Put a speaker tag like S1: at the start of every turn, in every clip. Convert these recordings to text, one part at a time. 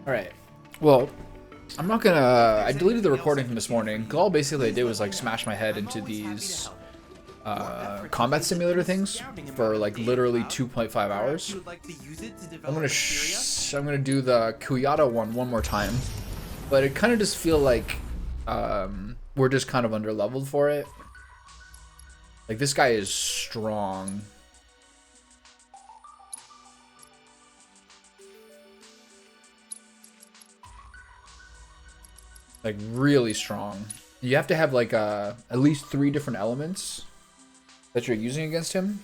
S1: Alright. Well, I'm not gonna... I deleted the recording from this morning, because all basically I did was, like, smash my head into these combat simulator things for, like, literally 2.5 hours. I'm gonna do the Kuyata one more time. But it kind of just feel like we're just kind of under-leveled for it. Like, this guy is strong. Like, really strong. You have to have, like, at least 3 different elements that you're using against him.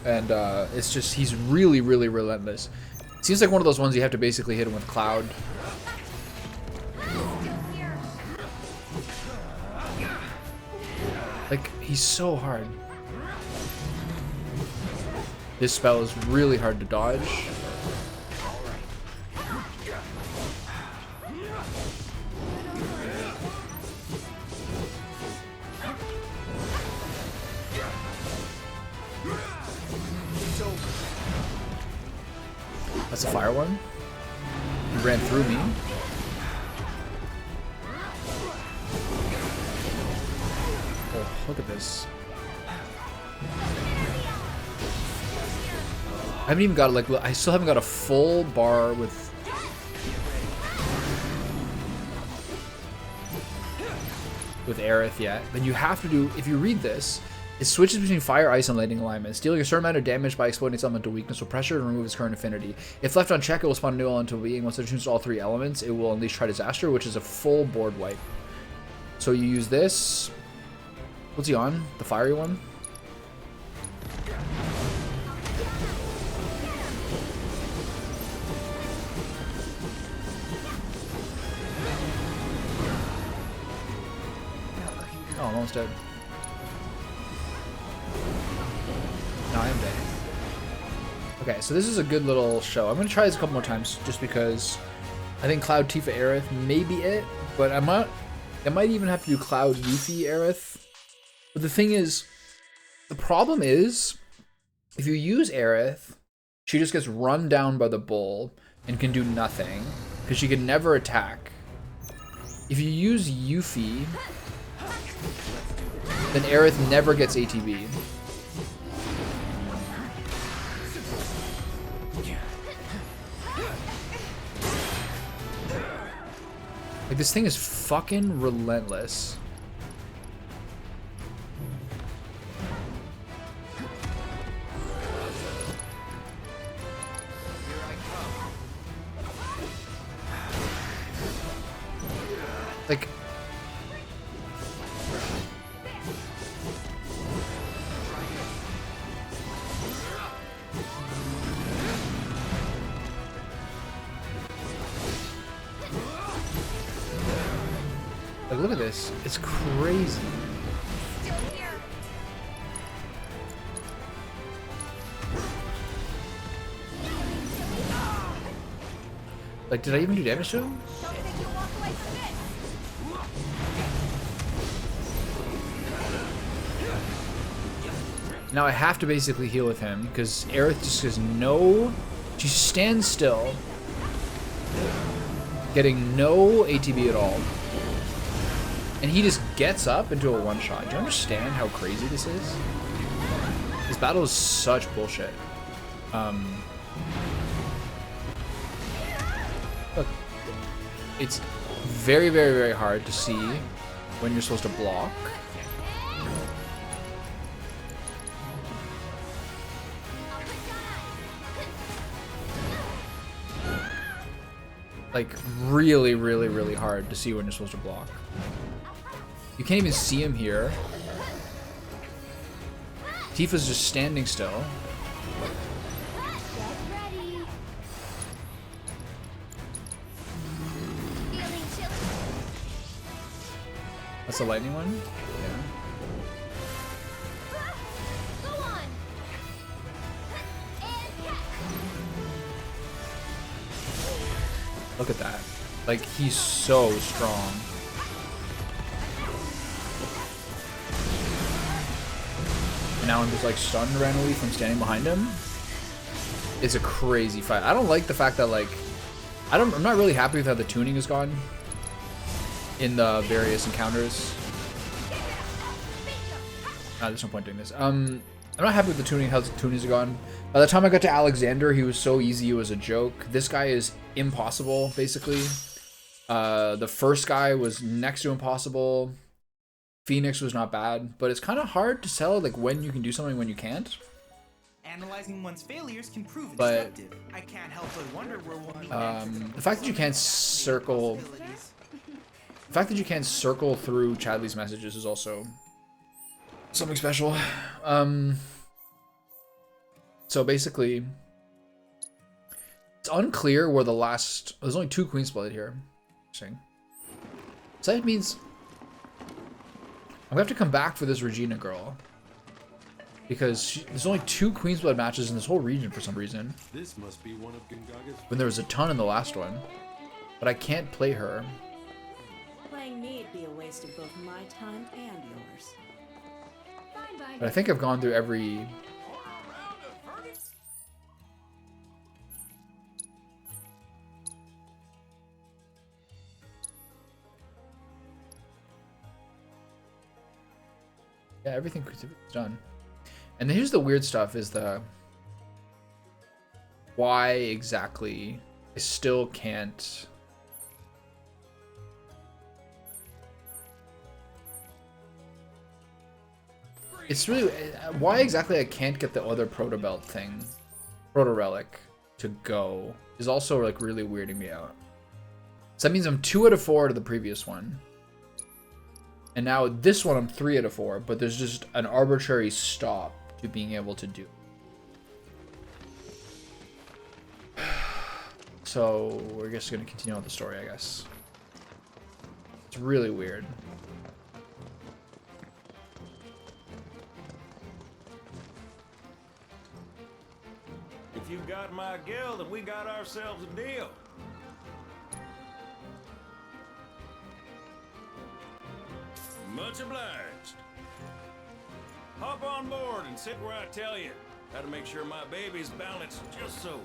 S1: And it's just, he's really, really relentless. It seems like one of those ones you have to basically hit him with Cloud. Like, he's so hard. This spell is really hard to dodge. That's a fire one. He ran through me. Oh, look at this. I haven't even got, like, I still haven't got a full bar with Aerith yet. But you have to do, if you read this, it switches between fire, ice, and lightning alignments, dealing a certain amount of damage by exploding its elemental weakness or pressure and remove its current affinity. If left unchecked, it will spawn a new elemental being. Once it attunes to all 3 elements, it will unleash Try Disaster, which is a full board wipe. So you use this. What's he on? The fiery one? Oh, I'm almost dead. No, I am dead. Okay, so this is a good little show. I'm going to try this a couple more times just because I think Cloud Tifa Aerith may be it, but I might even have to do Cloud Yuffie Aerith. But the thing is, the problem is, if you use Aerith, she just gets run down by the bull and can do nothing because she can never attack. If you use Yuffie, then Aerith never gets ATB. Like, this thing is fucking relentless. Like, look at this. It's crazy. Like, did I even do damage to him? Now I have to basically heal with him because Aerith just has no... She stands still, getting no ATB at all. And he just gets up into a one-shot. Do you understand how crazy this is? This battle is such bullshit. Look. It's very, very, very hard to see when you're supposed to block. Like, really, really, really hard to see when you're supposed to block. You can't even see him here. Tifa's just standing still. That's the lightning one? Yeah. Look at that. Like, he's so strong. And now I'm just like stunned randomly from standing behind him. It's a crazy fight. I don't like the fact that like I'm not really happy with how the tuning is gone in the various encounters. There's no point doing this. I'm not happy with the tuning, how the tunings are gone. By the time I got to Alexander, he was so easy it was a joke. This guy is impossible, basically. The first guy was next to impossible. Phoenix was not bad, but it's kind of hard to tell like when you can do something when you can't.
S2: Analyzing one's failures can prove
S1: But
S2: instructive. I can't help but wonder where we'll meet
S1: the fact that you can't circle through Chadley's messages is also something special. So basically, it's unclear where the last. There's only 2 Queen's Blood here. Interesting. So that means I'm gonna have to come back for this Regina girl. Because there's only 2 Queen's Blood matches in this whole region for some reason.
S3: This must be one of Gengaga's.
S1: When there was a ton in the last one. But I can't play her.
S4: Playing me'd be a waste of both my time and yours.
S1: But I think I've gone through every... Yeah, everything's done. And here's the weird stuff is the... Why exactly I still can't... It's really... Why exactly I can't get the other Proto Belt thing, Proto Relic, to go is also like really weirding me out. So that means I'm 2 out of 4 to the previous one. And now this one I'm 3 out of 4, but there's just an arbitrary stop to being able to do. So we're just gonna continue on the story, I guess. It's really weird.
S5: If you got my guild, then we got ourselves a deal. Much obliged. Hop on board and sit where I tell you. Gotta make sure my baby's balanced just so.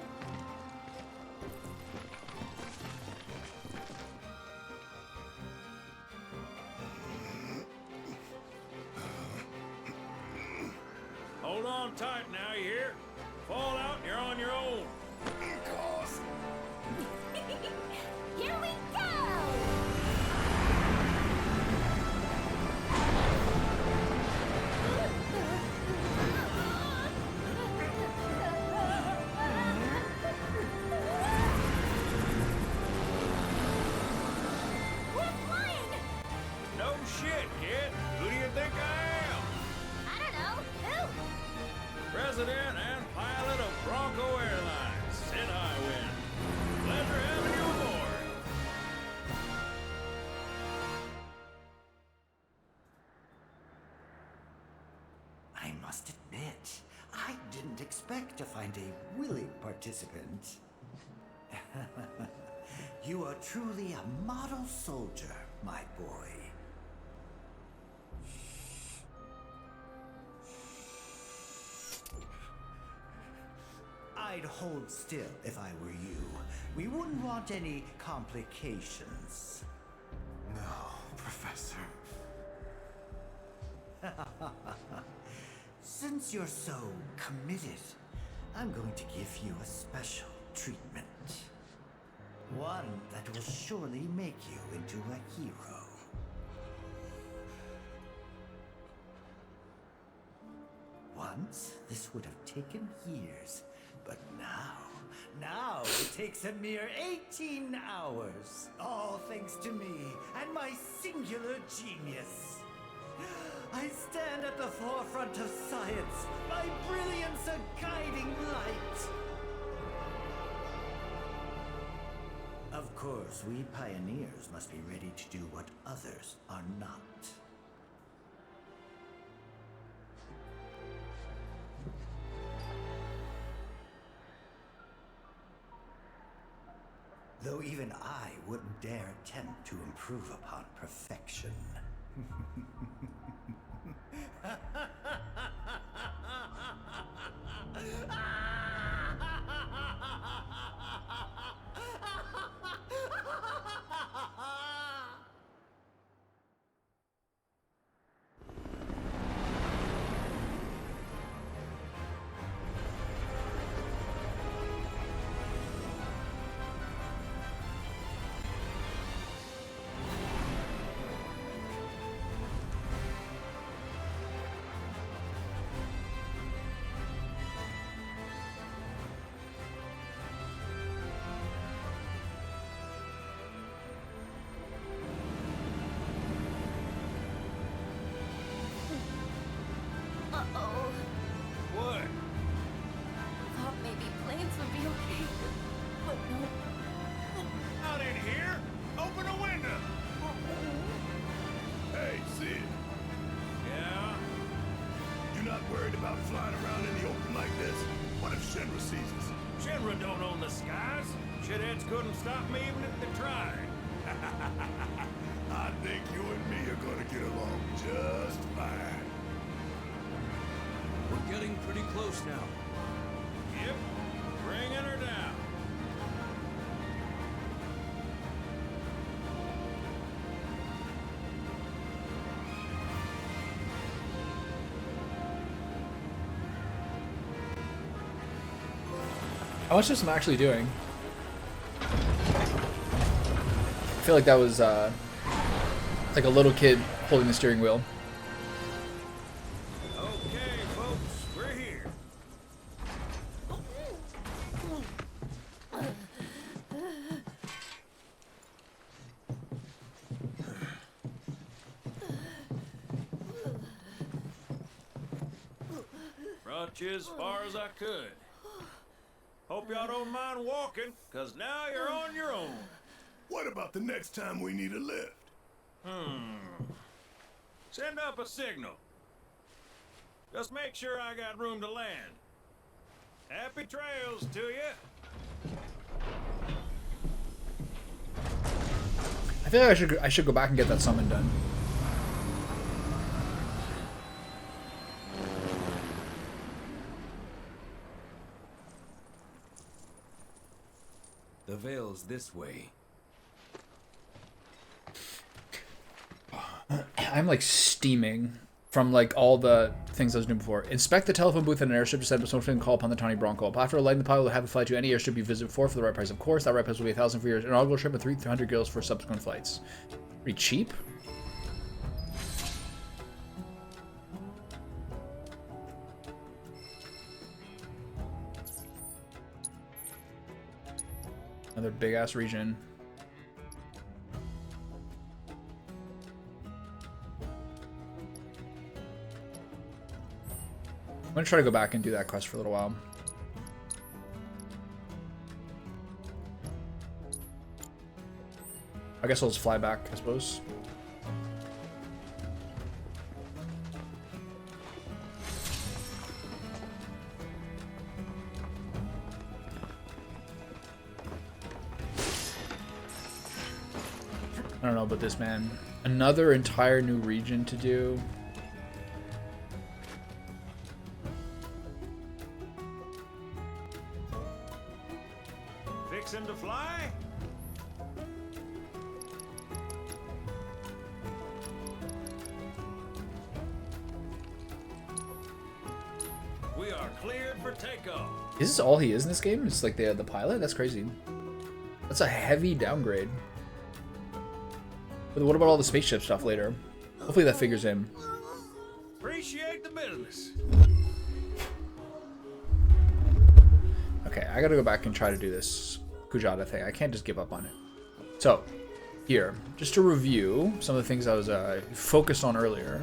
S5: Hold on tight now, you hear? Fall out and you're on your own.
S4: Here we go! We're flying!
S5: No shit, kid. Who do you think I am?
S4: I don't know. Who?
S5: President and pilot of Bronco Airlines, Sid Highwind. Pleasure having you aboard.
S6: I must admit, I didn't expect to find a willing participant. You are truly a model soldier, my boy. I'd hold still if I were you. We wouldn't want any complications.
S3: No, Professor.
S6: Since you're so committed, I'm going to give you a special treatment. One that will surely make you into a hero. Once, this would have taken years, but now it takes a mere 18 hours. All thanks to me and my singular genius. I stand at the forefront of science, my brilliance a guiding light. Of course, we pioneers must be ready to do what others are not. Though even I wouldn't dare attempt to improve upon perfection.
S5: don't own the skies. Shitheads couldn't stop me even if they tried.
S7: I think you and me are gonna get along just fine.
S8: We're getting pretty close now.
S5: Yep, bringing her down.
S1: How much is I'm actually doing? I feel like that was like a little kid holding the steering wheel.
S5: Okay, folks, we're here. Brought you as far as I could. Hope y'all don't mind walking, cause now you're on your own.
S7: What about the next time we need a lift?
S5: Send up a signal. Just make sure I got room to land. Happy trails to you.
S1: I feel like I should go back and get that summon done.
S8: The Veil's this way.
S1: I'm like steaming from like all the things I was doing before. Inspect the telephone booth at an airship to set up something call upon the Tawny Bronco. After lighting the pilot will have it fly to any airship you visit for the right price, of course. That right price will be 1,000 for your inaugural trip and 300 gills for subsequent flights. Pretty cheap. Another big ass region. I'm gonna try to go back and do that quest for a little while. I guess I'll just fly back, I suppose. I don't know about this, man. Another entire new region to do.
S5: Fixing to fly? We are cleared for takeoff.
S1: Is this all he is in this game? It's like the pilot? That's crazy. That's a heavy downgrade. But what about all the spaceship stuff later? Hopefully that figures in.
S5: Appreciate the business.
S1: Okay, I gotta go back and try to do this Kujata thing. I can't just give up on it. So, here, just to review some of the things I was focused on earlier,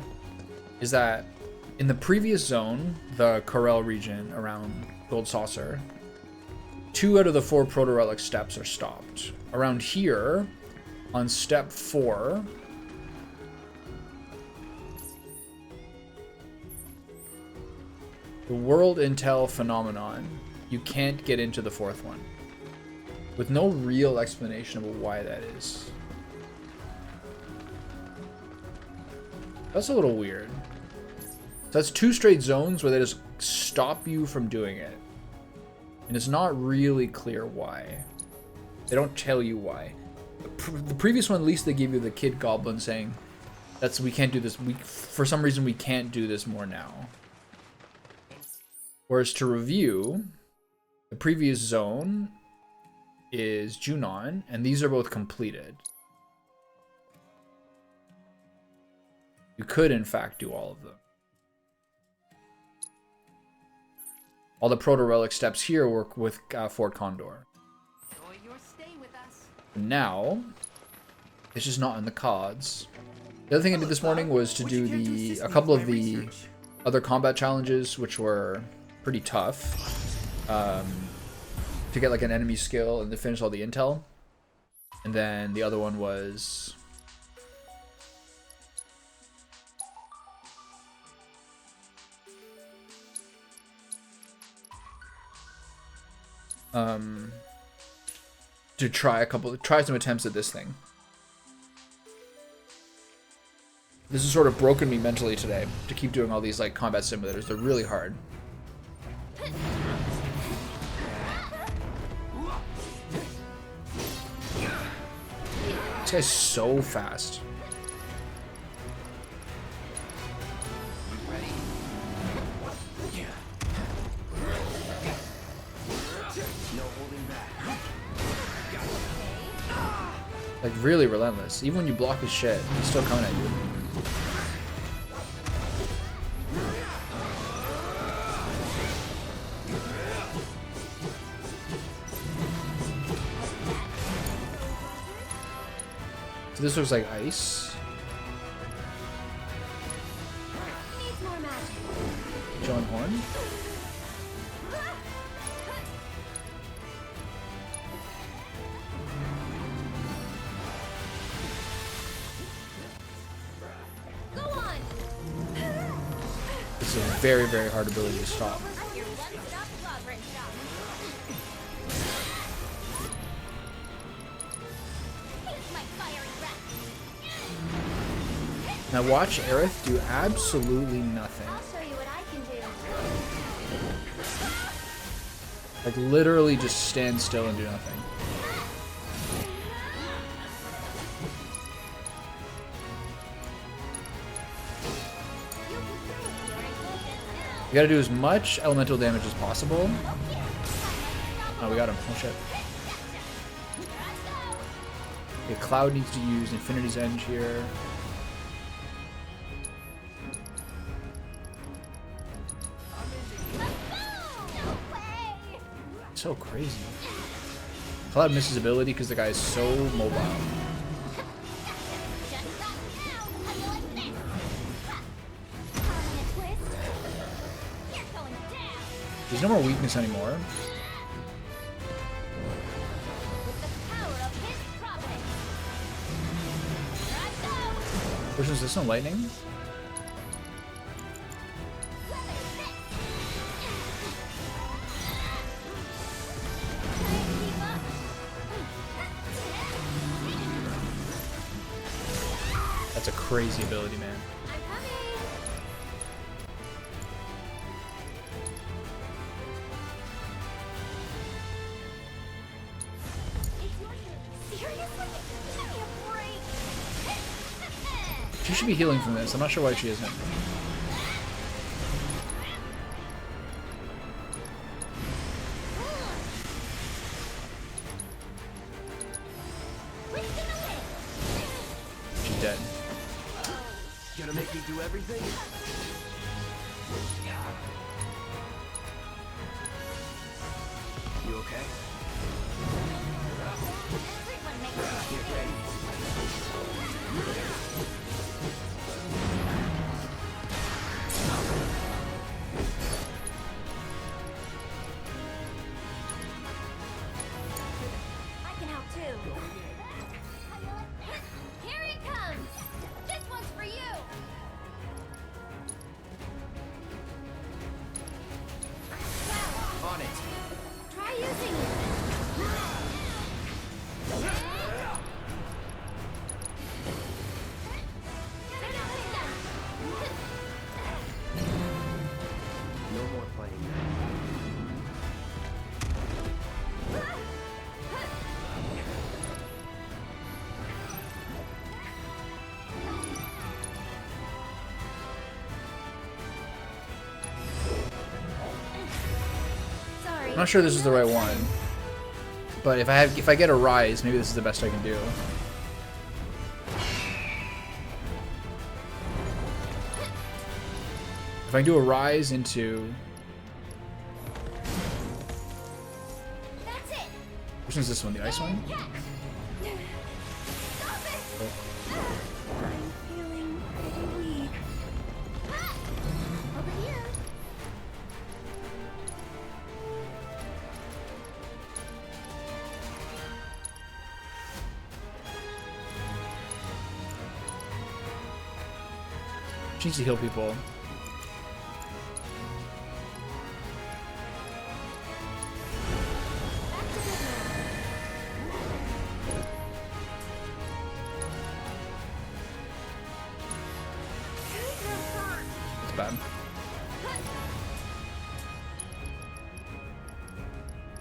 S1: is that in the previous zone, the Corel region around Gold Saucer, 2 out of the 4 proto-relic steps are stopped. Around here, on step 4, the World Intel Phenomenon, you can't get into the 4th one. With no real explanation of why that is. That's a little weird. So that's 2 straight zones where they just stop you from doing it. And it's not really clear why. They don't tell you why. The previous one, at least they give you the kid goblin saying, "That's we can't do this. For some reason we can't do this more now." Whereas to review, the previous zone is Junon, and these are both completed. You could, in fact, do all of them. All the proto-relic steps here work with Fort Condor.
S4: Enjoy your stay with us.
S1: Now, it's just not in the cards. The other thing I did this morning was to do a couple of the other combat challenges, which were pretty tough. To get like an enemy skill and to finish all the intel. And then the other one was to try some attempts at this thing. This has sort of broken me mentally today to keep doing all these like combat simulators. They're really hard. This guy's so fast. Like really relentless. Even when you block his shit, he's still coming at you. So this looks like ice. John Horn. This is a very, very hard ability to stop. Now watch Aerith do absolutely nothing.
S9: I'll show you what I can do.
S1: Like literally just stand still and do nothing. You gotta do as much elemental damage as possible. Oh, we got him. Oh shit. Okay, Cloud needs to use Infinity's Edge here. So crazy. Cloud misses ability because the guy is so mobile. There's no more weakness anymore. Which is this one? Lightning? That's a crazy ability, man. She should be healing from this. I'm not sure why she isn't. She's dead.
S8: Gonna make me do everything? You okay? Get ready.
S9: I can help too. Here it comes. This one's for you.
S8: On it.
S9: Try using it.
S8: No more playing.
S9: Sorry.
S1: I'm not sure this is the right one. But if I get a rise, maybe this is the best I can do. If I can do a rise into...
S9: That's it.
S1: Which one's this one? The ice one?
S9: Stop it. I'm feeling pretty weak. Over here.
S1: She needs to heal people.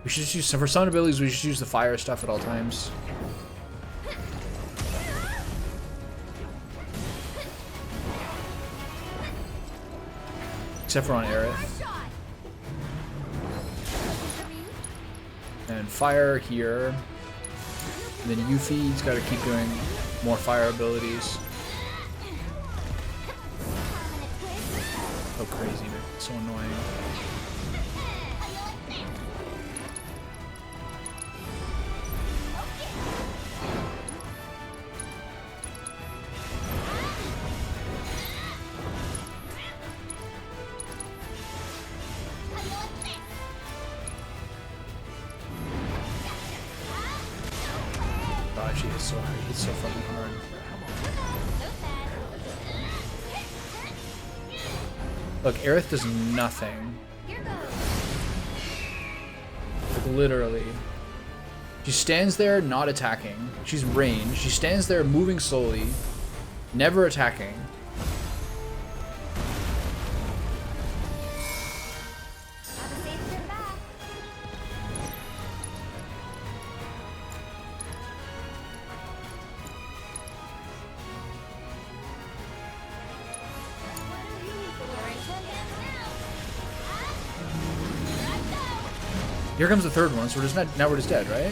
S1: We should just use some, for some abilities, we should use the fire stuff at all times. Except for on Aerith. And fire here. And then Yuffie's got to keep doing more fire abilities. Oh, crazy, man. So annoying. God, she hits so hard. Hits so fucking hard. Look, Aerith does nothing. Like, literally. She stands there not attacking. She's ranged. She stands there moving slowly, never attacking. Here comes the third one, so we're just now we're just dead, right?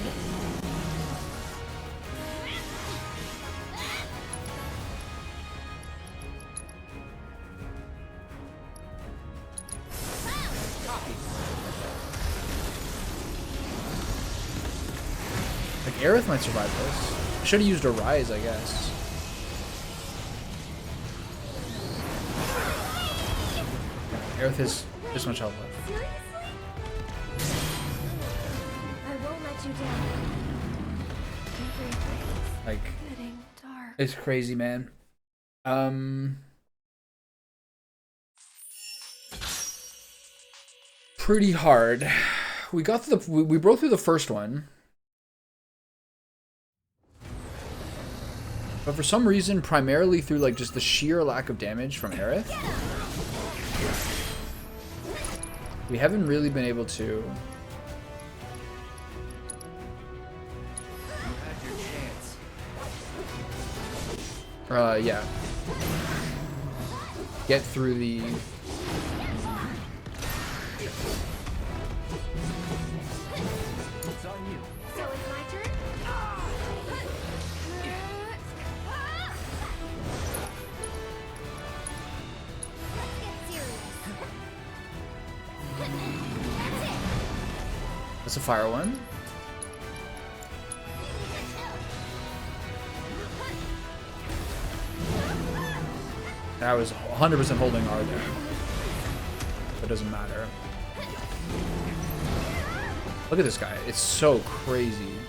S1: Like Aerith might survive this. I should have used a rise, I guess. Aerith has this much health left. Like, it's crazy, man. Pretty hard. We got through we broke through the first one, but for some reason, primarily through like just the sheer lack of damage from Aerith, we haven't really been able to. Yeah. Get through the...
S8: It's on you.
S9: So it's my turn? Let's get serious. That's it.
S1: That's a fire one. I was 100% holding R there. It doesn't matter. Look at this guy. It's so crazy.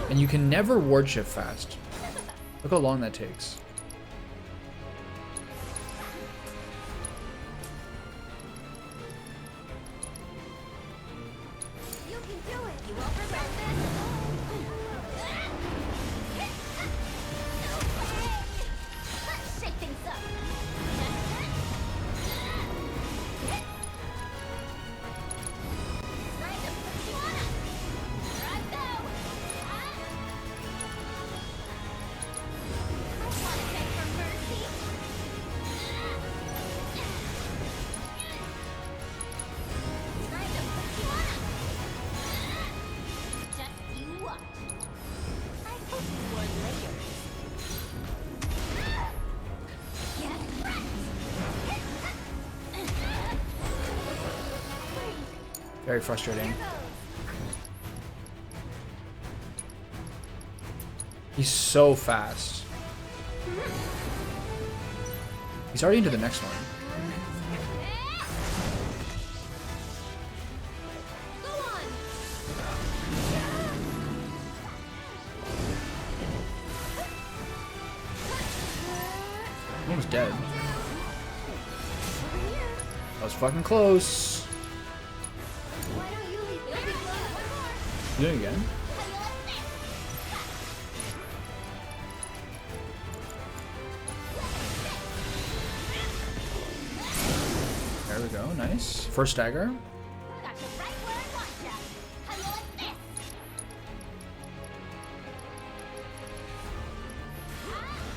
S1: And you can never ward shift fast. Look how long that takes.
S9: You can do it. You won't regret this. Let's shake things up. Right up the corner. Here I go. I want to beg for mercy. Right up the corner. Just you watch. I hope you wore layers. Get wrecked.
S1: Very frustrating. He's so fast. He's already into the next one.
S9: Go on.
S1: Almost dead.
S9: Over here.
S1: That was fucking close.
S9: Why don't you leave the big one more?
S1: Do it again. There we go. Nice. First stagger.
S9: Got you right where I want ya. How you like this?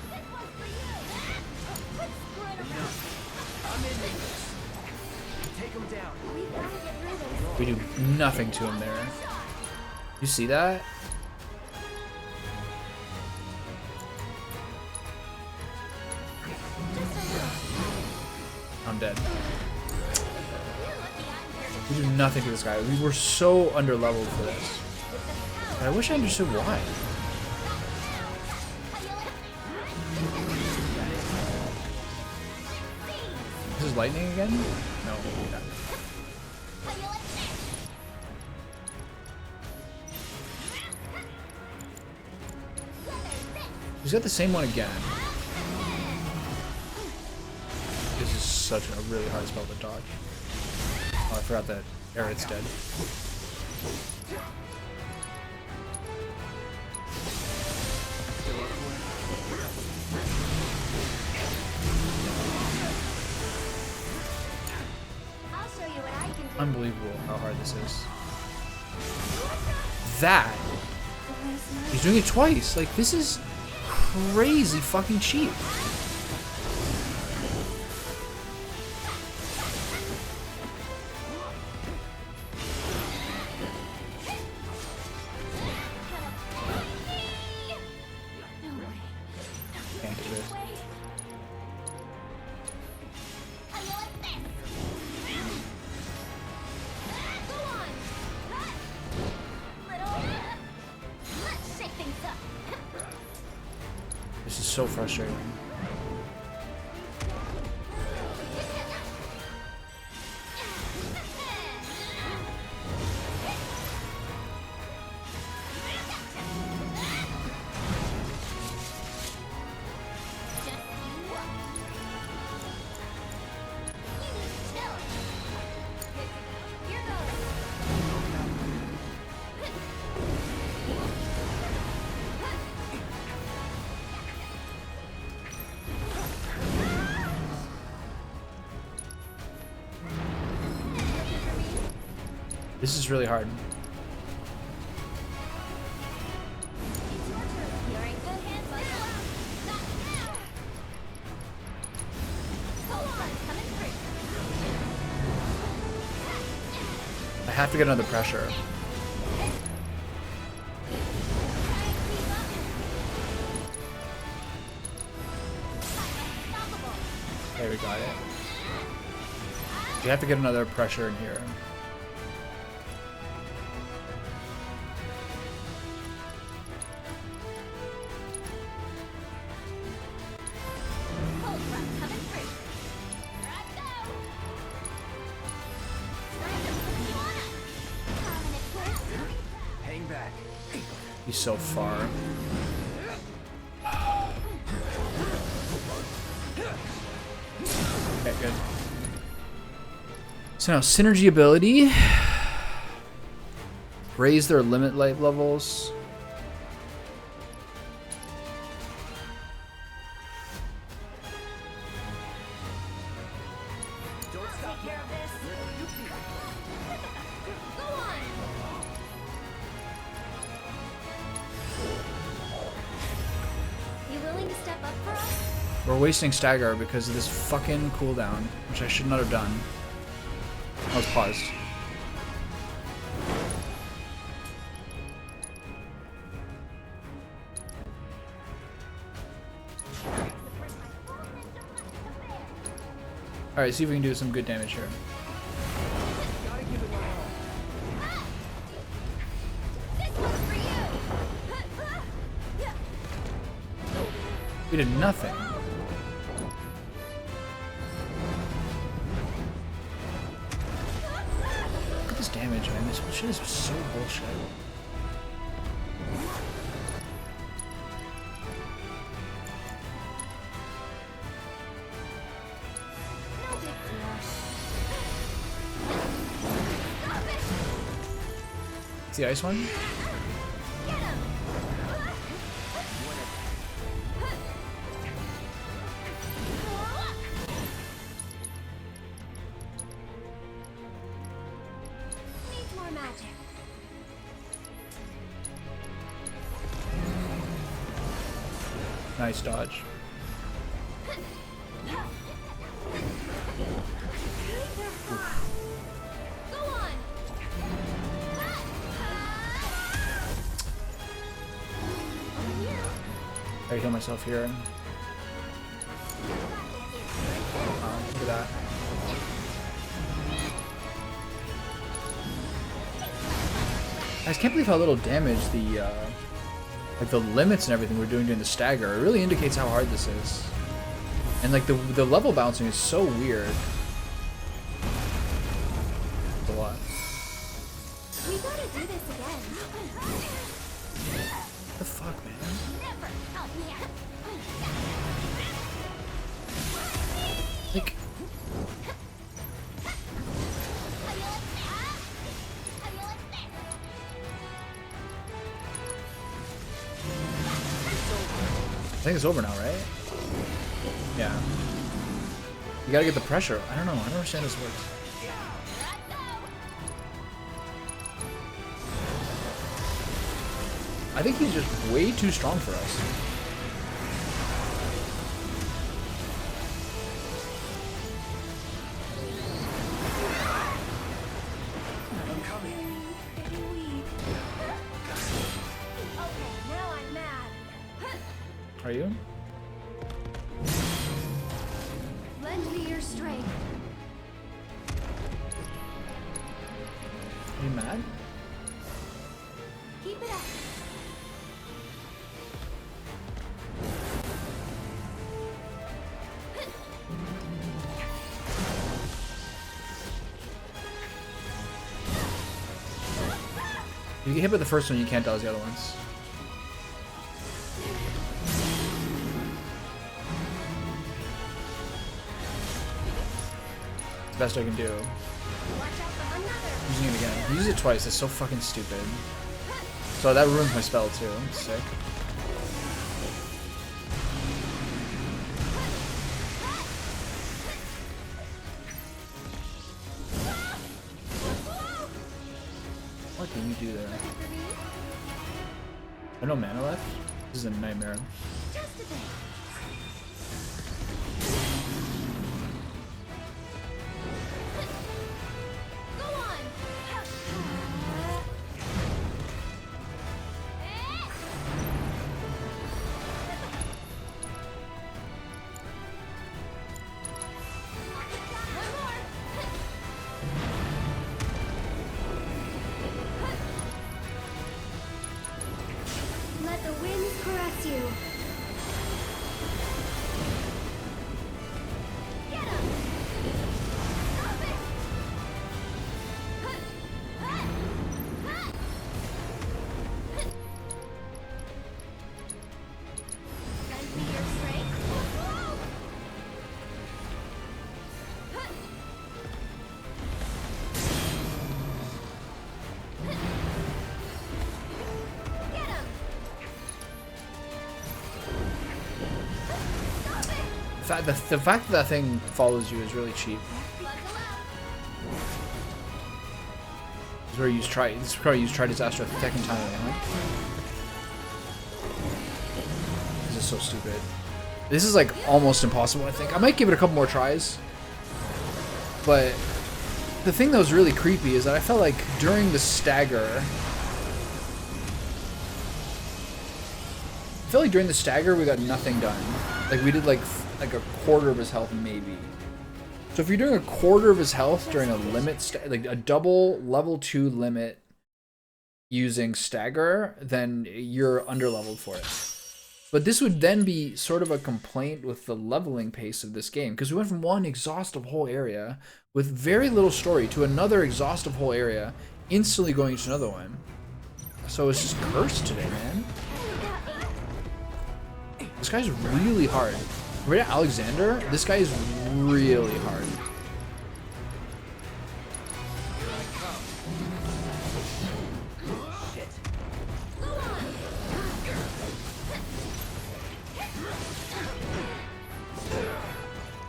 S9: This one's for you. Quit screwing around.
S8: I'm in this. Take him down.
S9: We've got to get through this.
S1: We do nothing to him there. You see that? I'm dead. We do nothing to this guy. We were so underleveled for this. And I wish I understood why. This is lightning again? No. Yeah. He's got the same one again. This is such a really hard spell to dodge. Oh, I forgot that Aerith's dead.
S9: I'll show you what I can do.
S1: Unbelievable how hard this is. That! He's doing it twice. Like, this is crazy fucking cheap. Can't do this.
S9: How you like this? Go on. Little. Let's shake things up.
S1: This is so frustrating. This is really hard.
S9: You're in good hands, Leo. Not now. Go on, coming through.
S1: I have to get under pressure. Okay, we got it. We have to get another pressure in here.
S9: Cold front coming through. Here I go. You on up. Having it close.
S8: Hang back.
S1: He's so far. Okay, good. So now synergy ability. Raise their limit life levels.
S8: Don't stop
S9: Take care
S8: now.
S9: of this. Go on. You willing to step up for us?
S1: We're wasting stagger because of this fucking cooldown, which I should not have done. I was paused. Alright, see if we can do some good damage here.
S8: Gotta give it my all.
S9: This one's for you.
S1: We did nothing. Look at this damage, man. This shit is so bullshit.
S9: No big deal.
S1: It's the ice one?
S9: Get him. more magic.
S1: Nice dodge.
S9: Go on.
S1: I heal myself here. Look at that. I just can't believe how little damage the like the limits and everything we're doing during the stagger. It really indicates how hard this is. And like the level bouncing is so weird. It's a lot.
S9: We gotta do this again.
S1: What the fuck, man?
S9: Never help me out.
S1: Like, I think it's over now, right? Yeah. You gotta get the pressure. I don't know. I don't understand how this works. I think he's just way too strong for us.
S9: I'm coming. Okay, now I'm mad.
S1: Are you?
S9: Lend me your strength.
S1: Are you mad?
S9: Keep it up.
S1: You get hit by the first one, you can't dodge the other ones. It's the best I can do. Using it again. Use it twice, it's so fucking stupid. So that ruins my spell too. Sick. What can you do there? I have no mana left. This is a nightmare.
S9: Just a bit. Go on. One more. Let the winds caress you. Get him! Stop it! Lend me your strength. Get him!
S1: The fact that that thing follows you is really cheap.
S9: Buckle up.
S1: This is where you use try. This is where you use try disaster a second time. Huh? This is so stupid. This is like almost impossible. I think I might give it a couple more tries. But the thing that was really creepy is that I felt like during the stagger, we got nothing done. Like we did like a quarter of his health maybe. So if you're doing a quarter of his health during a limit, like a double level 2 limit using stagger, then you're underleveled for it. But this would then be sort of a complaint with the leveling pace of this game, because we went from one exhaustive whole area with very little story to another exhaustive whole area, instantly going to another one. So it's just cursed today, man. This guy's really hard. Right at Alexander, this guy is really hard.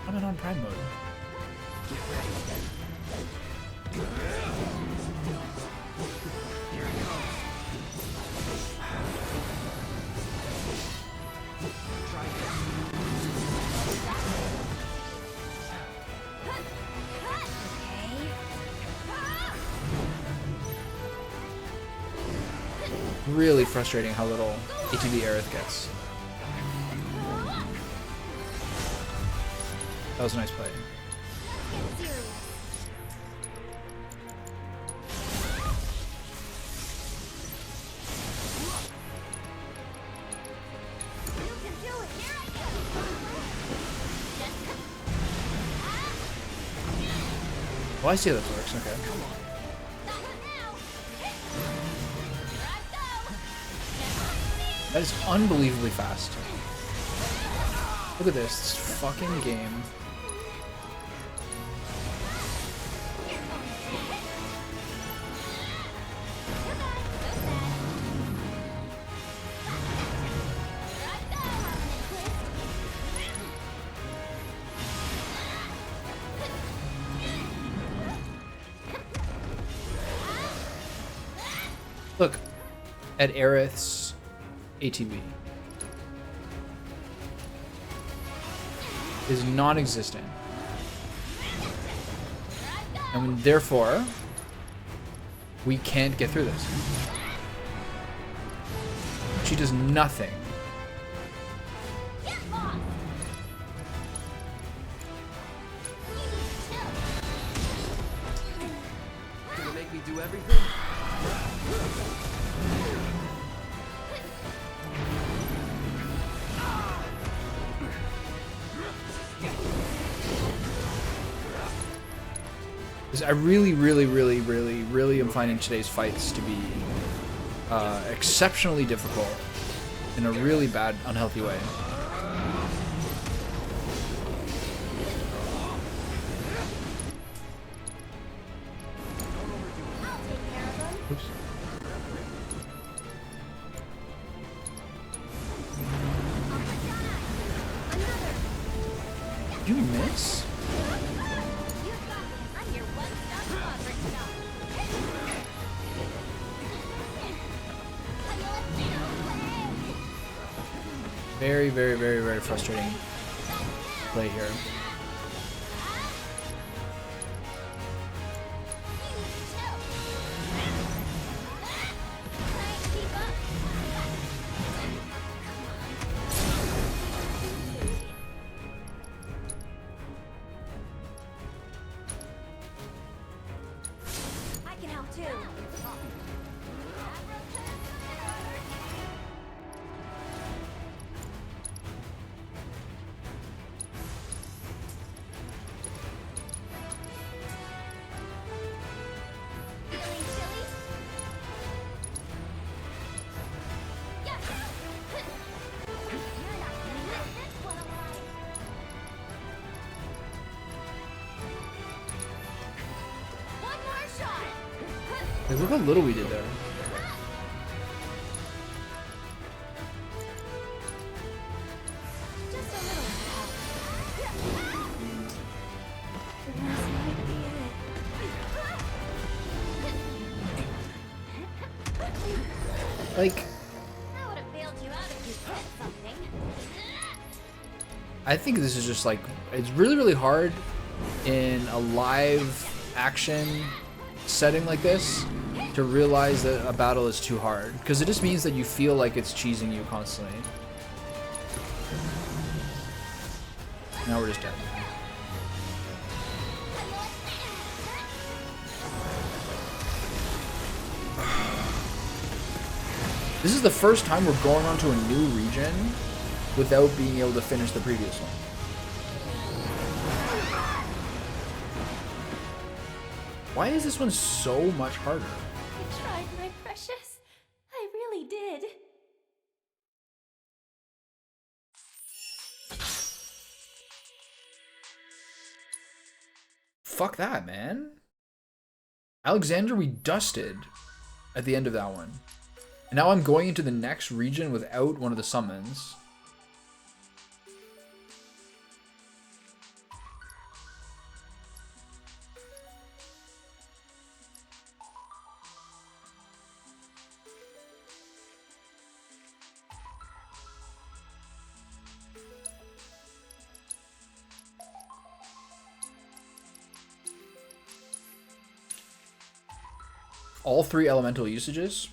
S1: I'm on Prime mode. Really frustrating how little ATB Aerith gets. That was a nice play.
S9: Let's get serious. You can do it. Here I go.
S1: Well, I see how that works. Okay.
S9: That one now. Here I go.
S1: That is unbelievably fast. Look at this fucking game. Look at Aerith's ATB. Is non-existent. And therefore, we can't get through this. She does nothing.
S9: Get lost.
S8: Gonna make me do everything?
S1: I really am finding today's fights to be exceptionally difficult in a really bad, unhealthy way. Oops. Did you miss? Very frustrating play here.
S9: I can help too. Feeling chilly? Yes. You're not gonna let this one alive. One more shot.
S1: Hey, look how little we did there.
S9: Just a little help. This might be it.
S1: Like,
S9: I would have bailed you out if you said something.
S1: I think this is just like, it's really hard in a live action setting like this to realize that a battle is too hard, because it just means that you feel like it's cheesing you constantly. Now we're just dead. This is the first time we're going on to a new region without being able to finish the previous one. Why is this one so much harder?
S9: I tried, my precious. I really did.
S1: Fuck that, man. Alexander we dusted at the end of that one. And now I'm going into the next region without one of the summons. All three elemental usages.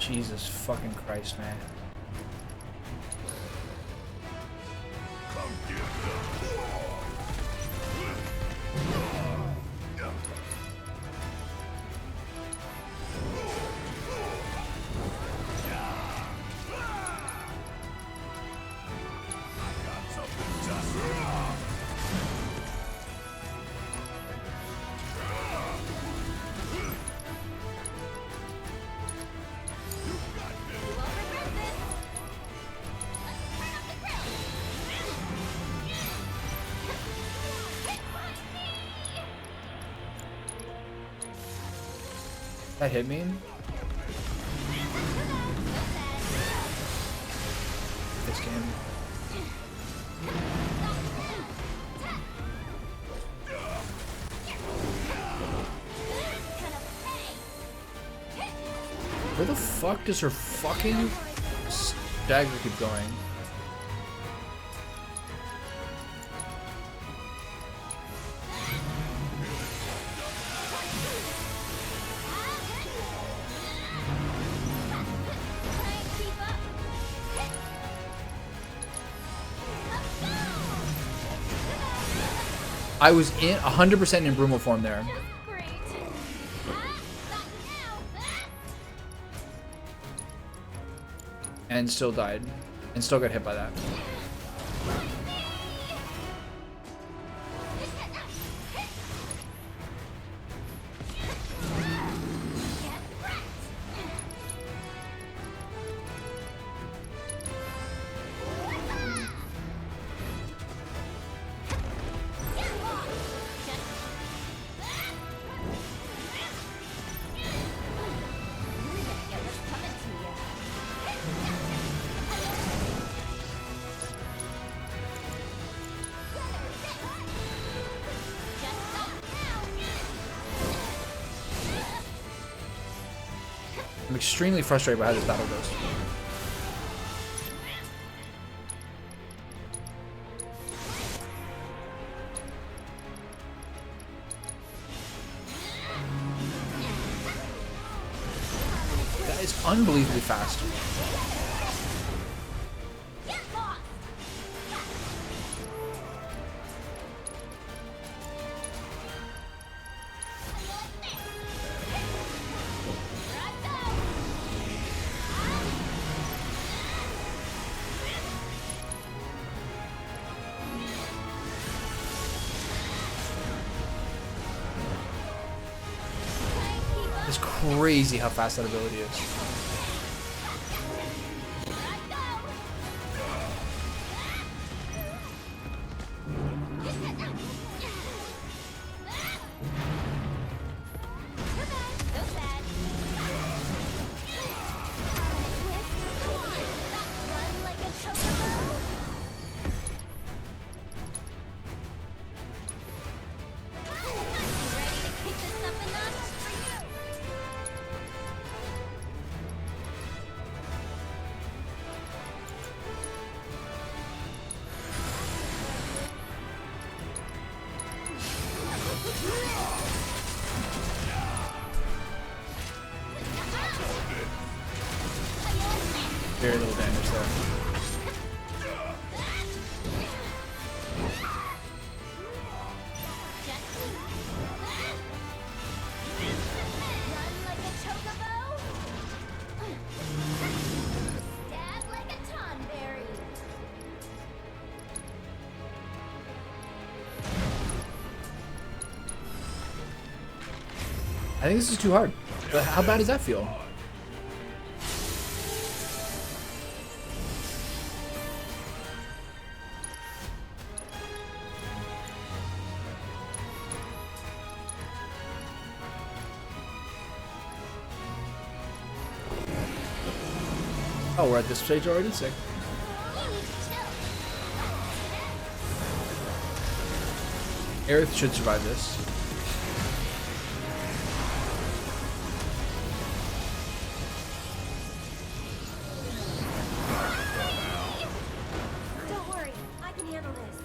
S1: Jesus fucking Christ, man.
S7: Come get them. I got something just
S1: That hit me. This game. Where the fuck does her fucking stagger keep going? I was in 100% in Brumo form there. And still died. And still got hit by that. I'm extremely frustrated by how this battle goes. That is unbelievably fast. It's crazy how fast that ability is. Very little damage there. I think this is too hard. But how bad does that feel? Oh, we're at this stage already? Sick. Aerith should survive this.
S9: Don't worry, I can handle this.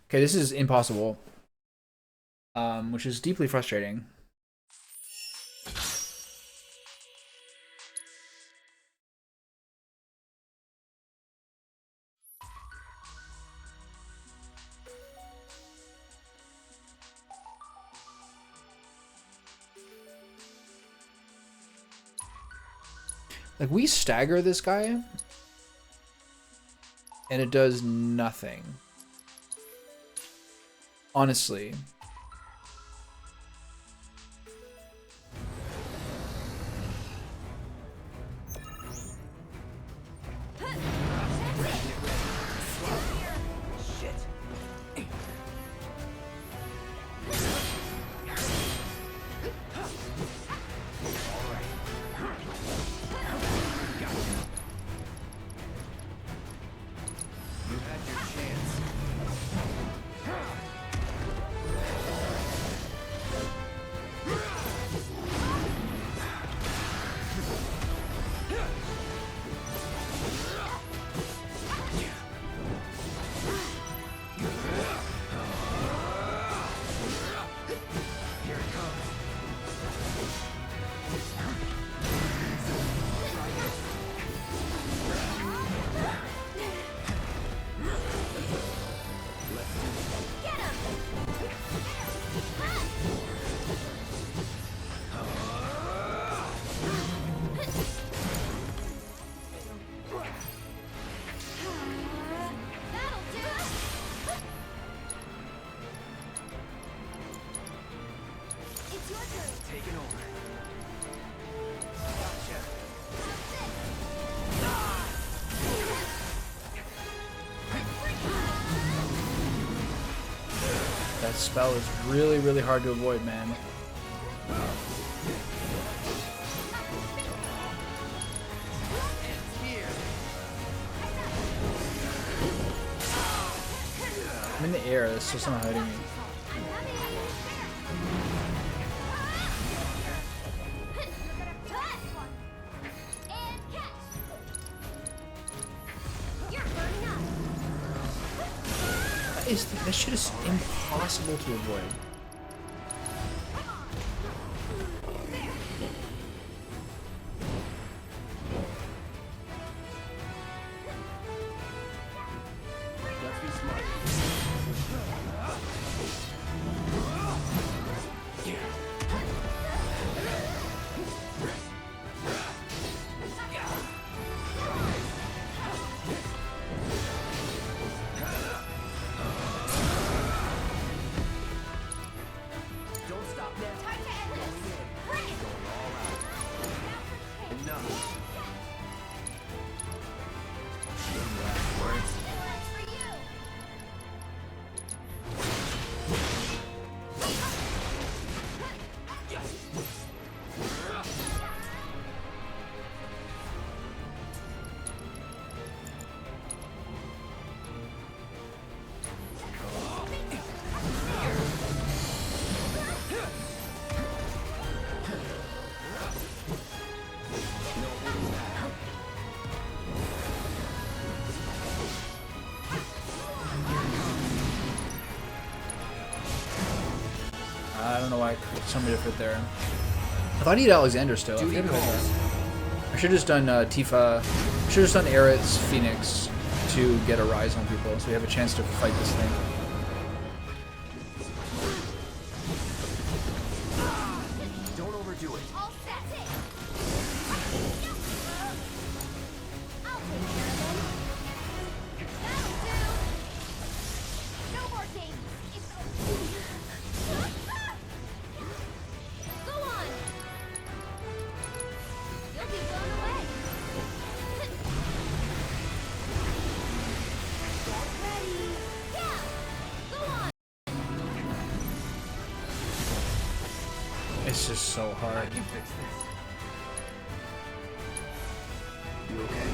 S1: Okay, this is impossible. which is deeply frustrating. Like, we stagger this guy, and it does nothing. Honestly. That spell is really, really hard to avoid, man. I'm in the air, that's just not hurting me. This shit is impossible to avoid. I don't know why somebody different there. I thought he had Alexander still. I should have just done Tifa. I should have just done Aerith's Phoenix to get a rise on people so we have a chance to fight this thing.
S8: Don't overdo it.
S1: It's just so hard.
S8: I can fix this. You okay?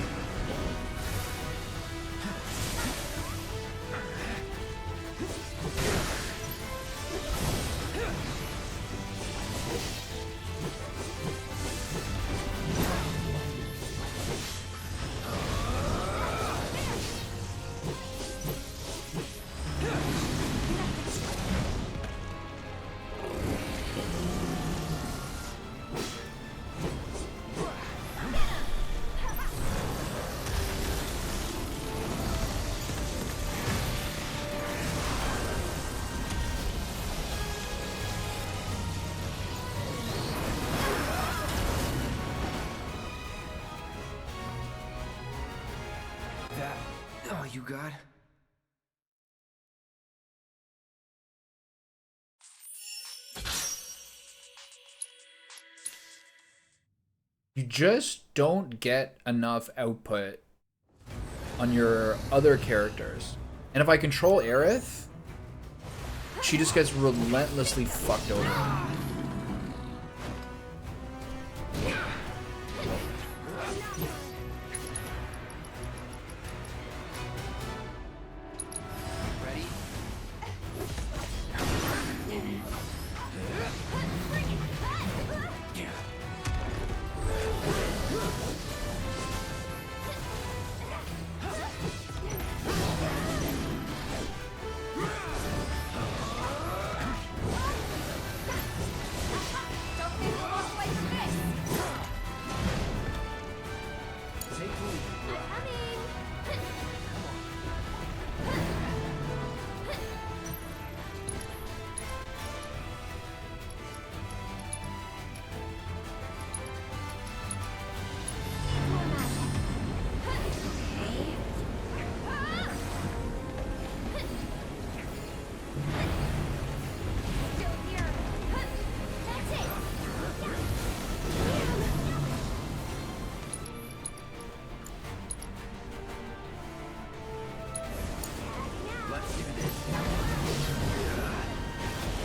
S8: That all you got?
S1: You just don't get enough output on your other characters. And if I control Aerith, she just gets relentlessly fucked over.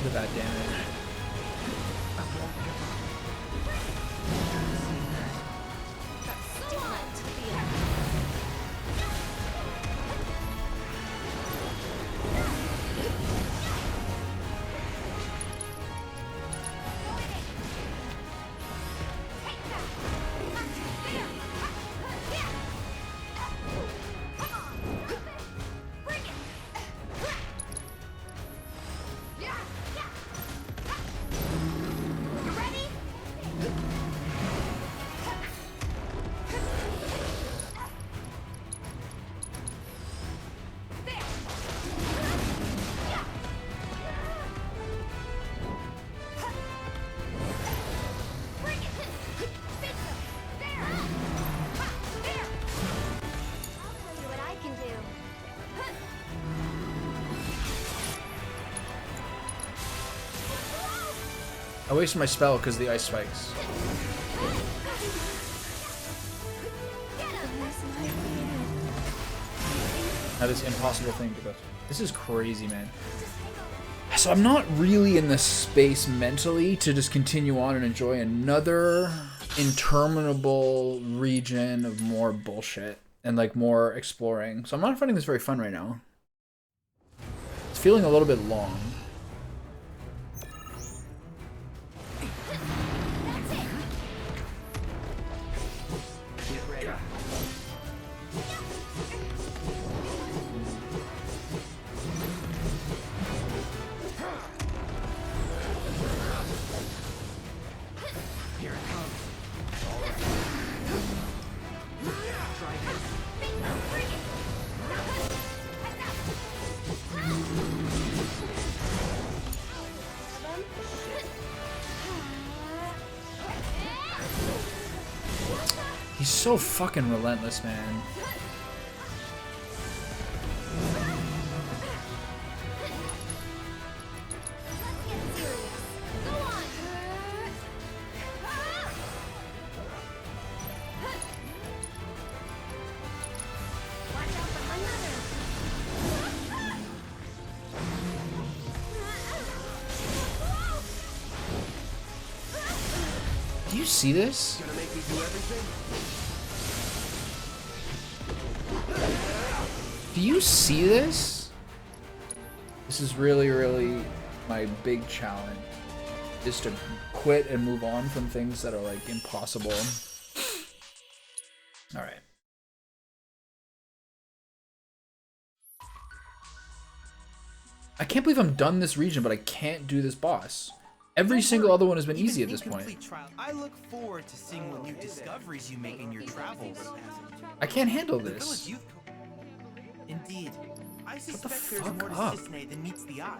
S1: Look at that damage. I wasted my spell because of the ice spikes. Now this impossible thing to go through. This is crazy, man. So I'm not really in the space mentally to just continue on and enjoy another interminable region of more bullshit and like more exploring. So I'm not finding this very fun right now. It's feeling a little bit long. He's so fucking relentless, man. Do you see this?
S8: Gonna make me do everything?
S1: Do you see this? This is really, really my big challenge. Is to quit and move on from things that are like impossible. Alright. I can't believe I'm done this region, but I can't do this boss. Every single other one has been easy at this point.
S2: I look forward to seeing what new discoveries you make in your travels.
S1: I can't handle
S2: The
S1: this.
S2: village youth Indeed. I
S1: the
S2: suspect there's
S1: fuck
S2: more to
S1: up?
S2: Cisne than meets the eye.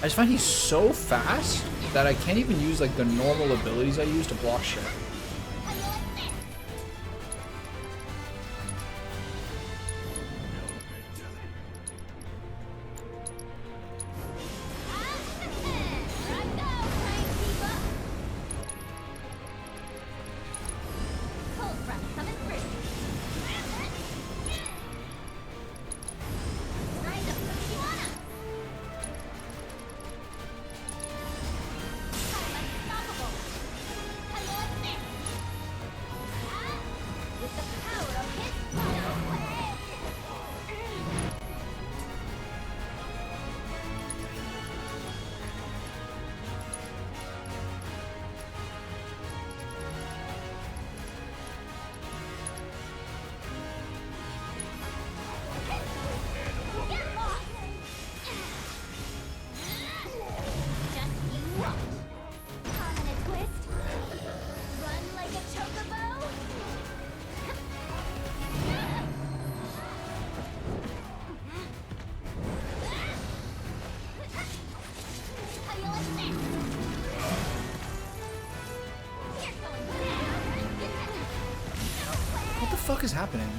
S1: I just find he's so fast that I can't even use like the normal abilities I use to block shit. What the fuck is happening?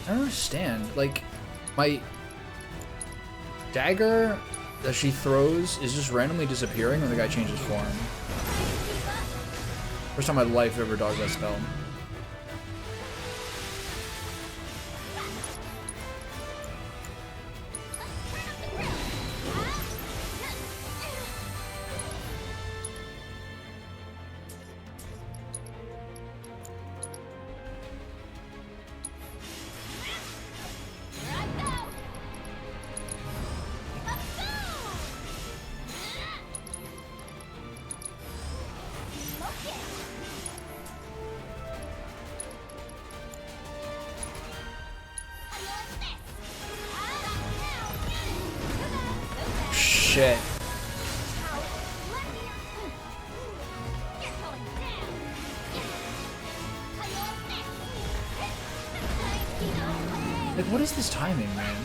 S1: I don't understand. Like, my dagger that she throws is just randomly disappearing when the guy changes form. First time in my life I've ever dodged that spell. Shit. Like, what is this timing, man?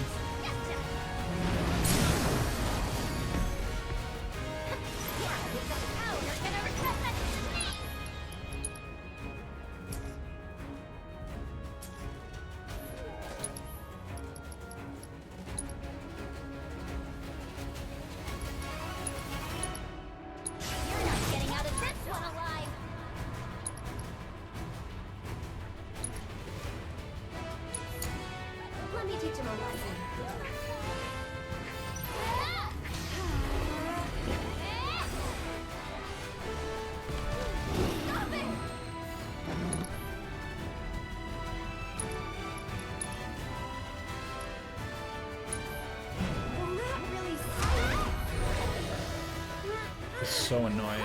S1: It's so annoying.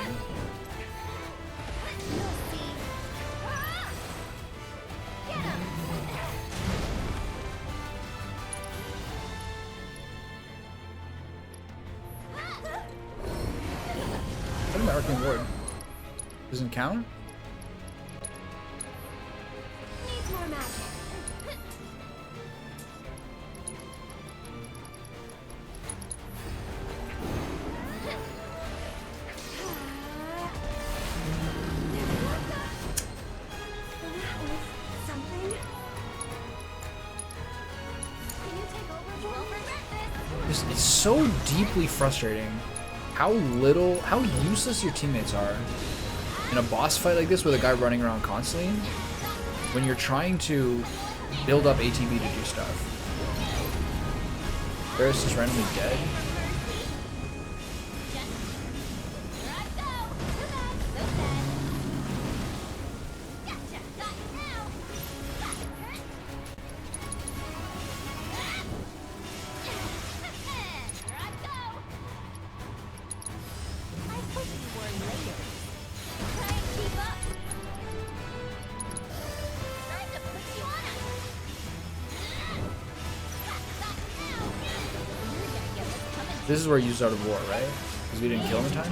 S1: What an arcane ward. Doesn't count?
S9: Needs more magic.
S1: It's so deeply frustrating how useless your teammates are in a boss fight like this with a guy running around constantly when you're trying to build up ATB to do stuff. Varus is randomly dead. This is where you use Art of War, right? Because we didn't kill him in time?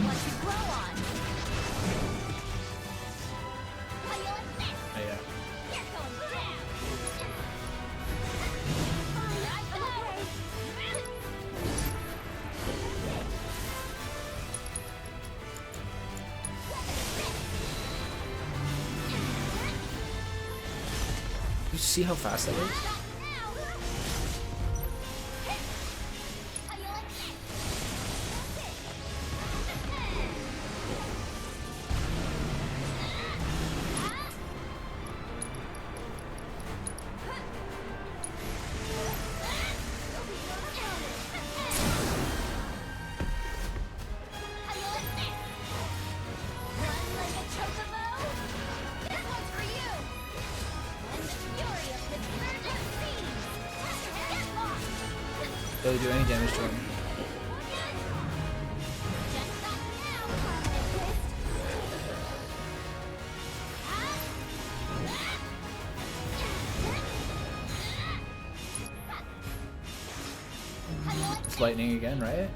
S1: Oh, yeah. see how fast that is? Really do any damage to him. It's lightning again, right?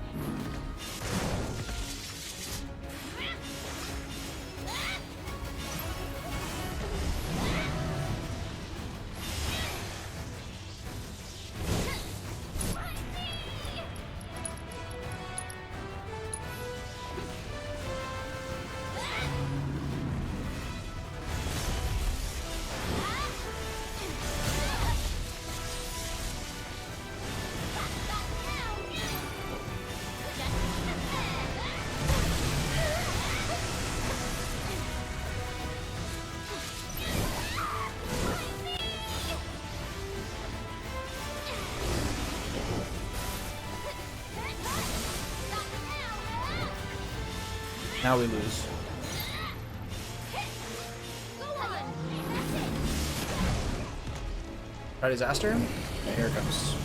S1: Now we lose. Try disaster? Okay, here it comes.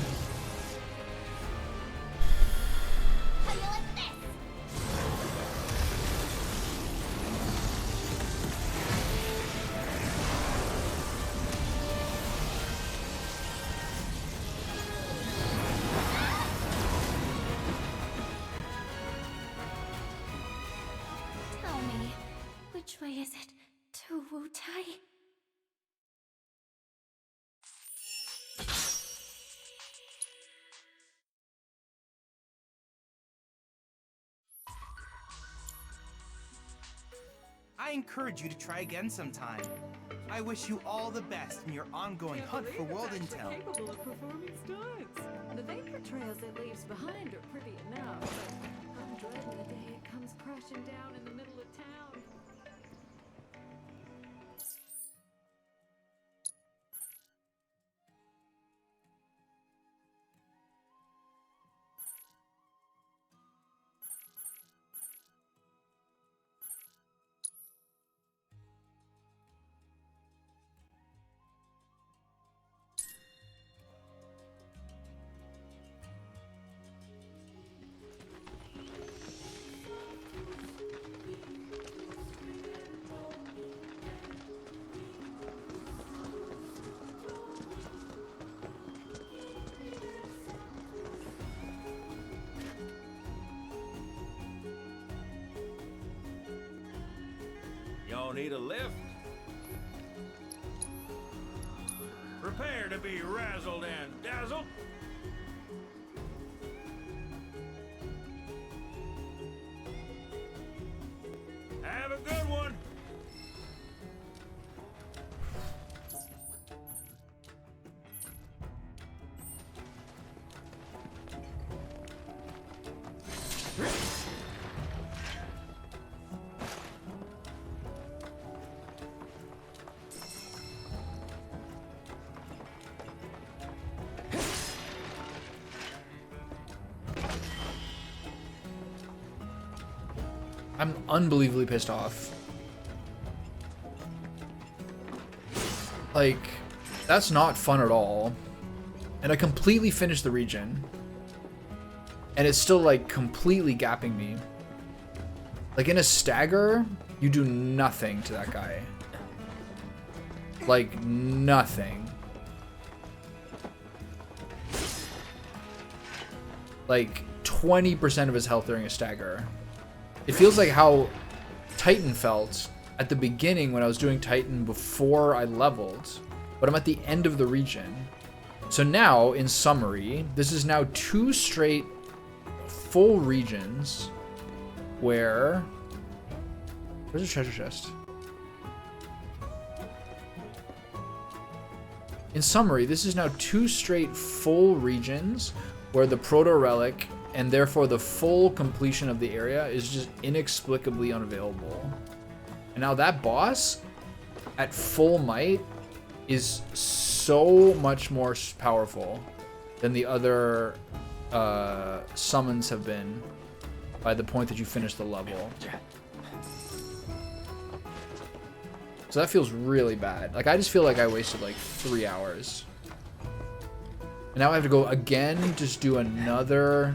S9: Tell me, which way is it to Wu-Tai?
S2: I encourage you to try again sometime. I wish you all the best in your ongoing hunt for world intel.
S10: Capable of performing stunts. The vapor trails it leaves behind are pretty enough, but I'm dreading the day it comes crashing down in the middle of town.
S5: Y'all need a lift? Prepare to be razzled and dazzled. Have a good one.
S1: I'm unbelievably pissed off. Like, that's not fun at all. And I completely finished the region. And it's still, like, completely gapping me. Like, in a stagger, you do nothing to that guy. Like, nothing. Like, 20% of his health during a stagger. It feels like how Titan felt at the beginning when I was doing Titan before I leveled, but I'm at the end of the region. So now, in summary, this is now 2 straight full regions where... Where's the treasure chest? in summary, this is now 2 straight full regions where the Proto Relic and therefore the full completion of the area is just inexplicably unavailable. And now that boss at full might is so much more powerful than the other summons have been by the point that you finish the level. So that feels really bad. Like, I just feel like I wasted like 3 hours. And now I have to go again, just do another,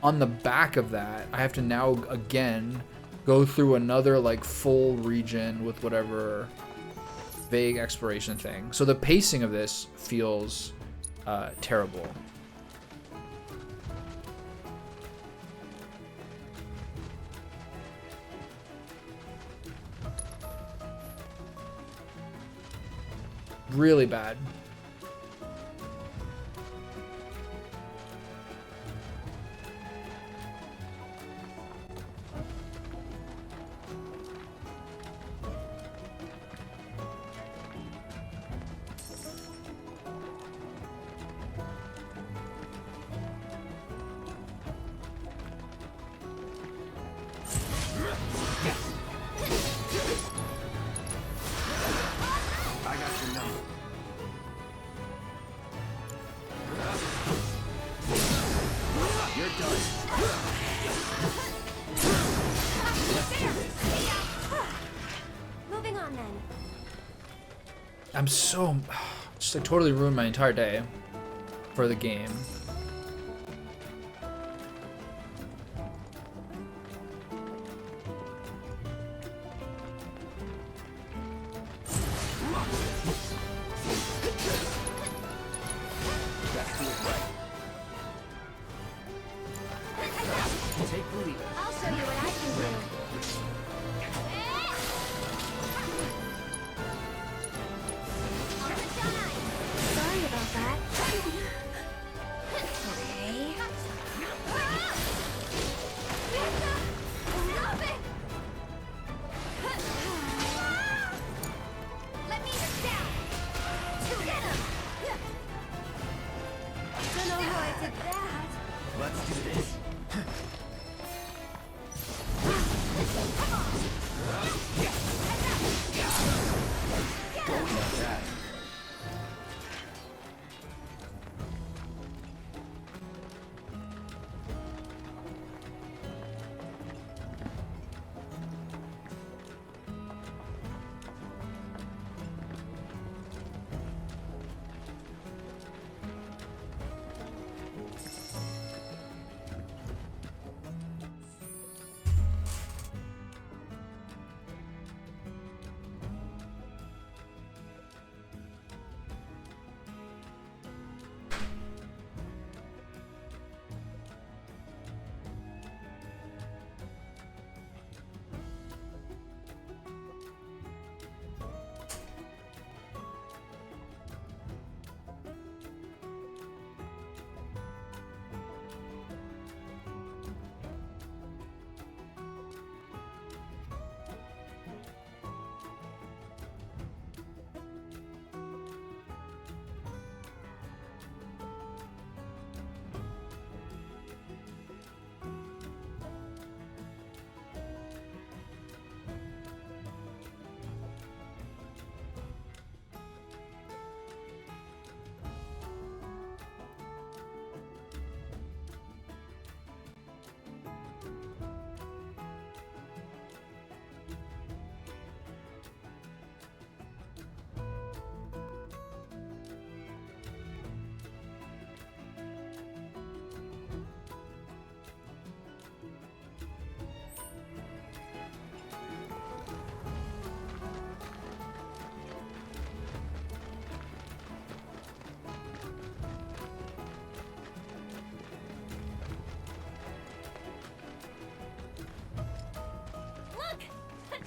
S1: on the back of that, I have to now again go through another like full region with whatever vague exploration thing. So the pacing of this feels terrible. Really bad.
S9: Moving on then.
S1: I'm so just like totally ruined my entire day for the game.
S9: I'll show you what I can do. Sorry about that. Okay. Stop it! Let me down. Get him! Don't know how I did that.
S6: Let's do this.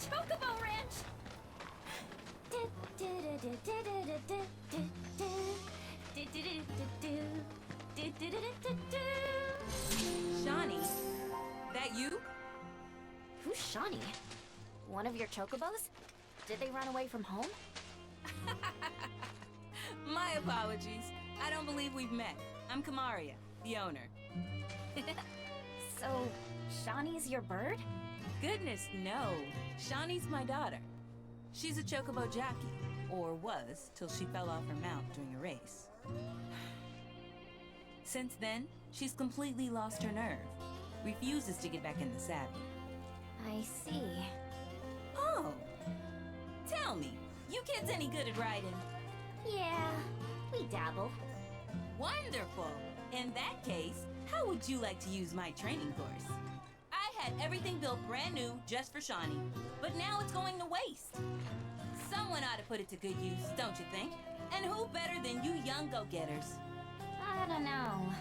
S9: Chocobo Ranch!
S10: Shawnee, that you?
S9: Who's Shawnee? One of your chocobos? Did they run away from home?
S11: My apologies. I don't believe we've met. I'm Kamaria, the owner.
S9: So, Shawnee's your bird?
S11: Goodness, no. Shawnee's my daughter. She's a chocobo jockey, or was, till she fell off her mount during a race. Since then, she's completely lost her nerve. Refuses to get back in the saddle.
S9: I see.
S11: Oh! Tell me, you kids any good at riding?
S9: Yeah, we dabble.
S11: Wonderful! In that case, how would you like to use my training course? I had everything built brand new just for Shawnee, but now it's going to waste. Someone ought to put it to good use, don't you think? And who better than you young go-getters?
S9: I don't know.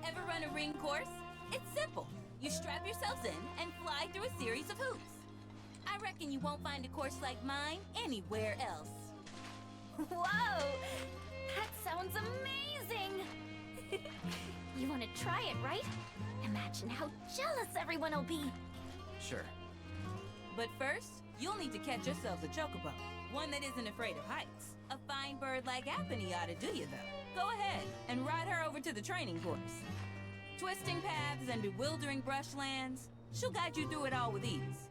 S11: Ever run a ring course? It's simple. You strap yourselves in and fly through a series of hoops. I reckon you won't find a course like mine anywhere else.
S9: Whoa! That sounds amazing! You want to try it, right? Imagine how jealous everyone will be.
S11: Sure. But first, you'll need to catch yourselves a chocobo. One that isn't afraid of heights. A fine bird like Apony ought to do you, though. Go ahead and ride her over to the training course. Twisting paths and bewildering brushlands, she'll guide you through it all with ease.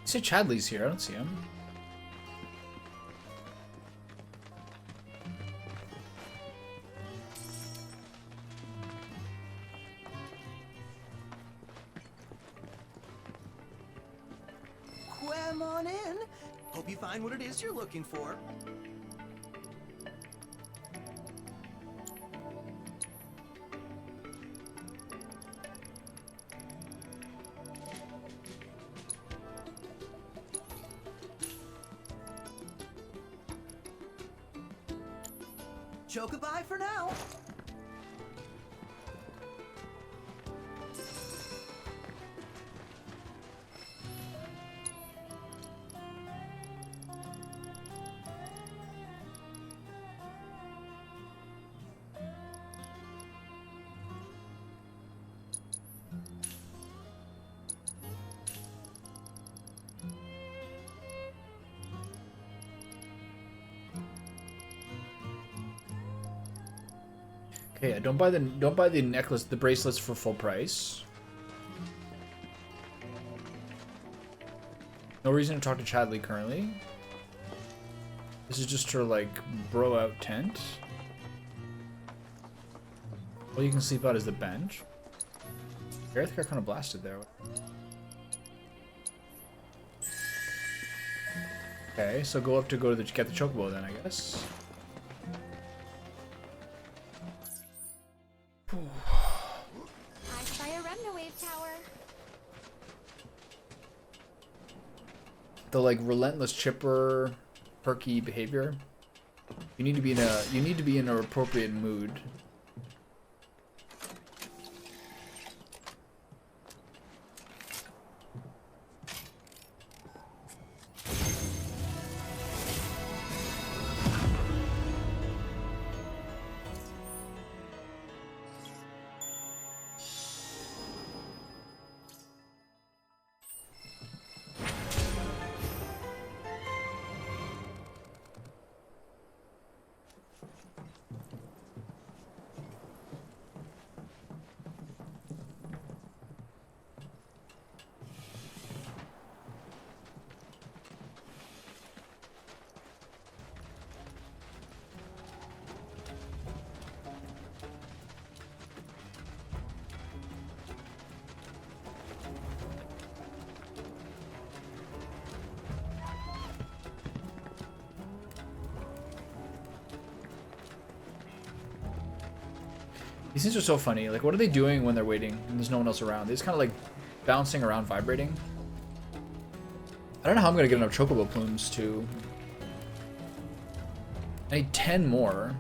S1: You say Chadley's here? I don't see him.
S2: Come on in. Hope you find what it is you're looking for. Chocobo for now.
S1: Okay, don't buy the necklace, the bracelets for full price. No reason to talk to Chadley currently. This is just her like bro out tent. All you can sleep out is the bench. Gareth got kind of blasted there. Okay, so go up to get the chocobo then, I guess.
S9: I spy a Remnawave tower.
S1: The like relentless chipper, perky behavior. You need to be in an appropriate mood. These things are so funny. Like, what are they doing when they're waiting and there's no one else around? They're just kind of like bouncing around, vibrating. I don't know how I'm gonna get enough chocobo plumes to. I need 10 more.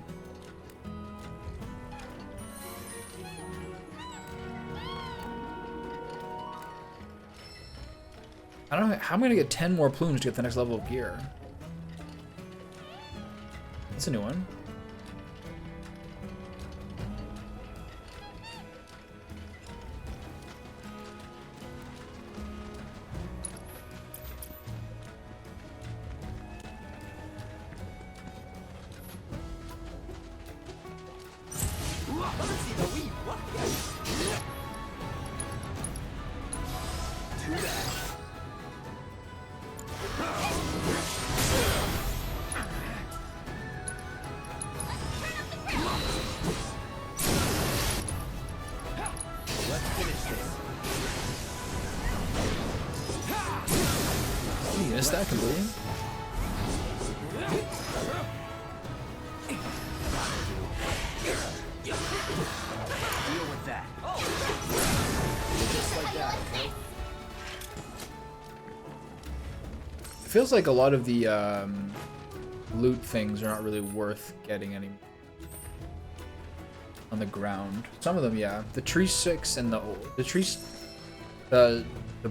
S1: I don't know how I'm gonna get 10 more plumes to get the next level of gear. That's a new one. You missed that completely?
S8: Deal with that. Just like that, okay?
S1: It feels like a lot of the loot things are not really worth getting anymore. On the ground. Some of them, yeah. The tree sticks and the trees, the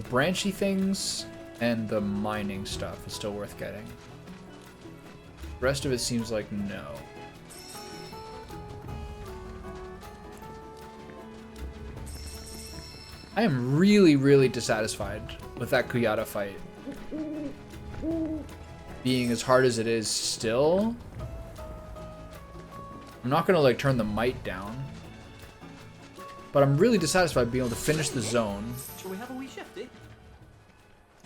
S1: branchy things and the mining stuff is still worth getting. The rest of it seems like no. I am really, really dissatisfied with that Kuyata fight. Being as hard as it is still. I'm not gonna like turn the might down. But I'm really dissatisfied being able to finish the zone.
S8: Shall we have a wee shift, eh?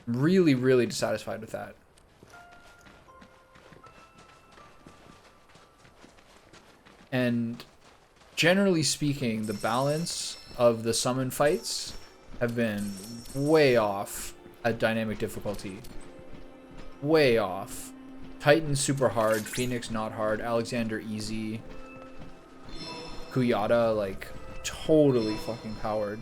S1: I'm really, really dissatisfied with that. And generally speaking, the balance of the summon fights have been way off at dynamic difficulty. Way off. Titan super hard, Phoenix not hard, Alexander easy, Kuyata like totally fucking powered.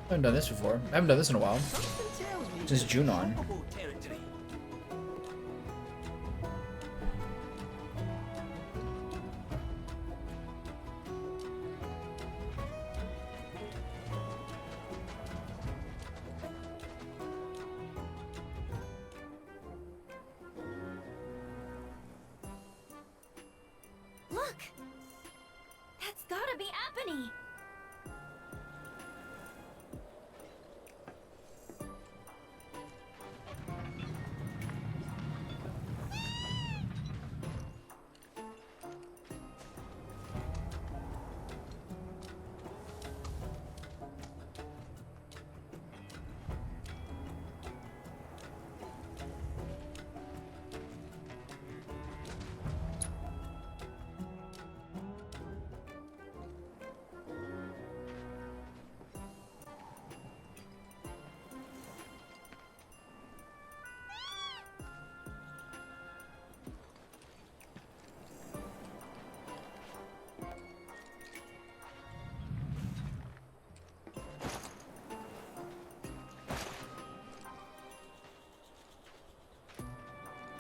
S1: I haven't done this before. I haven't done this in a while. Since Junon.
S9: Look! That's gotta be Apony!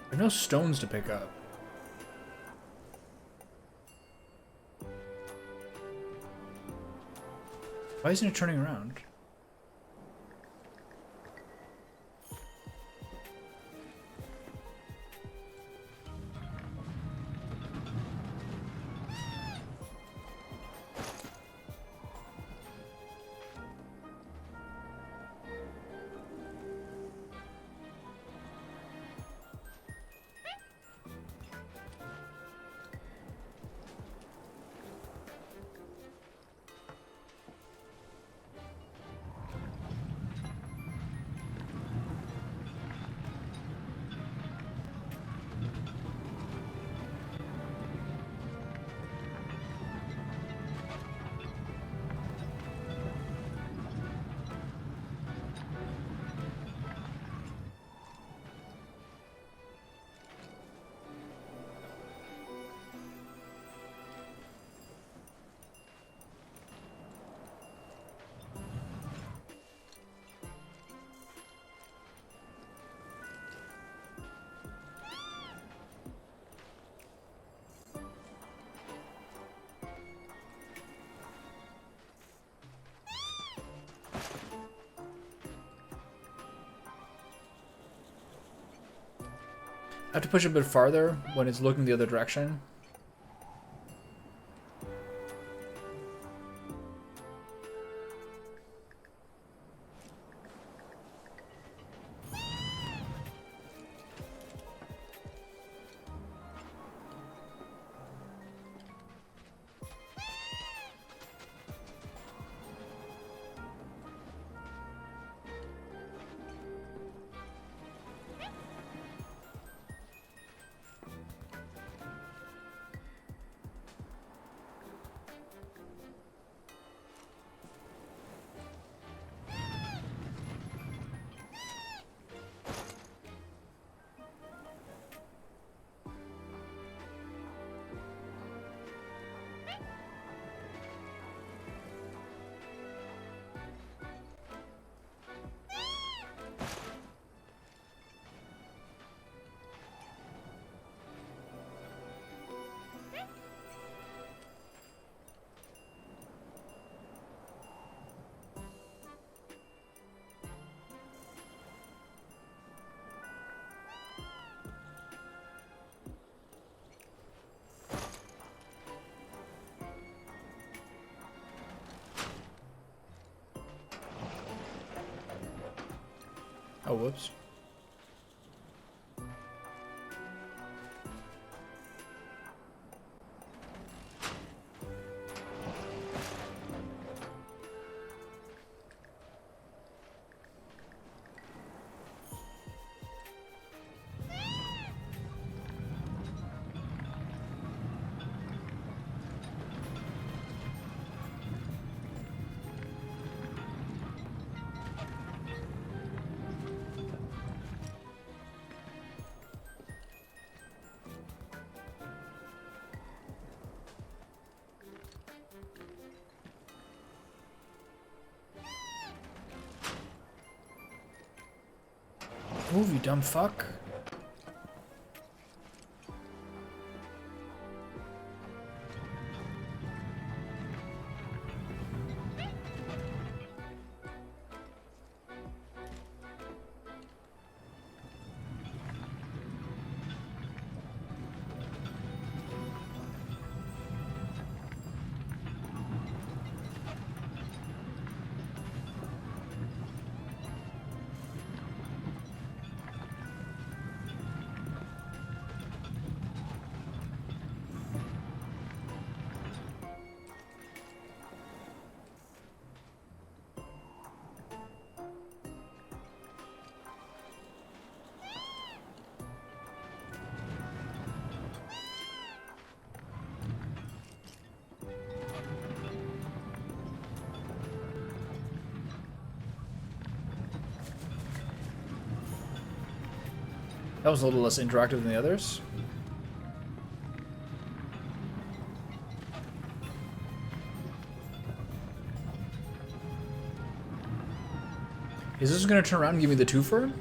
S9: There are no stones to pick up. Why isn't it turning around?
S1: have to push a bit farther when it's looking the other direction. Oh, whoops. Move, you dumb fuck. That was a little less interactive than the others. Is this gonna turn around and give me the twofer?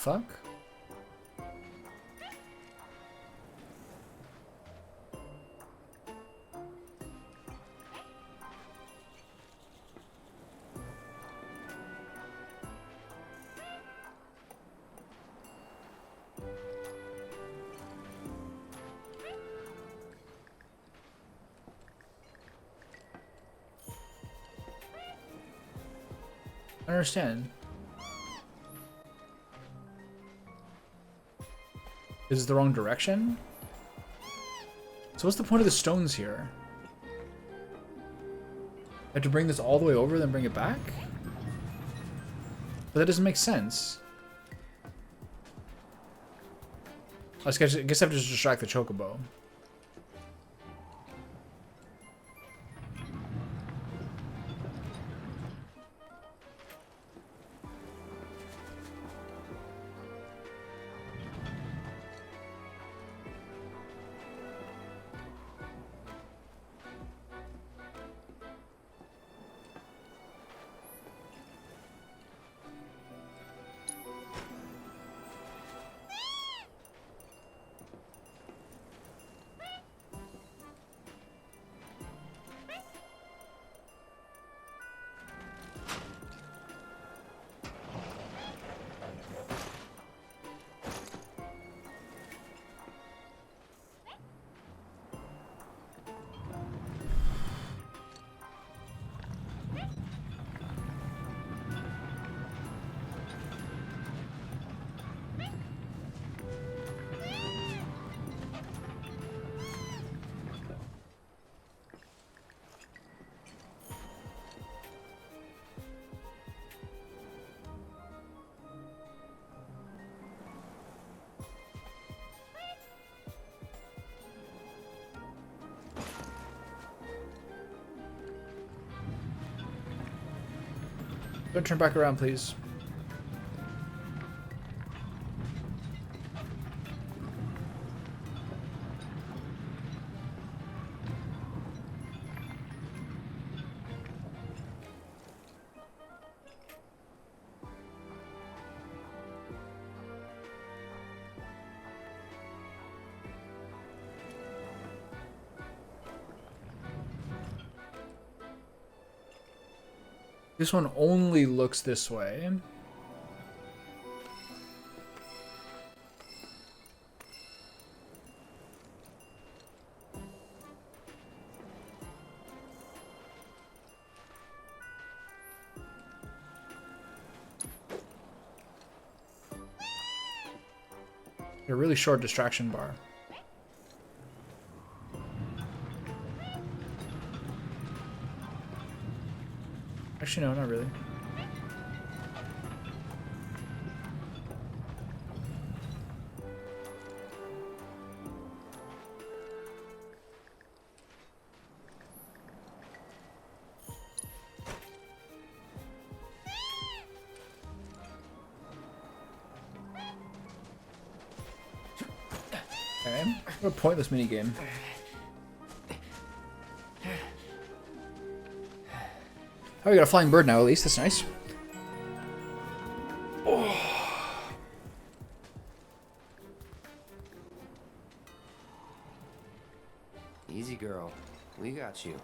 S1: Fuck? I understand. Is it the wrong direction? So what's the point of the stones here? I have to bring this all the way over, then bring it back? But that doesn't make sense. I guess I have to just distract the chocobo. Don't turn back around, please. This one only looks this way. A really short distraction bar. Actually, no, not really. Okay, what a pointless minigame. Oh, we got a flying bird now, at least. That's nice. Oh.
S8: Easy, girl. We got you.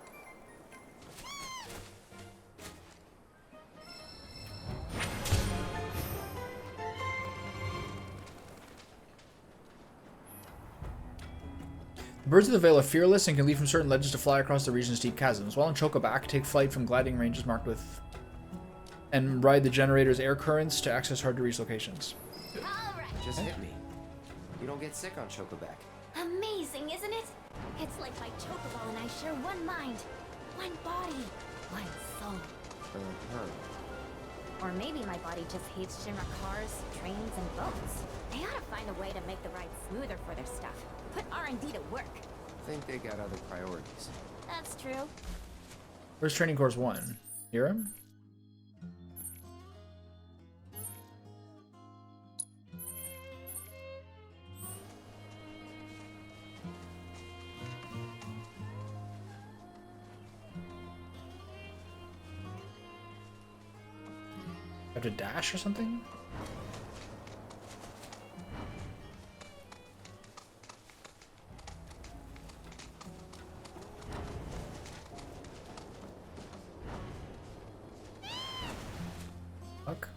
S1: Birds of the Veil are fearless and can leap from certain ledges to fly across the region's deep chasms. While in Chocoback, take flight from gliding ranges marked with... and ride the generator's air currents to access hard-to-reach locations.
S8: Just hit me. You don't get sick on Chocoback.
S9: Amazing, isn't it? It's like my chocobo and I share one mind, one body, one soul. Or maybe my body just hates Shinra cars, trains, and boats. They ought to find a way to make the ride smoother for their stuff. Put R&D to work.
S8: Think they got other priorities.
S9: That's true.
S1: Where's Training Course 1? Hear him? Have to dash or something? Fuck.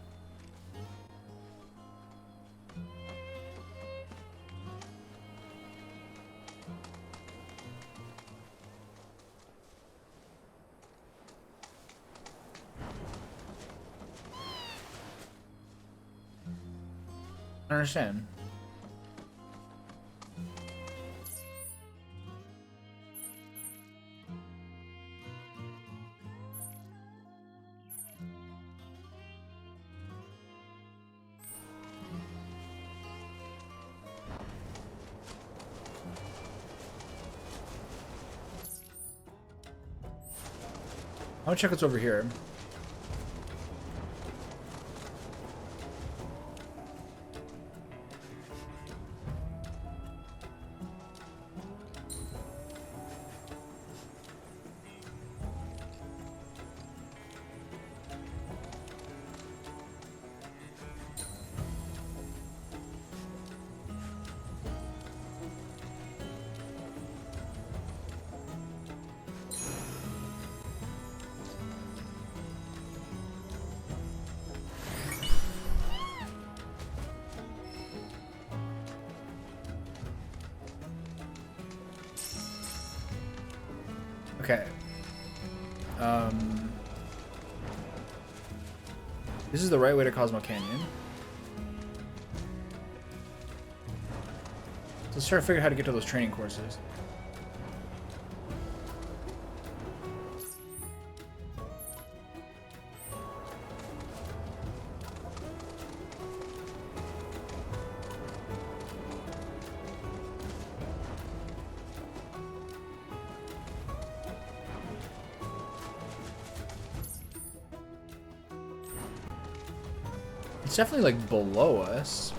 S1: I understand. I want to check what's over here. Okay. This is the right way to Cosmo Canyon. So let's try to figure out how to get to those training courses. It's definitely like below us.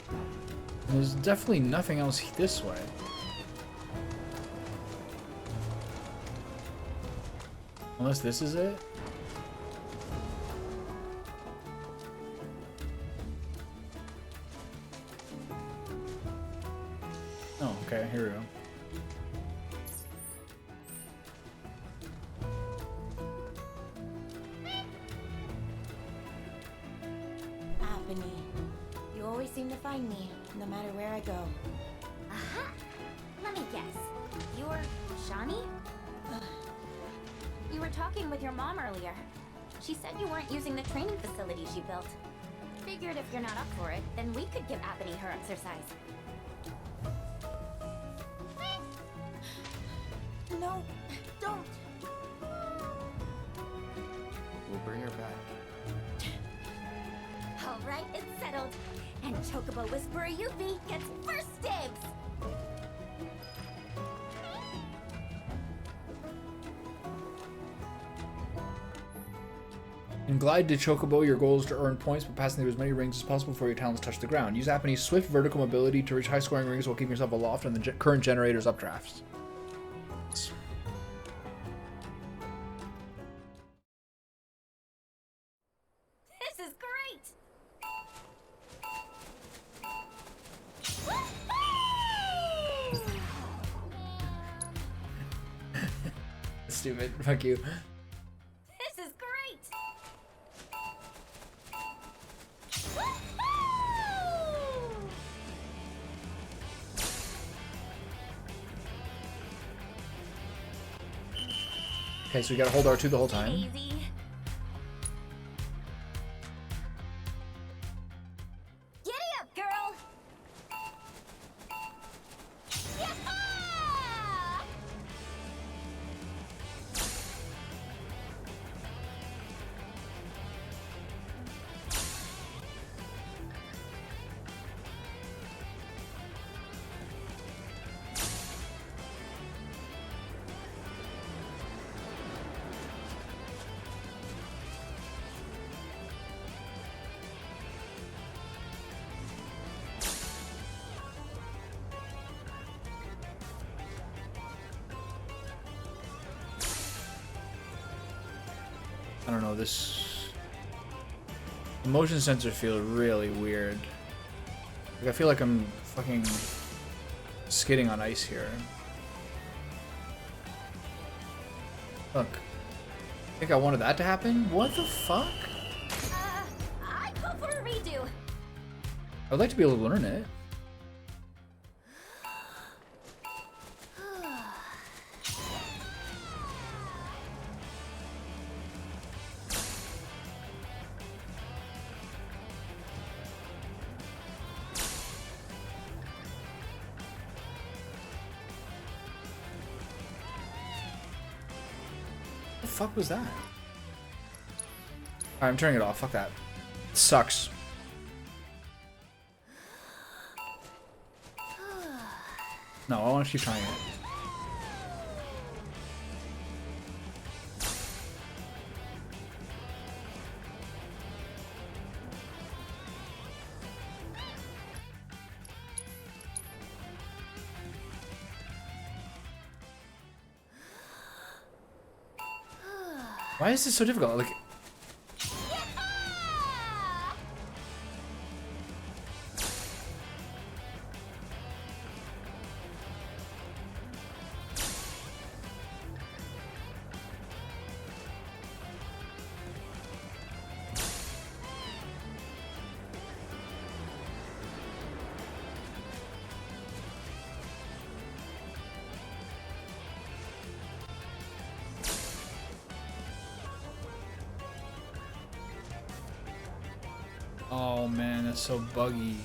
S1: And there's definitely nothing else this way. Unless this is it. Oh, okay, here we go.
S9: You always seem to find me, no matter where I go. Aha! Let me guess. You're Shani? You were talking with your mom earlier. She said you weren't using the training facilities you built. Figured if you're not up for it, then we could give Apathy her exercise. No, don't.
S8: We'll bring her back.
S9: All right, it's settled. And Chocobo Whisperer Yuffie gets first dibs.
S1: In Glide to Chocobo, your goal is to earn points by passing through as many rings as possible before your talents touch the ground. Use Apathy's swift vertical mobility to reach high-scoring rings while keeping yourself aloft on the current generator's updrafts.
S9: This is great!
S1: Stupid. Fuck you.
S9: This is great!
S1: Okay, so we gotta hold R2 the whole time.
S9: Easy. Giddy up, girl! Yah-ha!
S1: I don't know, this... The motion sensor feels really weird. Like, I feel like I'm fucking skidding on ice here. Look. I think I wanted that to happen? What the fuck?
S9: I call for a redo.
S1: I would like to be able to learn it. What the fuck was that? Alright, I'm turning it off. Fuck that. It sucks. No, I want to keep trying it. Why is this so difficult? Like, oh man, that's so buggy.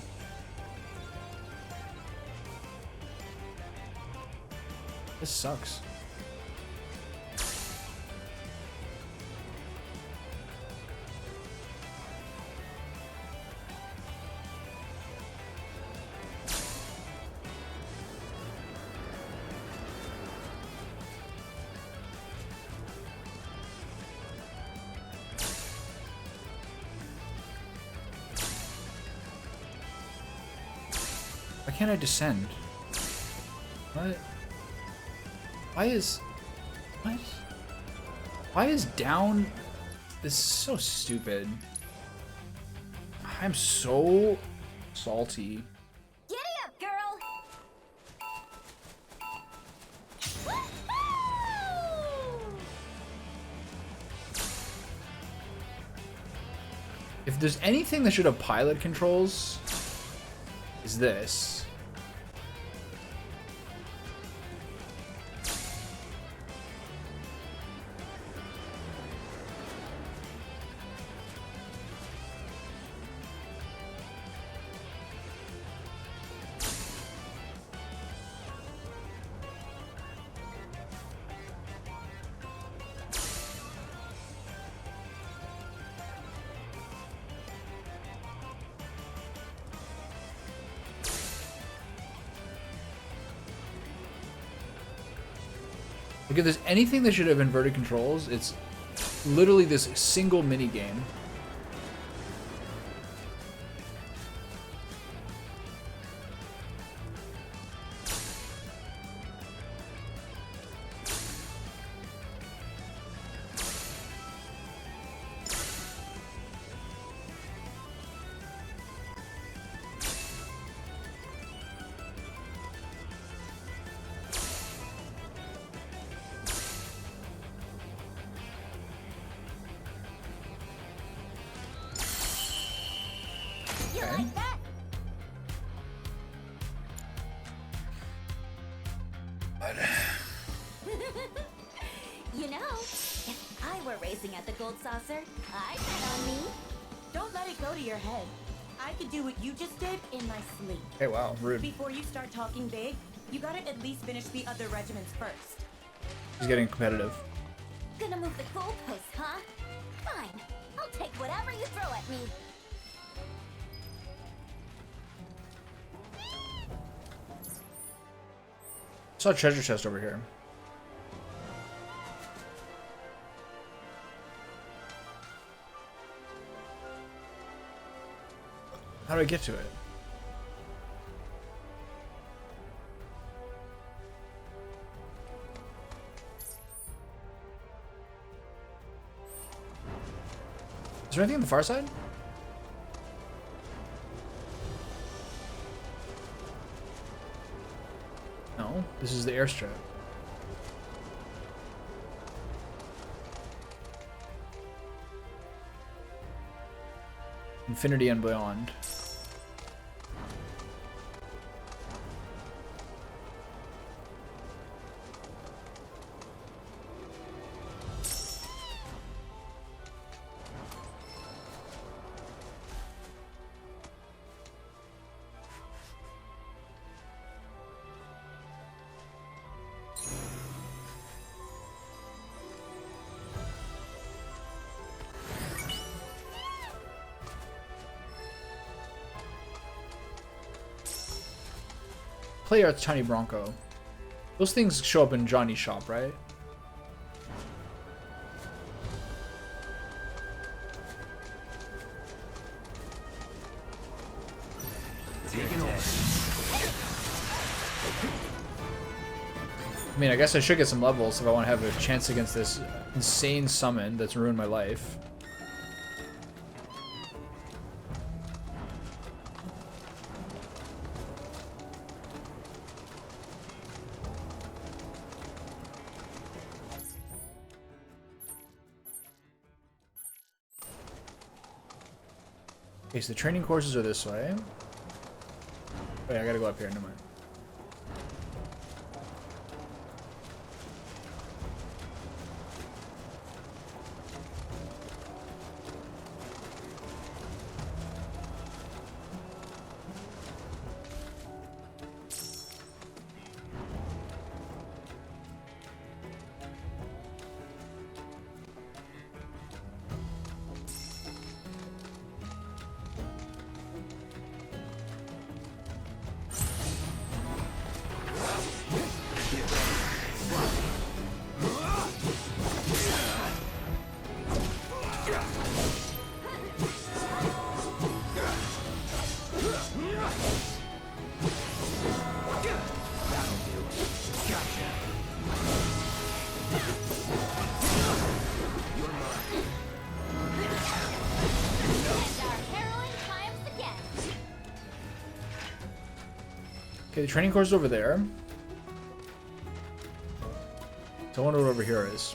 S1: This sucks. Why can't I descend? What? Why is... What? Why is down... This is so stupid. I'm so salty.
S9: Giddy up, girl!
S1: If there's anything that should have pilot controls, is this. Like if there's anything that should have inverted controls, it's literally this single mini game.
S9: You like that? You know, if I were racing at the Gold Saucer, I'd bet on me.
S12: Don't let it go to your head. I could do what you just did in my sleep.
S1: Hey, wow, rude.
S12: Before you start talking big, you gotta at least finish the other regiments first.
S1: He's getting competitive.
S9: Gonna move the goalposts, huh? Fine. I'll take whatever you throw at me.
S1: Saw a treasure chest over here. How do I get to it? Is there anything on the far side? No, this is the airstrip. Infinity and beyond. Play Art's Tiny Bronco. Those things show up in Johnny's shop, right? I mean, I guess I should get some levels if I want to have a chance against this insane summon that's ruined my life. Okay, so the training courses are this way. Wait, I gotta go up here, never mind. Okay, the training course is over there. So I wonder what over here is.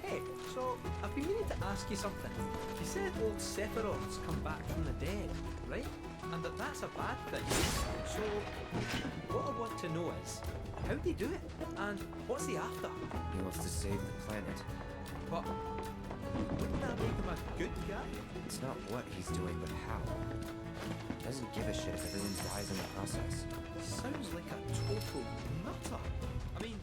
S8: Hey, so I've been meaning to ask you something. You said old Sephiroth's come back from the dead, right? And that's a bad thing. So what I want to know is, how'd he do it? And what's he after?
S13: He wants to save the planet.
S8: But wouldn't that make him a good guy?
S13: It's not what he's doing, but how. Doesn't give a shit if everyone dies in the process.
S8: Sounds like a total nutter. I mean,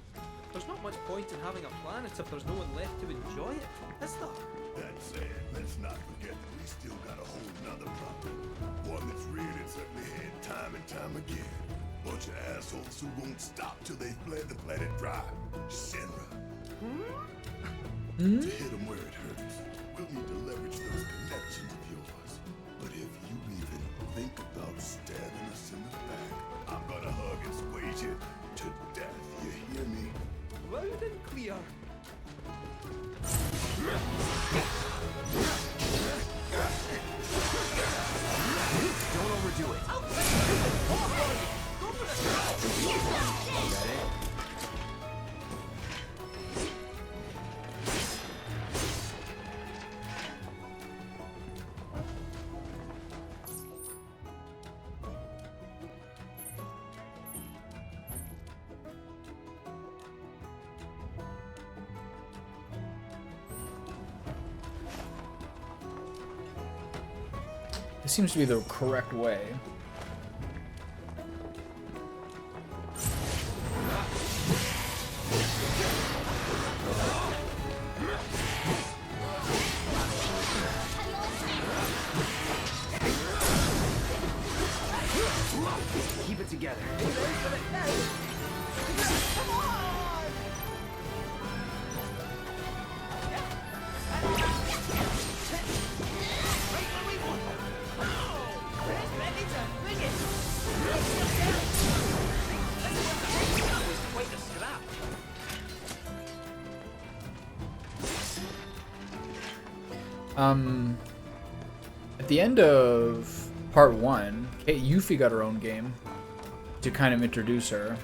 S8: there's not much point in having a planet if there's no one left to enjoy it, is there?
S7: That said, let's not forget that we still got a whole nother problem. One that's reared its ugly head time and time again. Bunch of assholes who won't stop till they've bled the planet dry. Shinra. To hit them where it hurts, we'll need to leverage those connections of yours. But if you even think about stabbing us in the back, I'm gonna hug and squeeze you to death, you hear me?
S8: Loud and clear.
S13: Don't overdo it.
S1: This seems to be the correct way.
S13: Keep it together.
S1: At the end of part 1, Yuffie got her own game to kind of introduce her.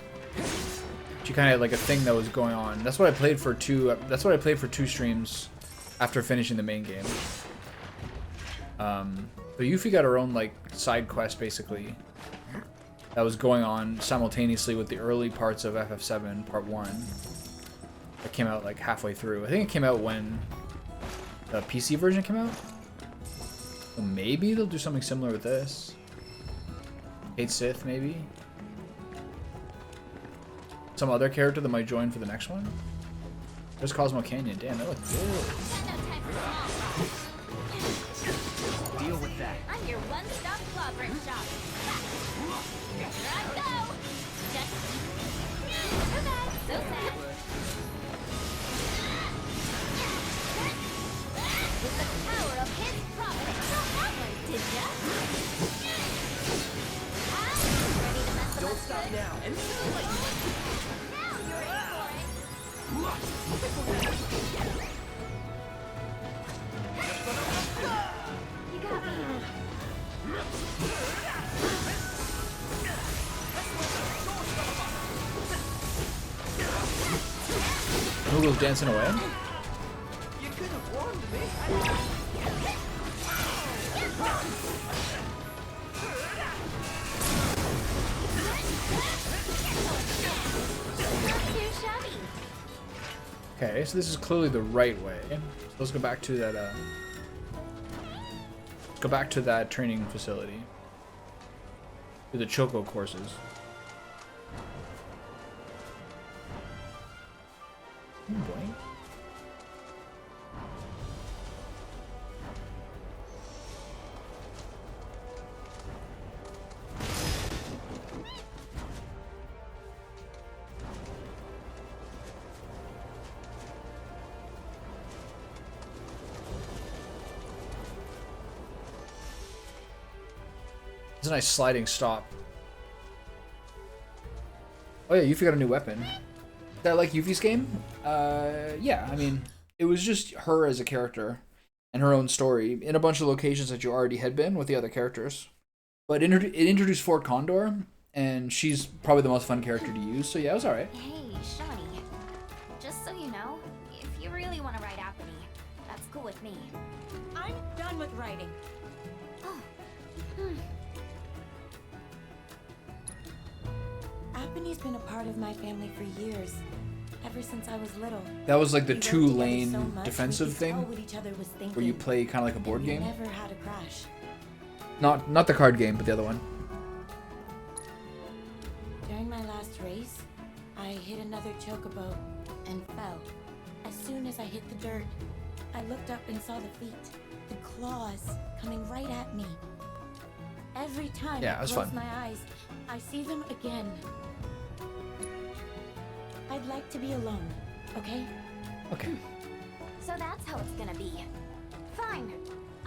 S1: She kind of had like a thing that was going on. That's what I played for two. That's what I played for 2 streams after finishing the main game. But Yuffie got her own like side quest basically that was going on simultaneously with the early parts of FF7 Part 1. That came out like halfway through. I think it came out when the PC version came out. Well, maybe they'll do something similar with this. Kate Sith, maybe. Some other character that might join for the next one. There's Cosmo Canyon. Damn, that looks good.
S13: Deal with that.
S9: I'm your one-stop clobbering shop. Here I go. Just too bad, so sad. With the power of his promise, so that one, did ya? Ready to mess with us?
S8: now. And
S9: You got me.
S1: Moogle's dancing away.
S8: you could have warned me.
S9: Not too shabby.
S1: Okay, so this is clearly the right way. So let's go back to that. Let's go back to that training facility. To the Choco courses. Oh boy. It's a nice sliding stop. Oh yeah, Yuffie got a new weapon. Is that like Yuffie's game? Yeah, I mean, it was just her as a character and her own story in a bunch of locations that you already had been with the other characters. But it introduced Fort Condor, and she's probably the most fun character to use, so yeah, it was alright.
S9: Hey, Shawnee. Just so you know, if you really want to ride Apony, that's cool with me.
S12: I'm done with writing.
S9: Oh.
S12: Apony's been a part of my family for years. Ever since I was little.
S1: That was like the
S12: We worked
S1: two-lane
S12: together so much,
S1: defensive
S12: we could
S1: thing,
S12: tell what each other was thinking,
S1: where you play kind of like a board
S12: and
S1: game.
S12: We never had a crash.
S1: Not the card game, but the other one.
S12: During my last race, I hit another chocobo and fell. As soon as I hit the dirt, I looked up and saw the feet, the claws coming right at me. Every time
S1: Yeah, it
S12: I
S1: was
S12: close
S1: fun.
S12: my eyes, I see them again. I'd like to be alone, okay?
S1: Okay.
S9: So that's how it's gonna be. Fine.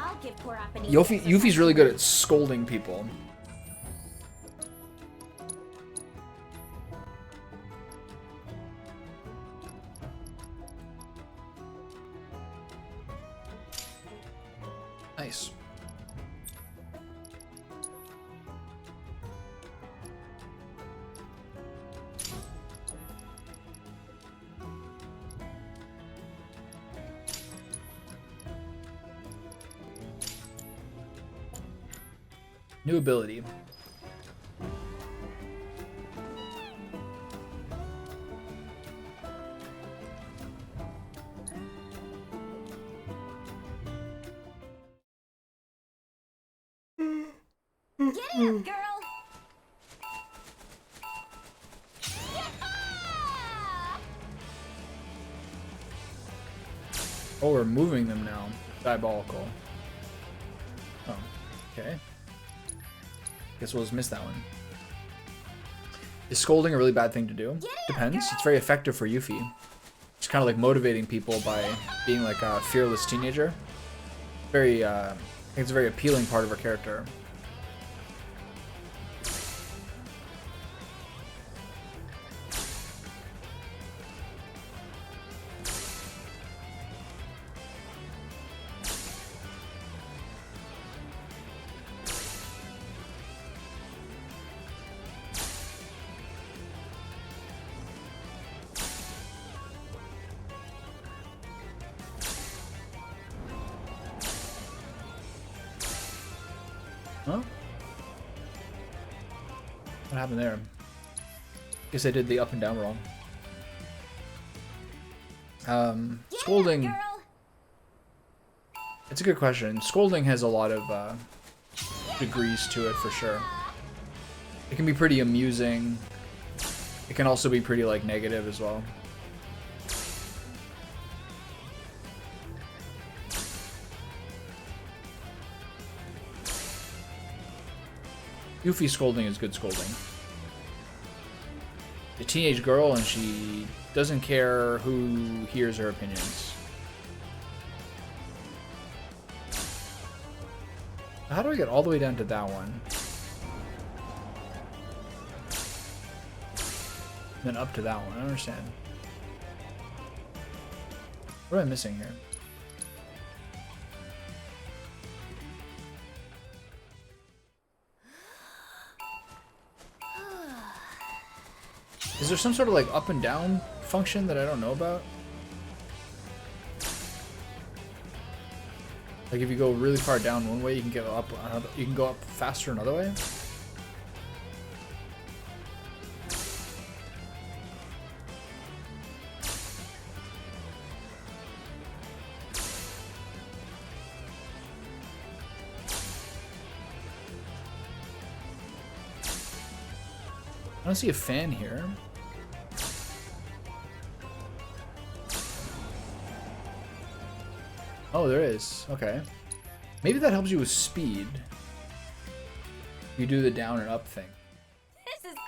S9: I'll give poor Apony.
S1: Yuffie's really good at scolding people. Nice. New ability.
S9: Get up, girl!
S1: Oh, we're moving them now. Diabolical. Oh, okay. Guess we'll just miss that one. Is scolding a really bad thing to do? Depends. It's very effective for Yuffie. It's kind of like motivating people by being like a fearless teenager. Very, I think it's a very appealing part of her character. Huh? What happened there? Guess I did the up and down wrong. Scolding. It's a good question. Scolding has a lot of degrees to it for sure. It can be pretty amusing. It can also be pretty like negative as well. Yuffie scolding is good scolding. A teenage girl and she doesn't care who hears her opinions. How do I get all the way down to that one? then up to that one. I don't understand. What am I missing here? Is there some sort of like up and down function that I don't know about? Like if you go really far down one way, you can get up another, you can go up faster another way? I don't see a fan here. Oh, there is. Okay. Maybe that helps you with speed. You do the down and up thing.
S9: This is great!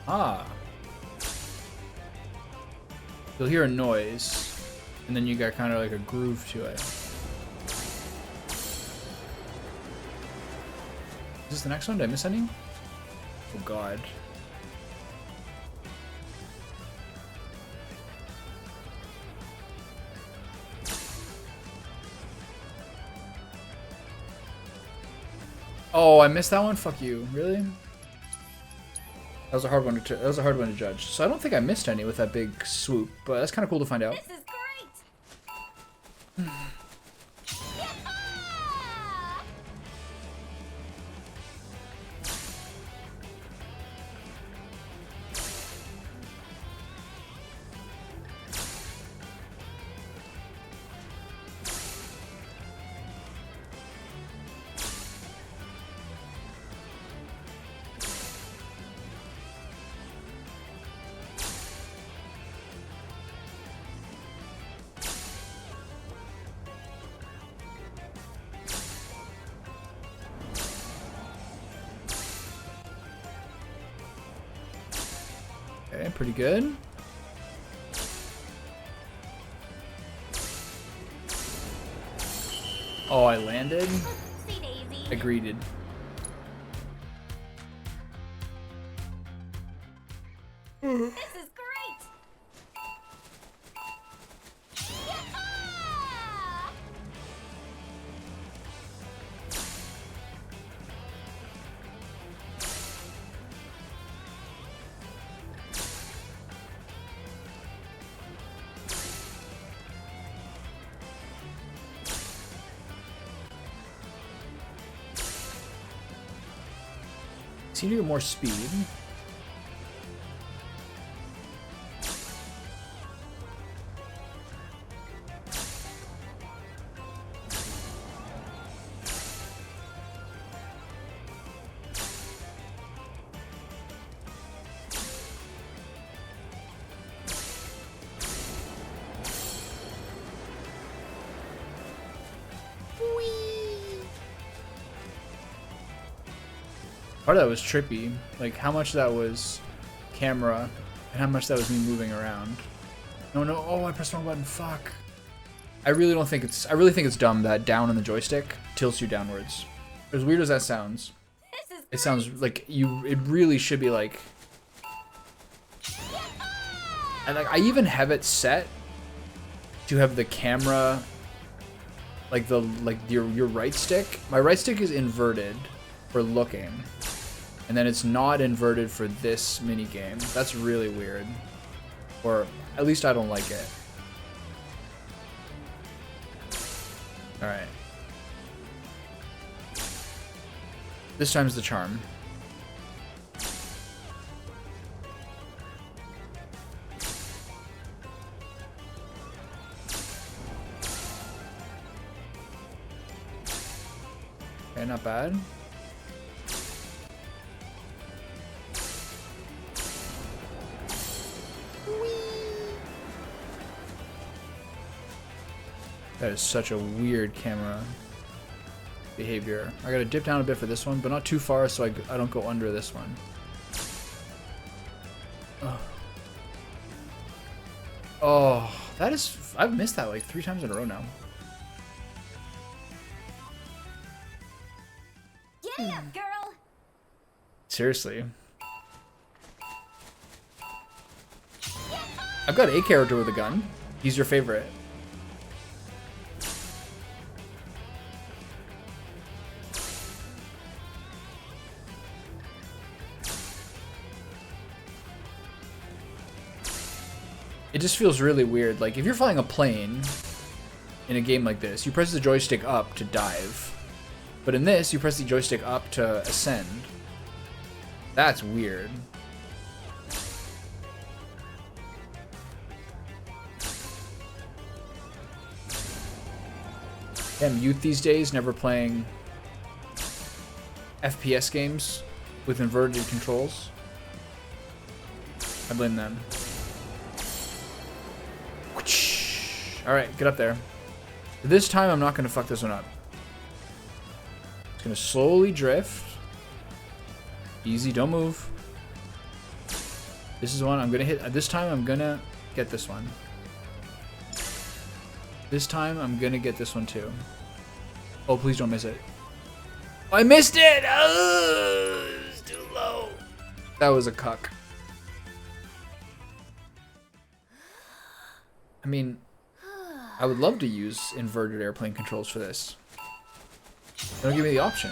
S1: Ah. You'll hear a noise, and then you got kind of like a groove to it. Is this the next one? Did I miss any? Oh god. Oh, I missed that one? Fuck you. Really? That was a hard one to judge. So I don't think I missed any with that big swoop, but that's kind of cool to find out.
S9: This is great!
S1: Okay, pretty good. Oh, I landed? Agreed.
S9: This is great!
S1: Seem to get more speed. Part of that was trippy, like how much that was camera and how much that was me moving around. No, oh, I pressed the wrong button, fuck. I really think it's dumb that down on the joystick tilts you downwards. As weird as that sounds, it sounds like it really should be like, and like I even have it set to have the camera, like your right stick. My right stick is inverted for looking. And then it's not inverted for this mini game. That's really weird. Or at least I don't like it. Alright. This time's the charm. Okay, not bad. That is such a weird camera behavior. I gotta dip down a bit for this one, but not too far so I don't go under this one. Oh, that is... I've missed that like 3 times in a row now.
S9: Giddy up, girl!
S1: Seriously. I've got a character with a gun. He's your favorite. It just feels really weird. Like, if you're flying a plane in a game like this, you press the joystick up to dive. But in this, you press the joystick up to ascend. That's weird. Damn, youth these days never playing FPS games with inverted controls. I blame them. Alright, get up there. This time I'm not going to fuck this one up. It's going to slowly drift. Easy, don't move. This is one I'm going to hit. This time I'm going to get this one. This time I'm going to get this one too. Oh, please don't miss it. I missed it! Oh, it's too low. That was a cuck. I mean... I would love to use inverted airplane controls for this. They don't give me the option.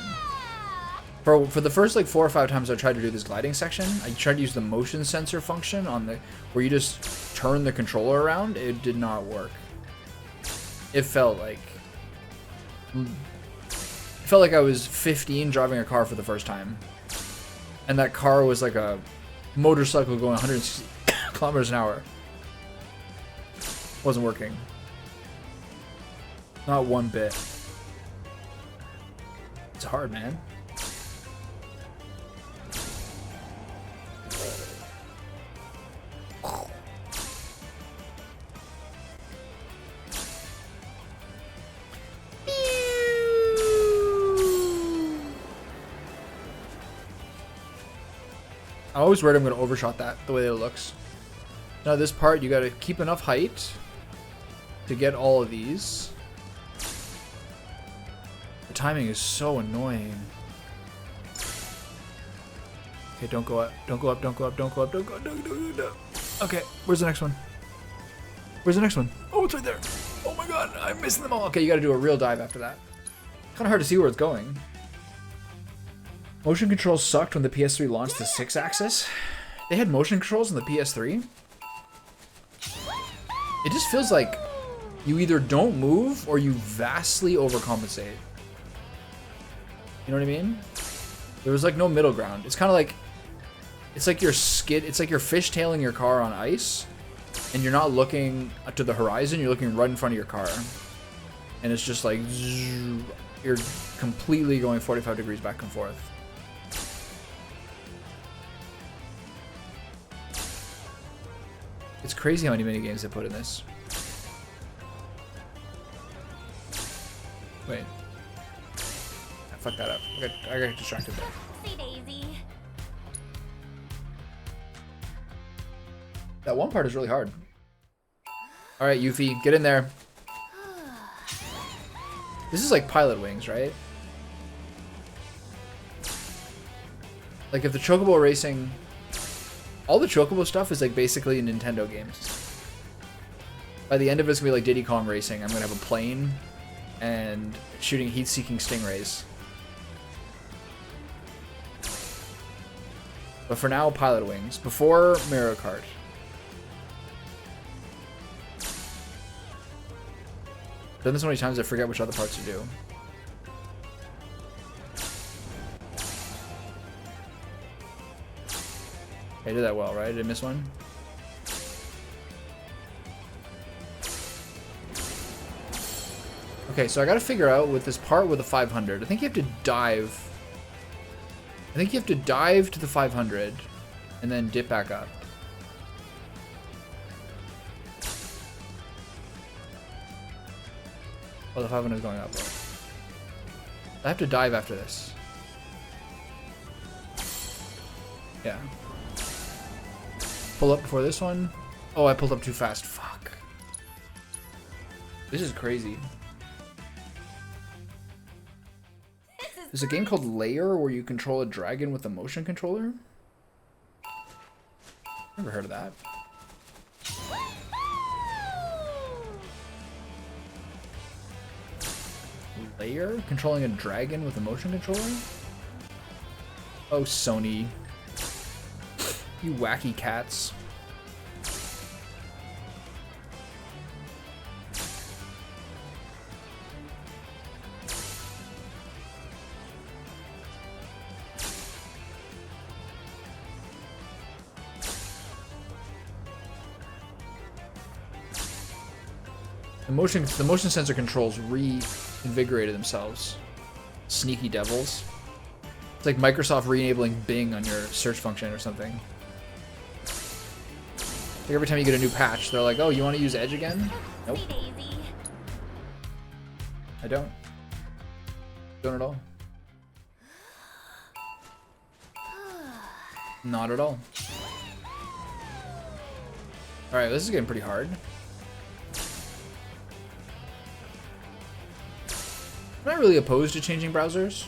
S1: For the first like 4 or 5 times I tried to do this gliding section, I tried to use the motion sensor function on the where you just turn the controller around. It did not work. It felt like I was 15 driving a car for the first time, and that car was like a motorcycle going 160 kilometers an hour. Wasn't working. Not one bit. It's hard, man. I always worried I'm going to overshot that, the way that it looks. Now this part, you got to keep enough height to get all of these. The timing is so annoying. Okay, don't go up, don't go up, don't go up, don't go up, don't go up, don't go up. Okay, where's the next one? Where's the next one? Oh, it's right there. Oh my god, I'm missing them all. Okay, you got to do a real dive after that. Kind of hard to see where it's going. Motion controls sucked when the PS3 launched the 6-axis. They had motion controls on the PS3. It just feels like you either don't move or you vastly overcompensate. You know what I mean? There was like no middle ground. It's kind of like, it's like you're fishtailing your car on ice, and you're not looking to the horizon. You're looking right in front of your car, and it's just like you're completely going 45 degrees back and forth. It's crazy how many minigames they put in this. Wait. I fucked that up. I got distracted there.
S9: See, Daisy.
S1: That one part is really hard. Alright, Yuffie, get in there. This is like Pilot Wings, right? Like if the Chocobo Racing... All the Chocobo stuff is like basically Nintendo games. By the end of it, it's gonna be like Diddy Kong Racing. I'm gonna have a plane and shooting heat-seeking stingrays. But for now, Pilot Wings. Before Mario Kart. Done this so many times I forget which other parts to do. I did that well, right? Did I miss one? Okay, so I gotta figure out with this part with the 500. I think you have to dive. I think you have to dive to the 500 and then dip back up. Oh, the 500 is going up. I have to dive after this. Yeah. Pull up before this one. Oh, I pulled up too fast. Fuck. This is crazy. There's a game called Layer where you control a dragon with a motion controller. Never heard of that. Layer? Controlling a dragon with a motion controller? Oh, Sony. You wacky cats. The motion sensor controls reinvigorated themselves. Sneaky devils. It's like Microsoft re-enabling Bing on your search function or something. Like every time you get a new patch, they're like, "Oh, you want to use Edge again?" Nope. I don't. Don't at all. Not at all. Alright, this is getting pretty hard. I'm not really opposed to changing browsers.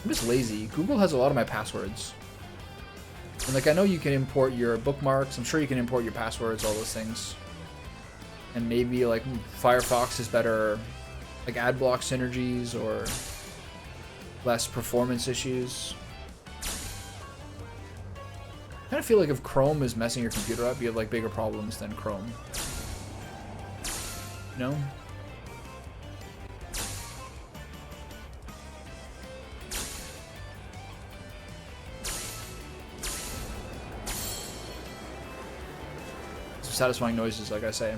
S1: I'm just lazy. Google has a lot of my passwords. And like, I know you can import your bookmarks. I'm sure you can import your passwords, all those things. And maybe like Firefox is better, like ad block synergies or less performance issues. I kind of feel like if Chrome is messing your computer up, you have like bigger problems than Chrome. You know? Satisfying noises, like I say.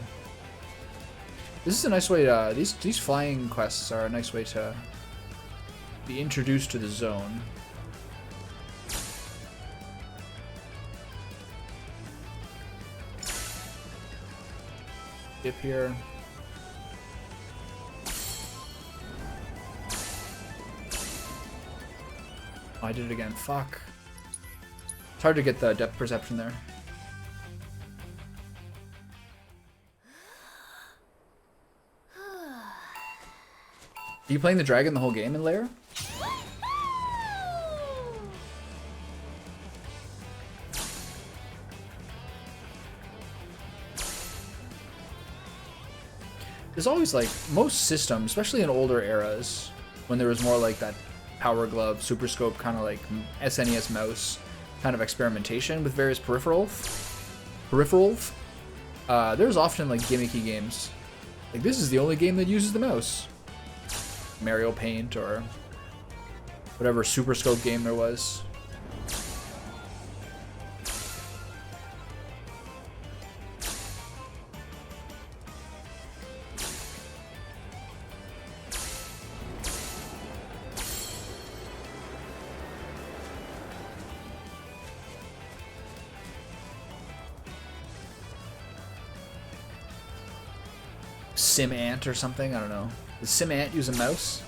S1: This is a nice way to these flying quests are a nice way to be introduced to the zone. Dip here. Oh, I did it again. Fuck. It's hard to get the depth perception there. Are you playing the dragon the whole game in Lair? There's always like, most systems, especially in older eras, when there was more like that Power Glove, Super Scope, kind of like SNES mouse kind of experimentation with various peripherals. There's often like gimmicky games. Like this is the only game that uses the mouse. Mario Paint or whatever Super Scope game there was. Sim Ant or something, I don't know. Does Sim Ant use a mouse?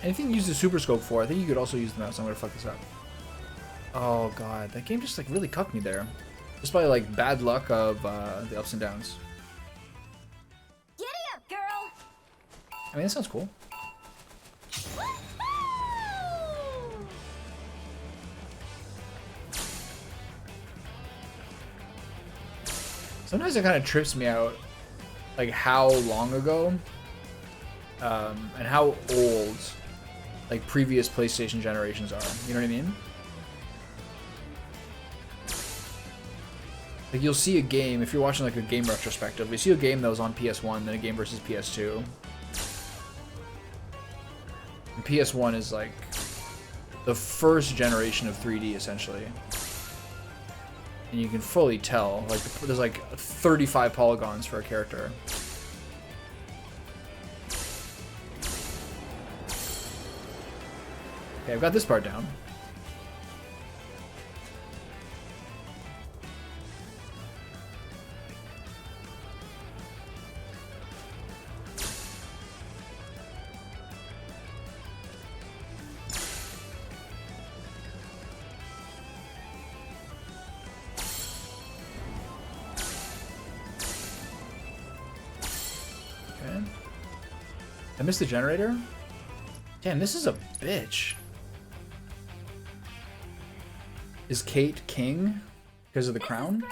S1: Anything you use the Super Scope for, I think you could also use the mouse. I'm gonna fuck this up. Oh god, that game just like really cucked me there. Just by like bad luck of the ups and downs.
S9: Giddy up, girl!
S1: I mean, that sounds cool. Sometimes it kind of trips me out, like how long ago and how old like previous PlayStation generations are. You know what I mean? Like you'll see a game, if you're watching like a game retrospective, you see a game that was on PS1, then a game versus PS2. And PS1 is like the first generation of 3D essentially. And you can fully tell, like, there's like 35 polygons for a character. Okay, I've got this part down. Okay. I missed the generator? Damn, this is a bitch. Is Kate king because of the crown?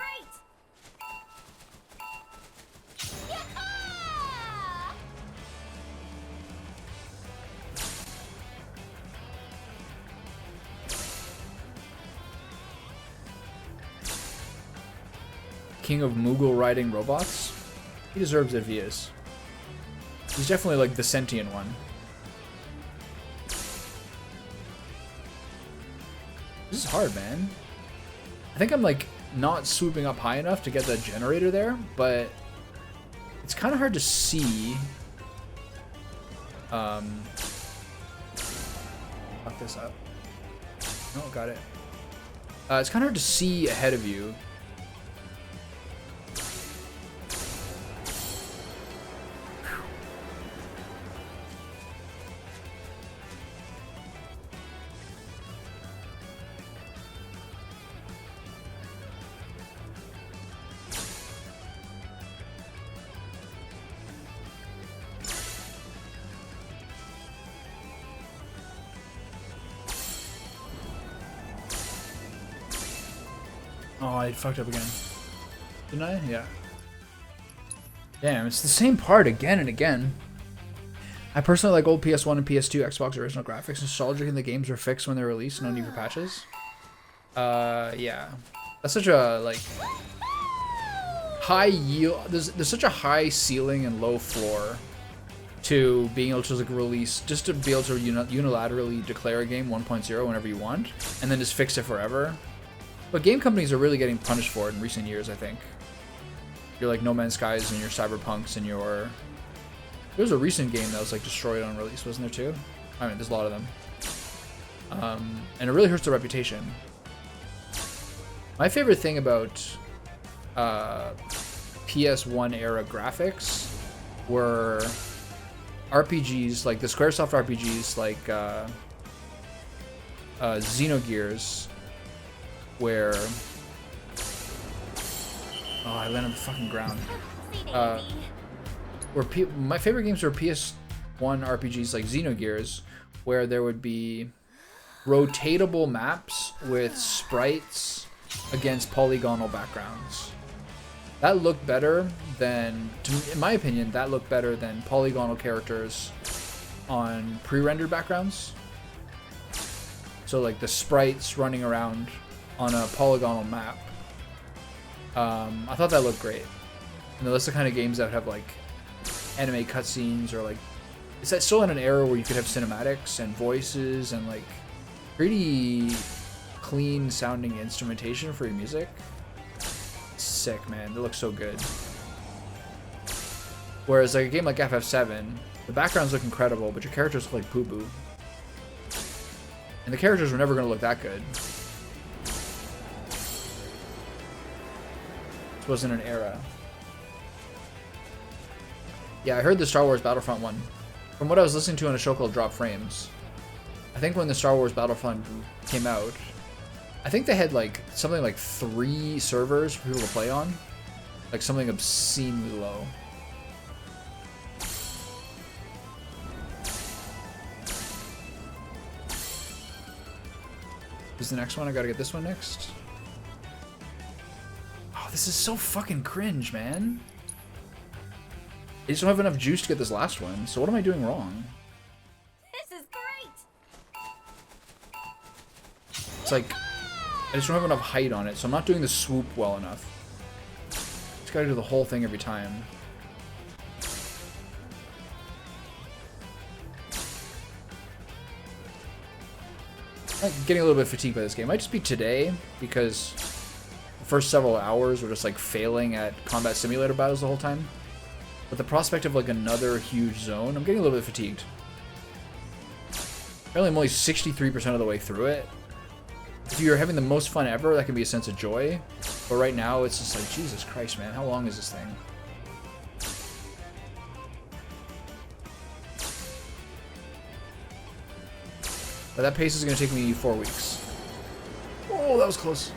S1: King of Moogle riding robots? He deserves it if he is. He's definitely like the sentient one. This is hard, man. I think I'm like not swooping up high enough to get the generator there, but it's kind of hard to see. Fuck this up. No, got it. It's kind of hard to see ahead of you. Oh, I fucked up again. Didn't I? Yeah. Damn, it's the same part again and again. I personally like old PS1 and PS2 Xbox original graphics. Nostalgic in the games were fixed when they were released, no need for patches. Yeah. That's such a, like, high yield. There's such a high ceiling and low floor to being able to, like, release, just to be able to unilaterally declare a game 1.0 whenever you want, and then just fix it forever. But game companies are really getting punished for it in recent years, I think. You're like No Man's Skies and your Cyberpunks and your... There was a recent game that was like destroyed on release, wasn't there too? I mean, there's a lot of them. And it really hurts their reputation. My favorite thing about PS1 era graphics were RPGs, like the Squaresoft RPGs, like Xenogears, where... Oh, I landed on the fucking ground. My favorite games were PS1 RPGs like Xenogears, where there would be rotatable maps with sprites against polygonal backgrounds. That looked better than, in my opinion, that looked better than polygonal characters on pre-rendered backgrounds. So like the sprites running around on a polygonal map. I thought that looked great. And that's the kind of games that have like anime cutscenes, or like, is that still in an era where you could have cinematics and voices and like pretty clean sounding instrumentation for your music? Sick, man. They look so good. Whereas like a game like FF7, the backgrounds look incredible, but your characters look like poo-poo. And the characters were never going to look that good. This wasn't an era. Yeah, I heard the Star Wars Battlefront one. From what I was listening to on a show called Drop Frames, I think when the Star Wars Battlefront came out, I think they had like something like 3 servers for people to play on. Like something obscenely low. Who's the next one? I gotta get this one next. Oh, this is so fucking cringe, man. I just don't have enough juice to get this last one, so what am I doing wrong?
S9: This is great.
S1: It's like, I just don't have enough height on it, so I'm not doing the swoop well enough. Just gotta do the whole thing every time. I'm getting a little bit fatigued by this game. Might just be today, because first several hours were just like failing at combat simulator battles the whole time. But the prospect of like another huge zone, I'm getting a little bit fatigued. Apparently I'm only 63% of the way through it. If you're having the most fun ever, that can be a sense of joy. But right now, it's just like, Jesus Christ, man, how long is this thing? But that pace is going to take me 4 weeks. Oh, that was close.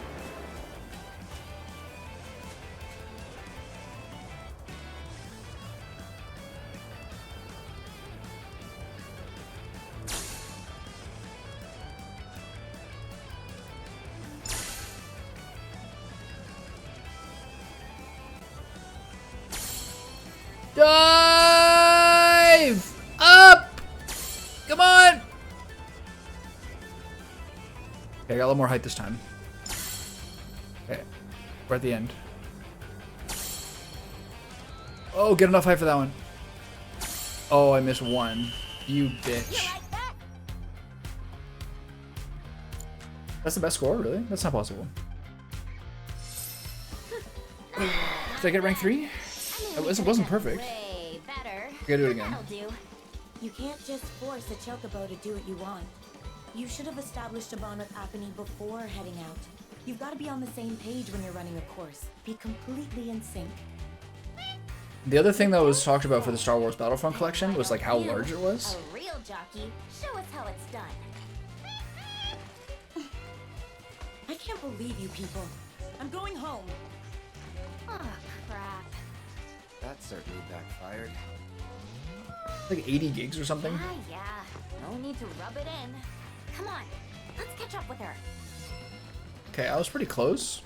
S1: Dive! Up! Come on! Okay, I got a little more height this time. Okay, we're at the end. Oh, get enough height for that one. Oh, I missed one. You bitch. That's the best score, really? That's not possible. Did I get rank 3? It wasn't perfect.
S12: Way better.
S1: We gotta do it again.
S12: That'll do. You can't just force a chocobo to do what you want. You should have established a bond with Apony before heading out. You've got to be on the same page when you're running a course. Be completely in sync.
S1: The other thing that was talked about for the Star Wars Battlefront collection was like how large it was.
S9: A real jockey. Show us how it's done.
S12: I can't believe you people. I'm going home.
S9: Oh, crap.
S13: That certainly backfired.
S1: Like 80 gigs or something.
S9: Yeah. No need to rub it in. Come on. Let's catch up with her.
S1: Okay, I was pretty close.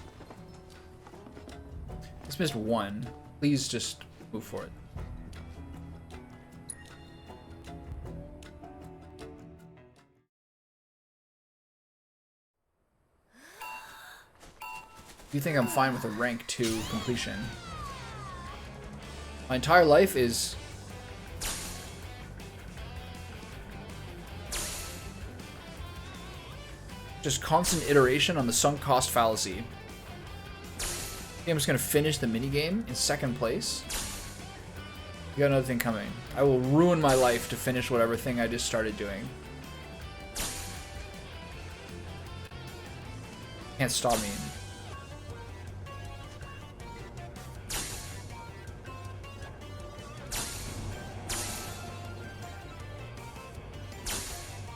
S1: Just missed one. Please just move for it. You think I'm fine with a rank 2 completion? My entire life is just constant iteration on the sunk cost fallacy. I'm just gonna finish the minigame in 2nd place. You got another thing coming. I will ruin my life to finish whatever thing I just started doing. Can't stop me.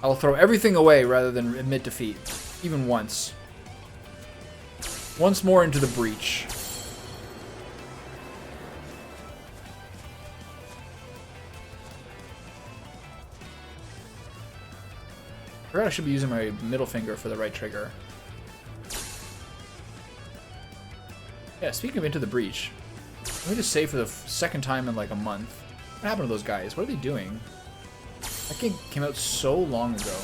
S1: I will throw everything away rather than admit defeat. Even once. Once more into the breach. I forgot I should be using my middle finger for the right trigger. Yeah, speaking of Into the Breach, let me just say for the 2nd time in like a month, what happened to those guys? What are they doing? That game came out so long ago.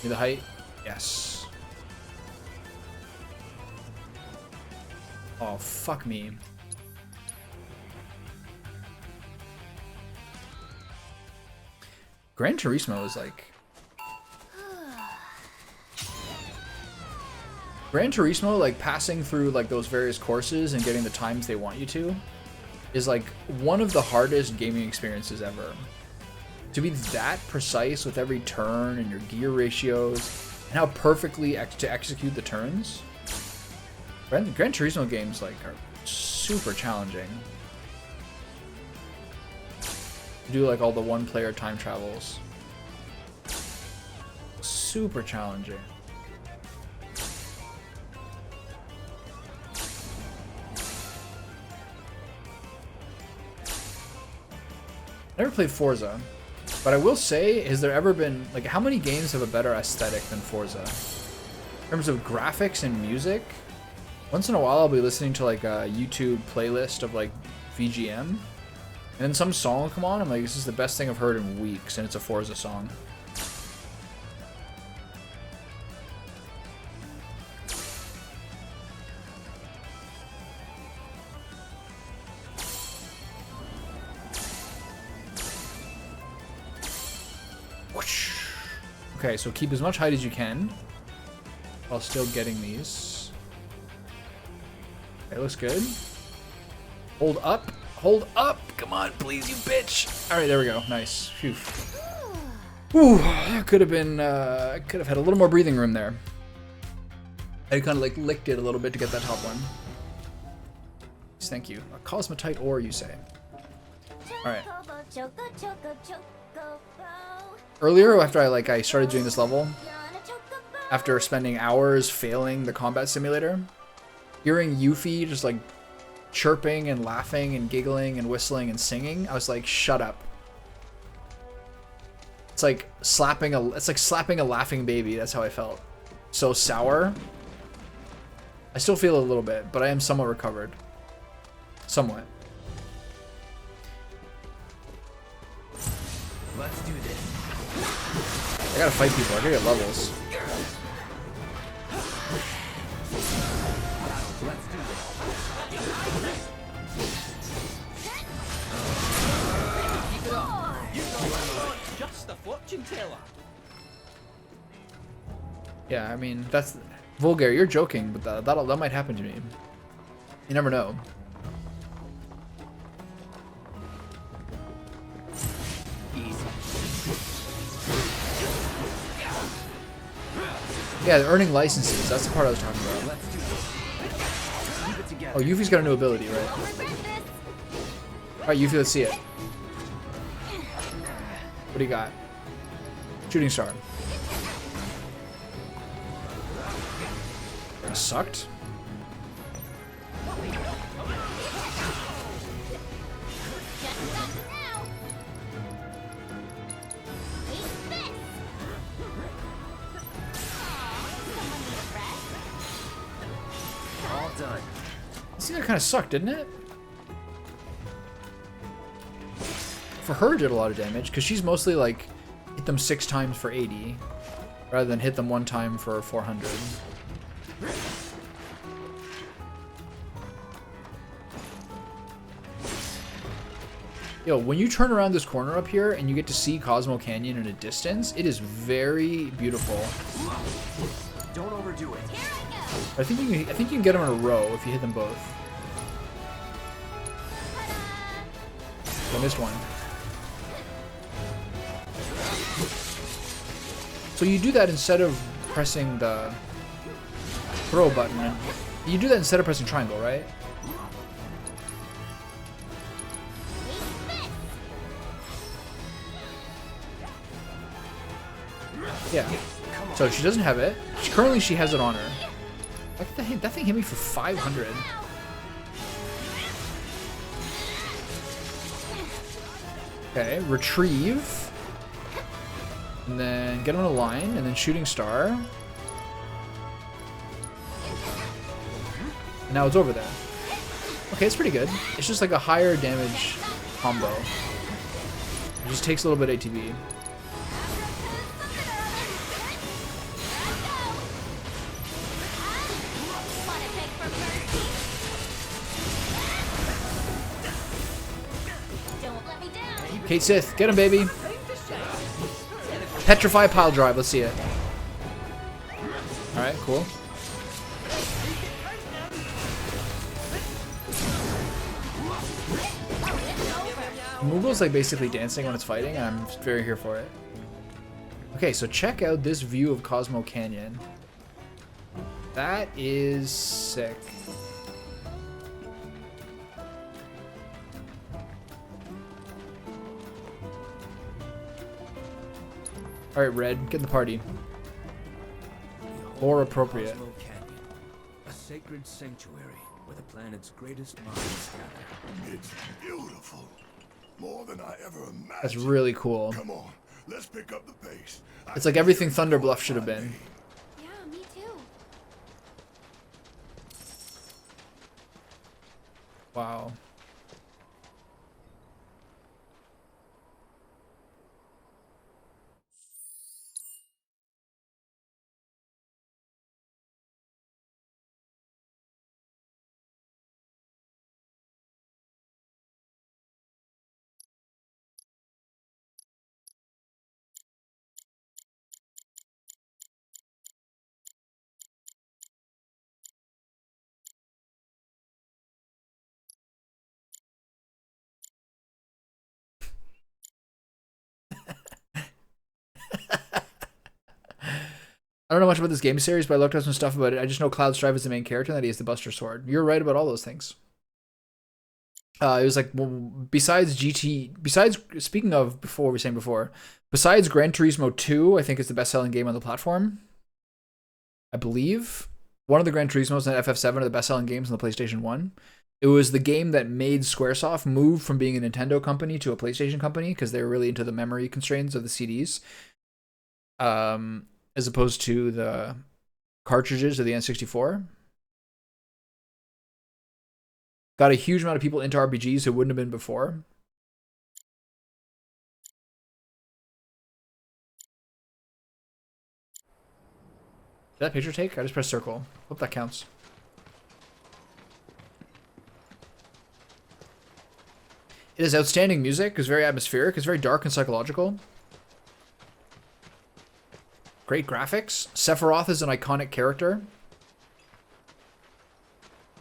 S1: Need the height? Yes. Oh, fuck me. Gran Turismo is like... Gran Turismo, like, passing through, like, those various courses and getting the times they want you to is, like, one of the hardest gaming experiences ever. To be that precise with every turn and your gear ratios and how perfectly to execute the turns. Gran Turismo games, like, are super challenging. To do, like, all the one-player time travels. Super challenging. I never played Forza, but I will say, has there ever been, like, how many games have a better aesthetic than Forza? In terms of graphics and music, once in a while I'll be listening to, like, a YouTube playlist of, like, VGM, and then some song will come on, I'm like, this is the best thing I've heard in weeks, and it's a Forza song. Okay, so keep as much height as you can. while still getting these. It looks good. Hold up. Hold up. Come on, please, you bitch. All right, there we go. Nice. Phew. Whew. That could have been, could have had a little more breathing room there. I kind of like licked it a little bit to get that top one. Thank you. A cosmetite ore, you say? All right. Earlier, after I started doing this level, after spending hours failing the combat simulator, hearing Yuffie just like chirping and laughing and giggling and whistling and singing, I was like, shut up. It's like slapping a laughing baby. That's how I felt. So sour. I still feel a little bit, but I am somewhat recovered. Somewhat.
S6: Let's do this.
S1: I gotta fight people. I gotta get levels.
S6: Let's do this. Keep it up. You know I'm not just a fortune teller.
S1: Yeah, I mean, that's Vulgar. You're joking, but that might happen to me. You never know. Yeah, they're earning licenses. That's the part I was talking about. Oh, Yuffie's got a new ability, right? Alright, Yuffie, let's see it. What do you got? Shooting star. That sucked.
S6: All done.
S1: See, that kind of sucked, didn't it? For her, it did a lot of damage, because she's mostly like hit them 6 times for 80, rather than hit them 1 time for 400. Yo, when you turn around this corner up here and you get to see Cosmo Canyon in a distance, it is very beautiful.
S6: Don't overdo it.
S1: I think you can get them in a row if you hit them both. I missed one. So you do that instead of pressing the throw button. You do that instead of pressing triangle, right? Yeah. So she doesn't have it. Currently she has it on her. That thing hit me for 500. Okay, retrieve. And then get on a line, and then shooting star. And now it's over there. Okay, it's pretty good. It's just like a higher damage combo. It just takes a little bit ATB. Kate Sith, get him, baby. Petrify pile drive, let's see it. Alright, cool. Moogle's like basically dancing when it's fighting, and I'm very here for it. Okay, so check out this view of Cosmo Canyon. That is sick. Alright, Red, get in the party. Or appropriate.
S3: Cosmo Canyon, a sacred sanctuary where the planet's greatest minds gather.
S7: It's beautiful. More than I ever imagined.
S1: That's really cool.
S7: Come on, let's pick up the pace.
S1: It's like everything Thunder Bluff should have been.
S9: Yeah, me too.
S1: Wow. I don't know much about this game series, but I looked up some stuff about it. I just know Cloud Strife is the main character and that he has the Buster Sword. You're right about all those things. It was like, well, besides speaking of before, we were saying before, besides Gran Turismo 2, I think it's the best-selling game on the platform. I believe one of the Gran Turismos and FF7 are the best-selling games on the PlayStation 1. It was the game that made Squaresoft move from being a Nintendo company to a PlayStation company because they were really into the memory constraints of the CDs, as opposed to the cartridges of the N64. Got a huge amount of people into RPGs who wouldn't have been before. Did that picture take? I just pressed circle. Hope that counts. It is outstanding music. It's very atmospheric. It's very dark and psychological. Great graphics. Sephiroth is an iconic character.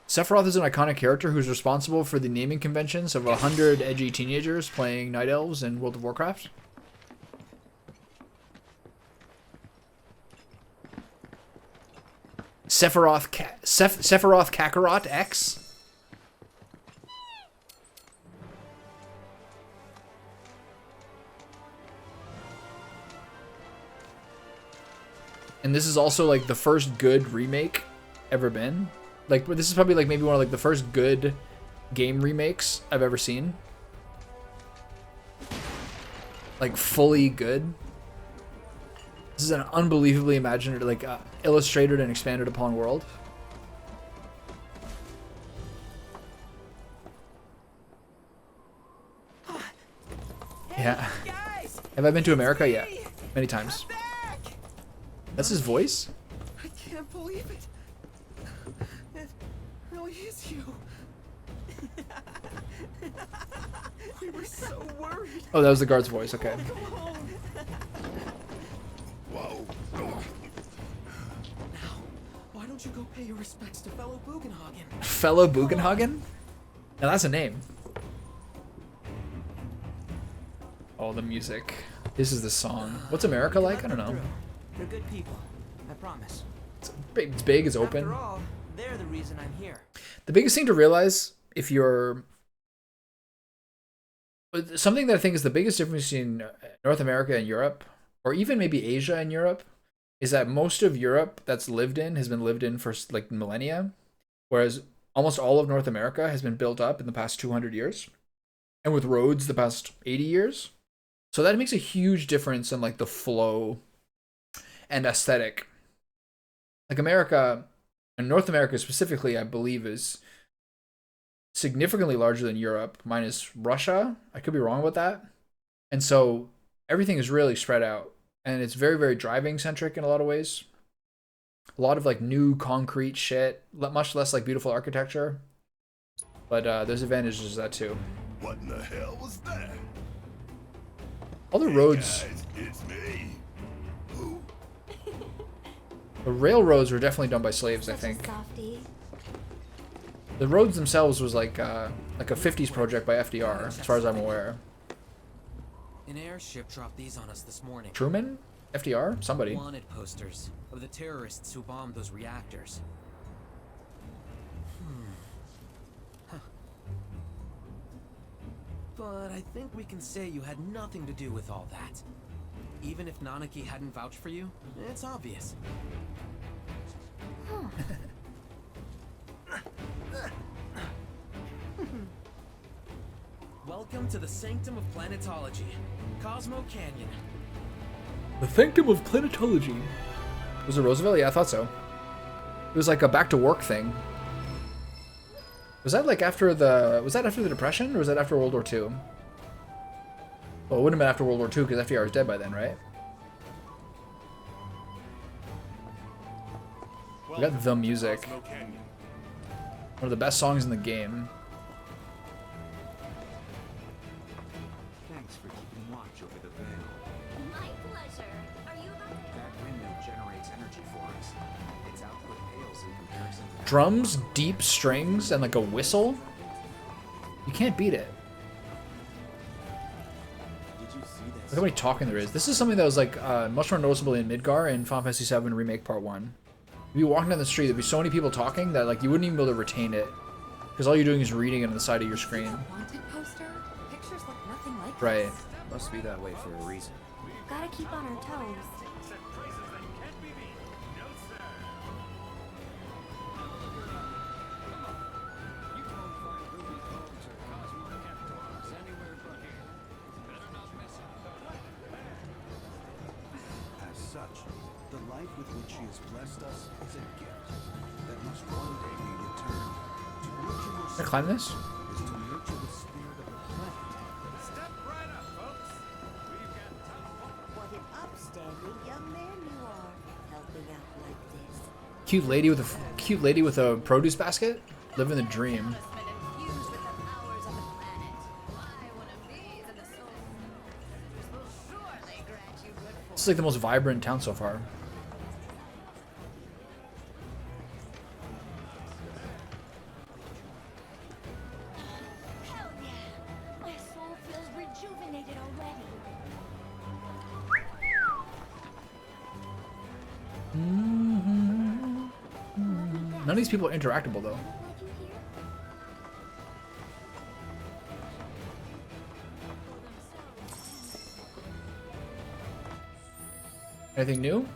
S1: Sephiroth is an iconic character who's responsible for the naming conventions of 100 edgy teenagers playing Night Elves in World of Warcraft. Sephiroth Kakarot X. And this is also like the first good remake ever been. Like, this is probably like maybe one of like the first good game remakes I've ever seen. Like fully good. This is an unbelievably imaginative, like illustrated and expanded upon world. Yeah. Have I been to America? Yeah, many times. That's his voice?
S8: I can't believe it. It really is you. We were so worried.
S1: Oh, that was the guard's voice. Okay.
S8: Whoa. Now, why don't you go pay your respects to fellow Bugenhagen?
S1: Fellow Bugenhagen? Now that's a name. Oh, the music. This is the song. What's America like? I don't know.
S8: They're good people. I promise.
S1: It's big, it's open.
S8: After all, they're the reason I'm here.
S1: The biggest thing to realize if you're... Something that I think is the biggest difference between North America and Europe, or even maybe Asia and Europe, is that most of Europe that's lived in has been lived in for like millennia, whereas almost all of North America has been built up in the past 200 years, and with roads the past 80 years. So that makes a huge difference in like the flow and aesthetic. Like America, and North America specifically, I believe is significantly larger than Europe, minus Russia. I could be wrong about that. And so everything is really spread out, and it's very, very driving centric in a lot of ways. A lot of like new concrete shit, much less like beautiful architecture. But there's advantages to that too.
S7: What in the hell was that?
S1: All the roads.
S7: Guys, it's me. Who?
S1: The railroads were definitely done by slaves, I think. The roads themselves was like a 50s project by FDR, as far as I'm aware.
S3: An airship dropped these on us this morning.
S1: Truman? FDR? Somebody.
S3: Wanted posters of the terrorists who bombed those reactors. But I think we can say you had nothing to do with all that. Even if Nanaki hadn't vouched for you, it's obvious. Welcome to the Sanctum of Planetology, Cosmo Canyon.
S1: The Sanctum of Planetology. Was it Roosevelt? Yeah, I thought so. It was like a back to work thing. Was that like after the... Was that after the Depression, or was that after World War II? Well, it wouldn't have been after World War II, because FDR is dead by then, right? We got the music. One of the best songs in the game.
S14: Thanks for keeping watch over the veil.
S9: My pleasure. Are you about to...
S14: That windmill generates energy for us. Its output pales in comparison to...
S1: Drums, deep strings, and like a whistle? You can't beat it.
S14: Did you see that
S1: Look how many talking there is. This is something that was like much more noticeable in Midgar in Final Fantasy VII Remake Part 1. If you walking down the street, there'd be so many people talking that like you wouldn't even be able to retain it. Because all you're doing is reading it on the side of your screen.
S10: Wanted poster? Pictures look nothing like
S1: Right.
S10: this.
S13: Must be that way for a reason.
S12: Gotta keep on our toes.
S15: As such, the life with which she has blessed us is a gift that must one day be returned. To nurture your
S1: Can I climb this?
S15: is to nurture the spirit of the planet.
S2: Step right up, folks. We've got
S16: What an upstanding young man you are, helping out like this.
S1: Cute lady with a produce basket? Living the dream. This is like the most vibrant town so far.
S12: Hell yeah! My soul feels rejuvenated already.
S1: None of these people are interactable though. Anything new?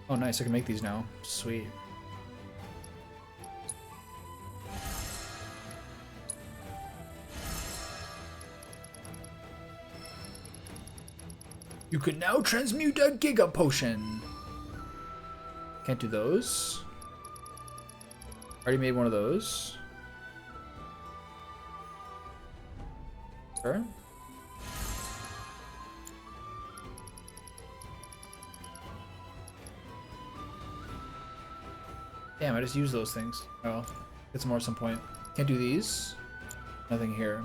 S1: Oh nice, I can make these now. Sweet. You can now transmute a Giga Potion. Can't do those. Already made one of those. Sure. Damn, I just used those things. Oh, get some more at some point. Can't do these. Nothing here.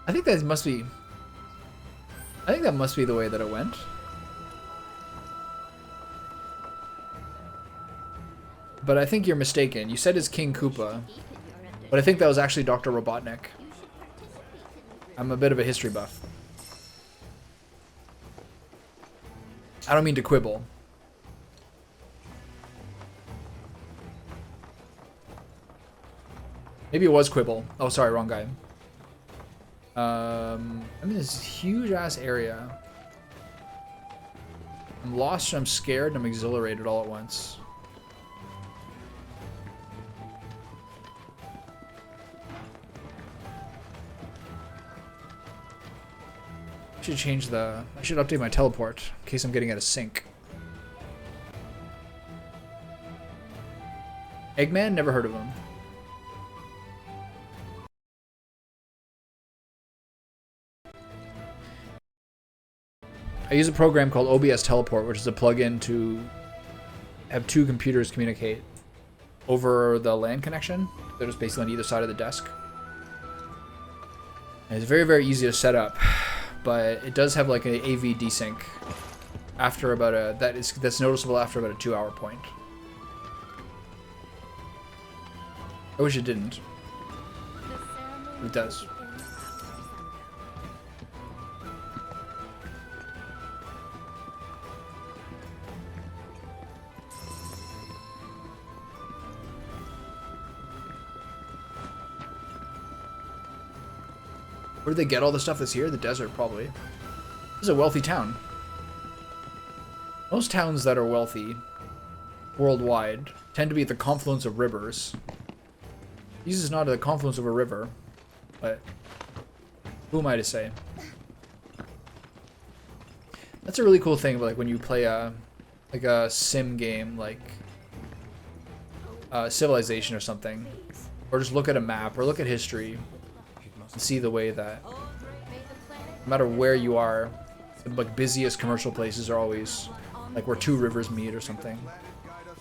S1: I think that must be... I think that must be the way that it went. But I think you're mistaken. You said it's King Koopa. But I think that was actually Dr. Robotnik. I'm a bit of a history buff. I don't mean to quibble. Maybe it was quibble. Oh, sorry, wrong guy. I'm in this huge ass area. I'm lost, I'm scared, and I'm exhilarated all at once. I should change the... I should update my teleport in case I'm getting out of sync. Eggman? Never heard of him. I use a program called OBS Teleport, which is a plugin to have two computers communicate over the LAN connection. They're just basically on either side of the desk. And it's very, very easy to set up, but it does have like an AV desync after about a that's noticeable after about a 2-hour point. I wish it didn't. It does. Where did they get all the stuff that's here? The desert, probably. This is a wealthy town. Most towns that are wealthy worldwide tend to be at the confluence of rivers. This is not at the confluence of a river, but who am I to say? That's a really cool thing, like when you play a sim game like Civilization or something, or just look at a map or look at history and see the way that no matter where you are, the like busiest commercial places are always like where two rivers meet or something.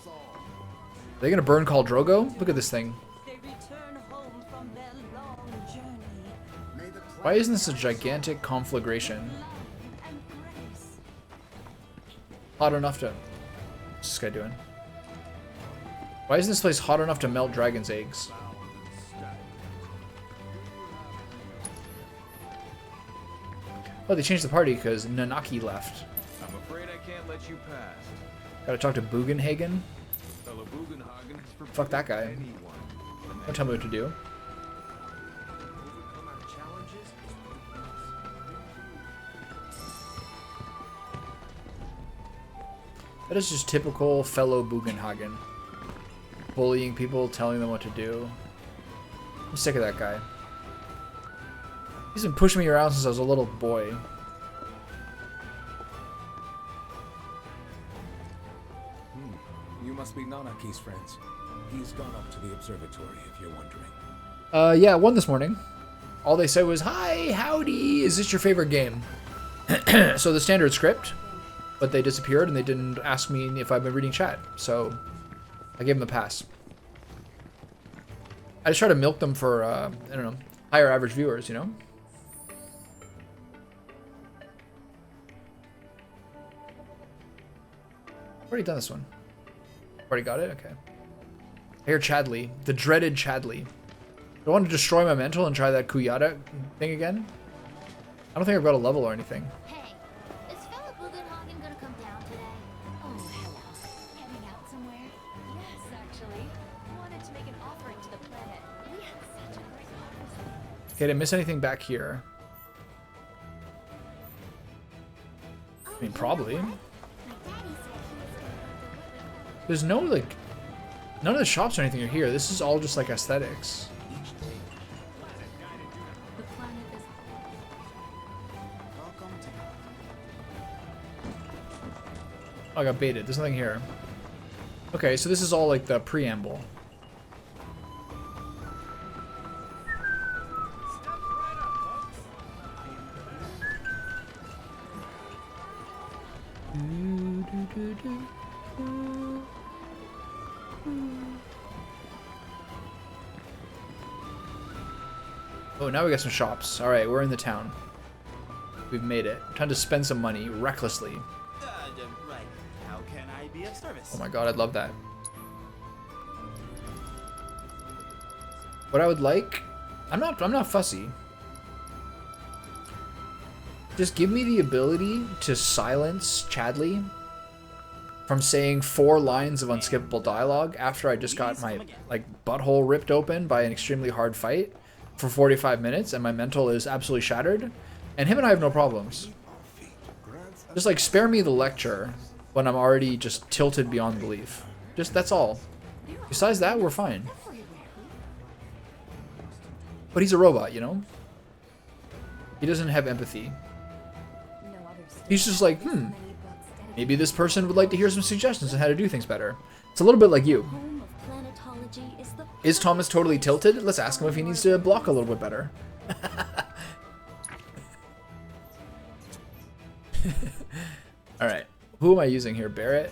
S1: Are they gonna burn Khal Drogo? Look at this thing. Why isn't this a gigantic conflagration? Hot enough to... What's this guy doing? Why isn't this place hot enough to melt dragon's eggs? Oh, they changed the party because Nanaki left.
S14: I'm afraid I can't let you pass.
S1: Gotta talk to Bugenhagen.
S14: Fellow Bugenhagen has forbidden
S1: Fuck that guy.
S14: anyone.
S1: Don't tell me what to do.
S14: Overcome our challenges.
S1: That is just typical fellow Bugenhagen. Bullying people, telling them what to do. I'm sick of that guy. He's been pushing me around since I was a little boy.
S15: You must be Nanaki's friends. He's gone up to the observatory, if you're wondering.
S1: Yeah, one this morning. All they said was, "Hi, howdy, is this your favorite game?" So the standard script, but they disappeared and they didn't ask me if I've been reading chat, so I gave them a pass. I just try to milk them for, I don't know, higher average viewers, you know? Already done this one. Already got it? Okay. I hear Chadley. The dreaded Chadley. Do I want to destroy my mental and try that Kuyata thing again? I don't think I've got a level or anything.
S9: Hey, is fellow Bugenhagen gonna come down today? Oh, hello. Heading out somewhere? Yes, actually. Wanted to make an offering to the planet. We had such a great harvest.
S1: Okay, did I miss anything back here? I mean, probably. There's no, like, none of the shops or anything are here. This is all just, like, aesthetics.
S10: The planet is
S1: Oh, I got baited. There's nothing here. Okay, so this is all, like, the preamble. Oh, now we got some shops. All right, we're in the town. We've made it. Time to spend some money recklessly.
S2: Right. How can I be of service?
S1: Oh my god, I'd love that. What I would like, I'm not fussy. Just give me the ability to silence Chadley from saying 4 lines of unskippable dialogue after I just got my like butthole ripped open by an extremely hard fight for 45 minutes and my mental is absolutely shattered. And him and I have no problems. Just like spare me the lecture when I'm already just tilted beyond belief. Just that's all. Besides that, we're fine. But he's a robot, you know? He doesn't have empathy. He's just like, maybe this person would like to hear some suggestions on how to do things better. It's a little bit like you. Is Thomas totally tilted? Let's ask him if he needs to block a little bit better. Alright. Who am I using here? Barrett?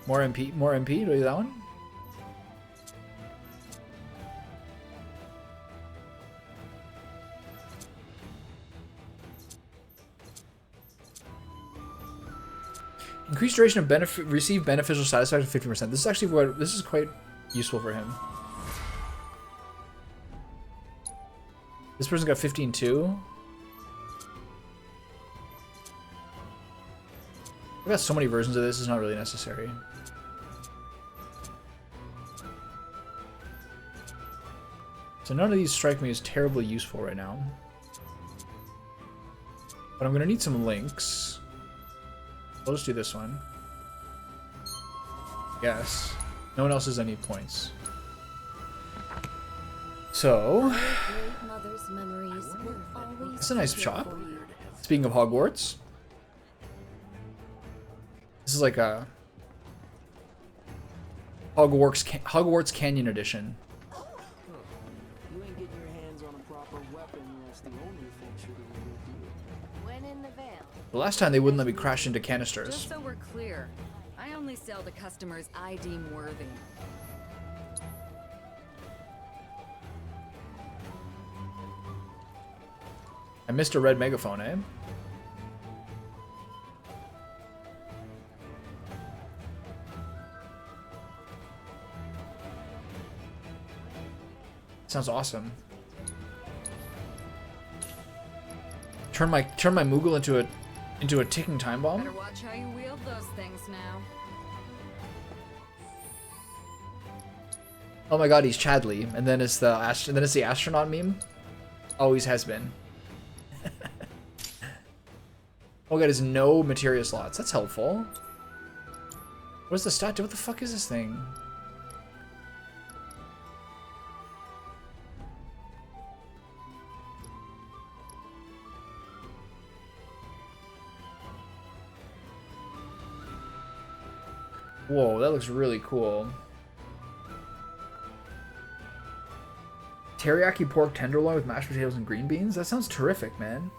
S1: More MP? More MP? Do I do that one? Increased duration of receive beneficial satisfaction 50%. This is actually what this is quite useful for him. This person got 15 too. I've got so many versions of this, it's not really necessary. So none of these strike me as terribly useful right now. But I'm gonna need some links. I'll just do this one. Yes. No one else has any points. So... It's a nice shop. Speaking of Hogwarts. This is like a... Hogwarts Canyon Edition.
S8: You ain't getting your hands on a proper weapon unless the owner thinks you're the real deal.
S10: when in the veil.
S1: The last time they wouldn't let me crash into canisters.
S10: Just so we're clear, I only sell to customers I deem worthy.
S1: I missed a red megaphone, eh? Sounds awesome. Turn my Moogle into a ticking time bomb.
S10: Better watch how you wield those things now.
S1: Oh my god, he's Chadley, and then it's the astronaut meme. Always has been. Oh god, there's no materia slots. That's helpful. What's the stat do? What the fuck is this thing? Whoa, that looks really cool. Teriyaki pork tenderloin with mashed potatoes and green beans? That sounds terrific, man.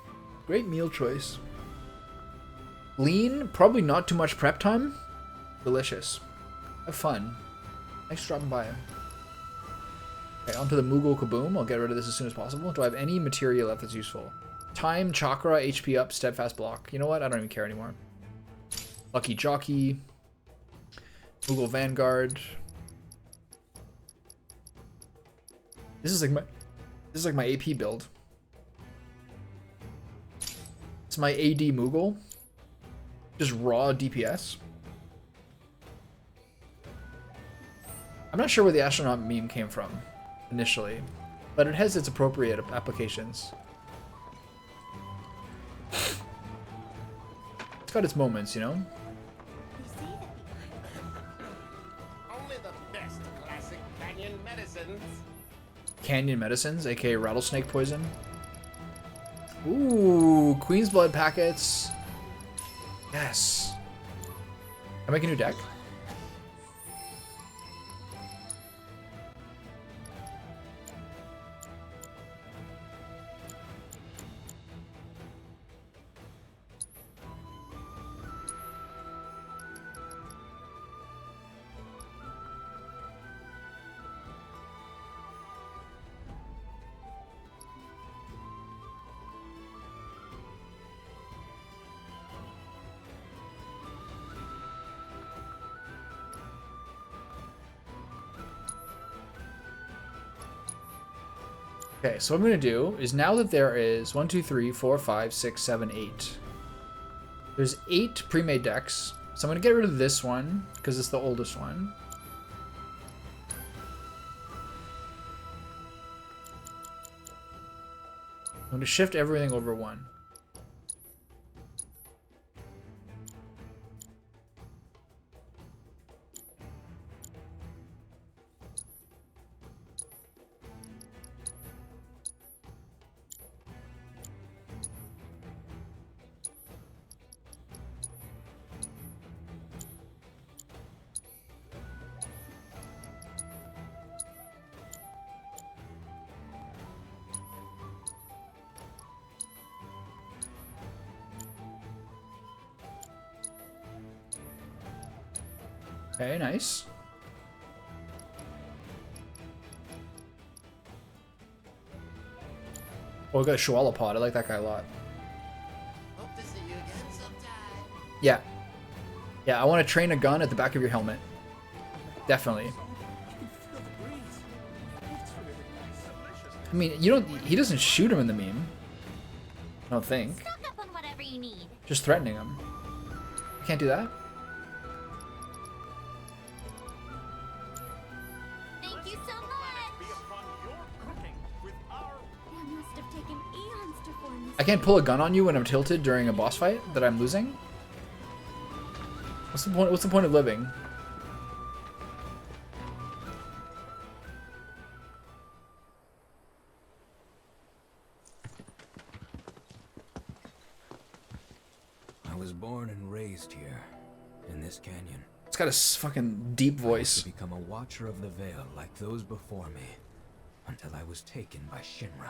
S1: Great meal choice. Lean, probably not too much prep time. Delicious. Have fun. Thanks for dropping by. Okay, onto the Moogle Kaboom. I'll get rid of this as soon as possible. Do I have any materia left that's useful? Time, chakra, HP up, steadfast block. You know what? I don't even care anymore. Lucky Jockey. Moogle Vanguard. This is like my AP build. It's my AD Moogle. Just raw DPS. I'm not sure where the astronaut meme came from initially, but it has its appropriate applications. It's got its moments, you know?
S17: Only the best classic canyon medicines.
S1: Canyon medicines, aka rattlesnake poison. Ooh, Queen's Blood packets. Yes. Can I make a new deck? Okay, so what I'm going to do is now that there is 1, 2, 3, 4, 5, 6, 7, 8. There's 8 pre-made decks. So I'm going to get rid of this one because it's the oldest one. I'm going to shift everything over 1. Okay, nice. Oh, we got a Shawala Pod. I like that guy a lot.
S17: Hope to see you again sometime.
S1: Yeah. Yeah, I want to train a gun at the back of your helmet. Definitely. I mean, you don't. He doesn't shoot him in the meme. I don't think.
S9: Stock up on whatever you need.
S1: Just threatening him. I can't do that.
S9: Thank you so much. That must have taken eons to form this.
S1: I can't pull a gun on you when I'm tilted during a boss fight that I'm losing. What's the point? What's the point of living?
S3: I was born and raised here, in this canyon.
S1: It's got a fucking deep voice.
S3: To become a watcher of the veil like those before me, until I was taken by Shinra.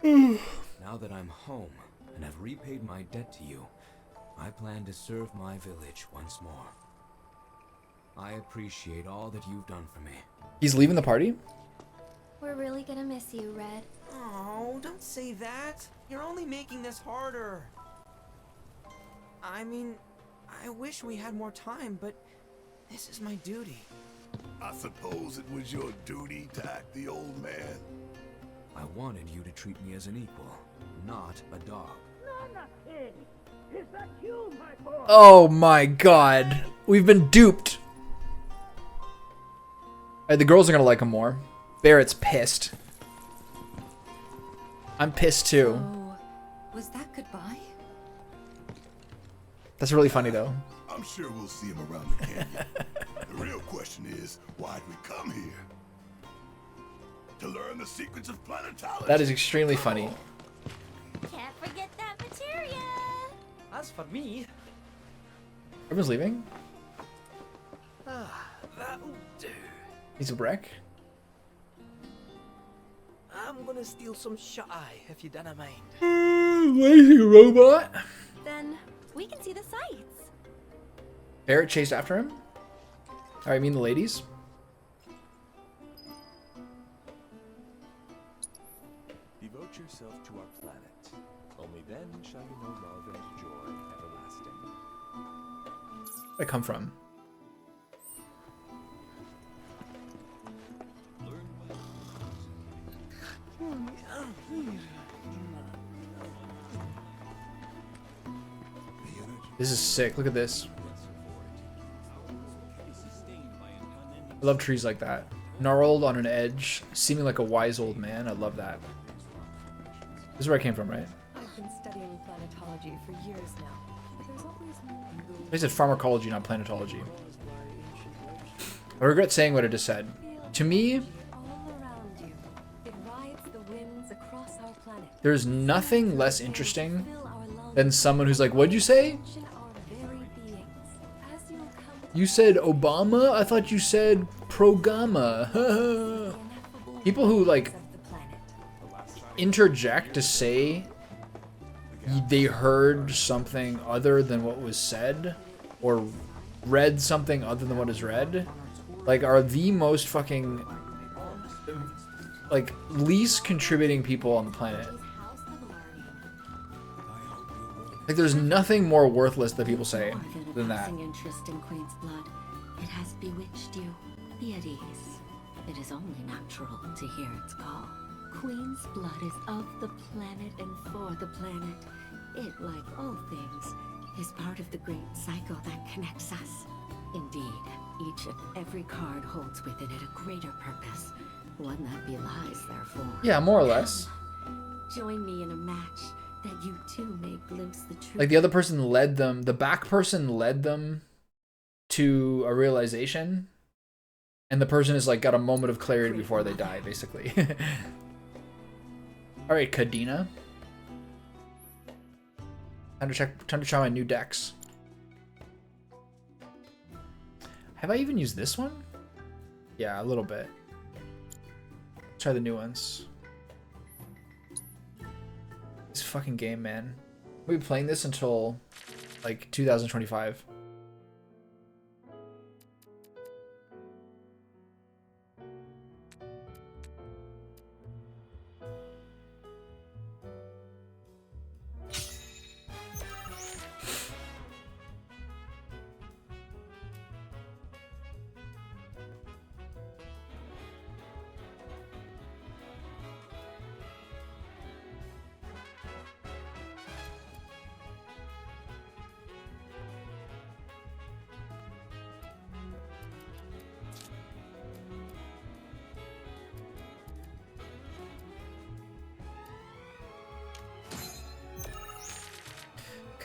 S3: Now that I'm home and have repaid my debt to you, I plan to serve my village once more. I appreciate all that you've done for me.
S1: He's leaving the party?
S9: We're really gonna miss you, Red.
S3: Oh, don't say that. You're only making this harder. I mean, I wish we had more time, but this is my duty.
S7: I suppose it was your duty to act the old man.
S14: I wanted you to treat me as an equal, not a dog.
S18: Is that you, my boy?
S1: Oh my god. We've been duped. Alright, the girls are gonna like him more. Barrett's pissed. I'm pissed too.
S10: Oh, was that goodbye?
S1: That's really funny though.
S7: I'm sure we'll see him around the canyon. The real question is, why'd we come here? To learn the secrets of planetology.
S1: That is extremely funny.
S9: Can't forget that materia.
S8: As for me,
S1: Everyone's leaving?
S8: that'll do.
S1: He's a wreck?
S8: I'm gonna steal some shut-eye, if you don't mind.
S1: Lazy robot?
S9: Then we can see the sights.
S1: Barrett chased after him? Alright, I mean the ladies?
S15: Devote yourself to our planet. Only then shall you know love and joy everlasting.
S1: Where'd I come from? This is sick. Look at this. I love trees like that. Gnarled on an edge, seeming like a wise old man. I love that. This is where I came from, right?
S10: I've been studying planetology for years now, but there's always
S1: I said pharmacology, not planetology. I regret saying what I just said. To me,
S10: all around you. It rides the winds across our planet.
S1: there's nothing less interesting than someone who's like, what'd you say? You said Obama? I thought you said Pro-Gamma. People who like interject to say they heard something other than what was said or read something other than what is read, like, are the most fucking like least contributing people on the planet. Like, there's nothing more worthless that people say than that.
S12: Interest in Queen's blood. It has bewitched you. Be at ease. It is only natural to hear its call. Queen's blood is of the planet and for the planet. It, like all things, is part of the great cycle that connects us. Indeed, each and every card holds within it a greater purpose, one that belies their form.
S1: Yeah, more or less.
S12: Join me in a match that you too may glimpse the truth.
S1: Like, the other person led them, the back person led them to a realization, and the person is like got a moment of clarity before they die, basically. All right, Kadena. Time to try my new decks. Have I even used this one? Yeah, a little bit. Try the new ones. This fucking game, man. We'll be playing this until like 2025.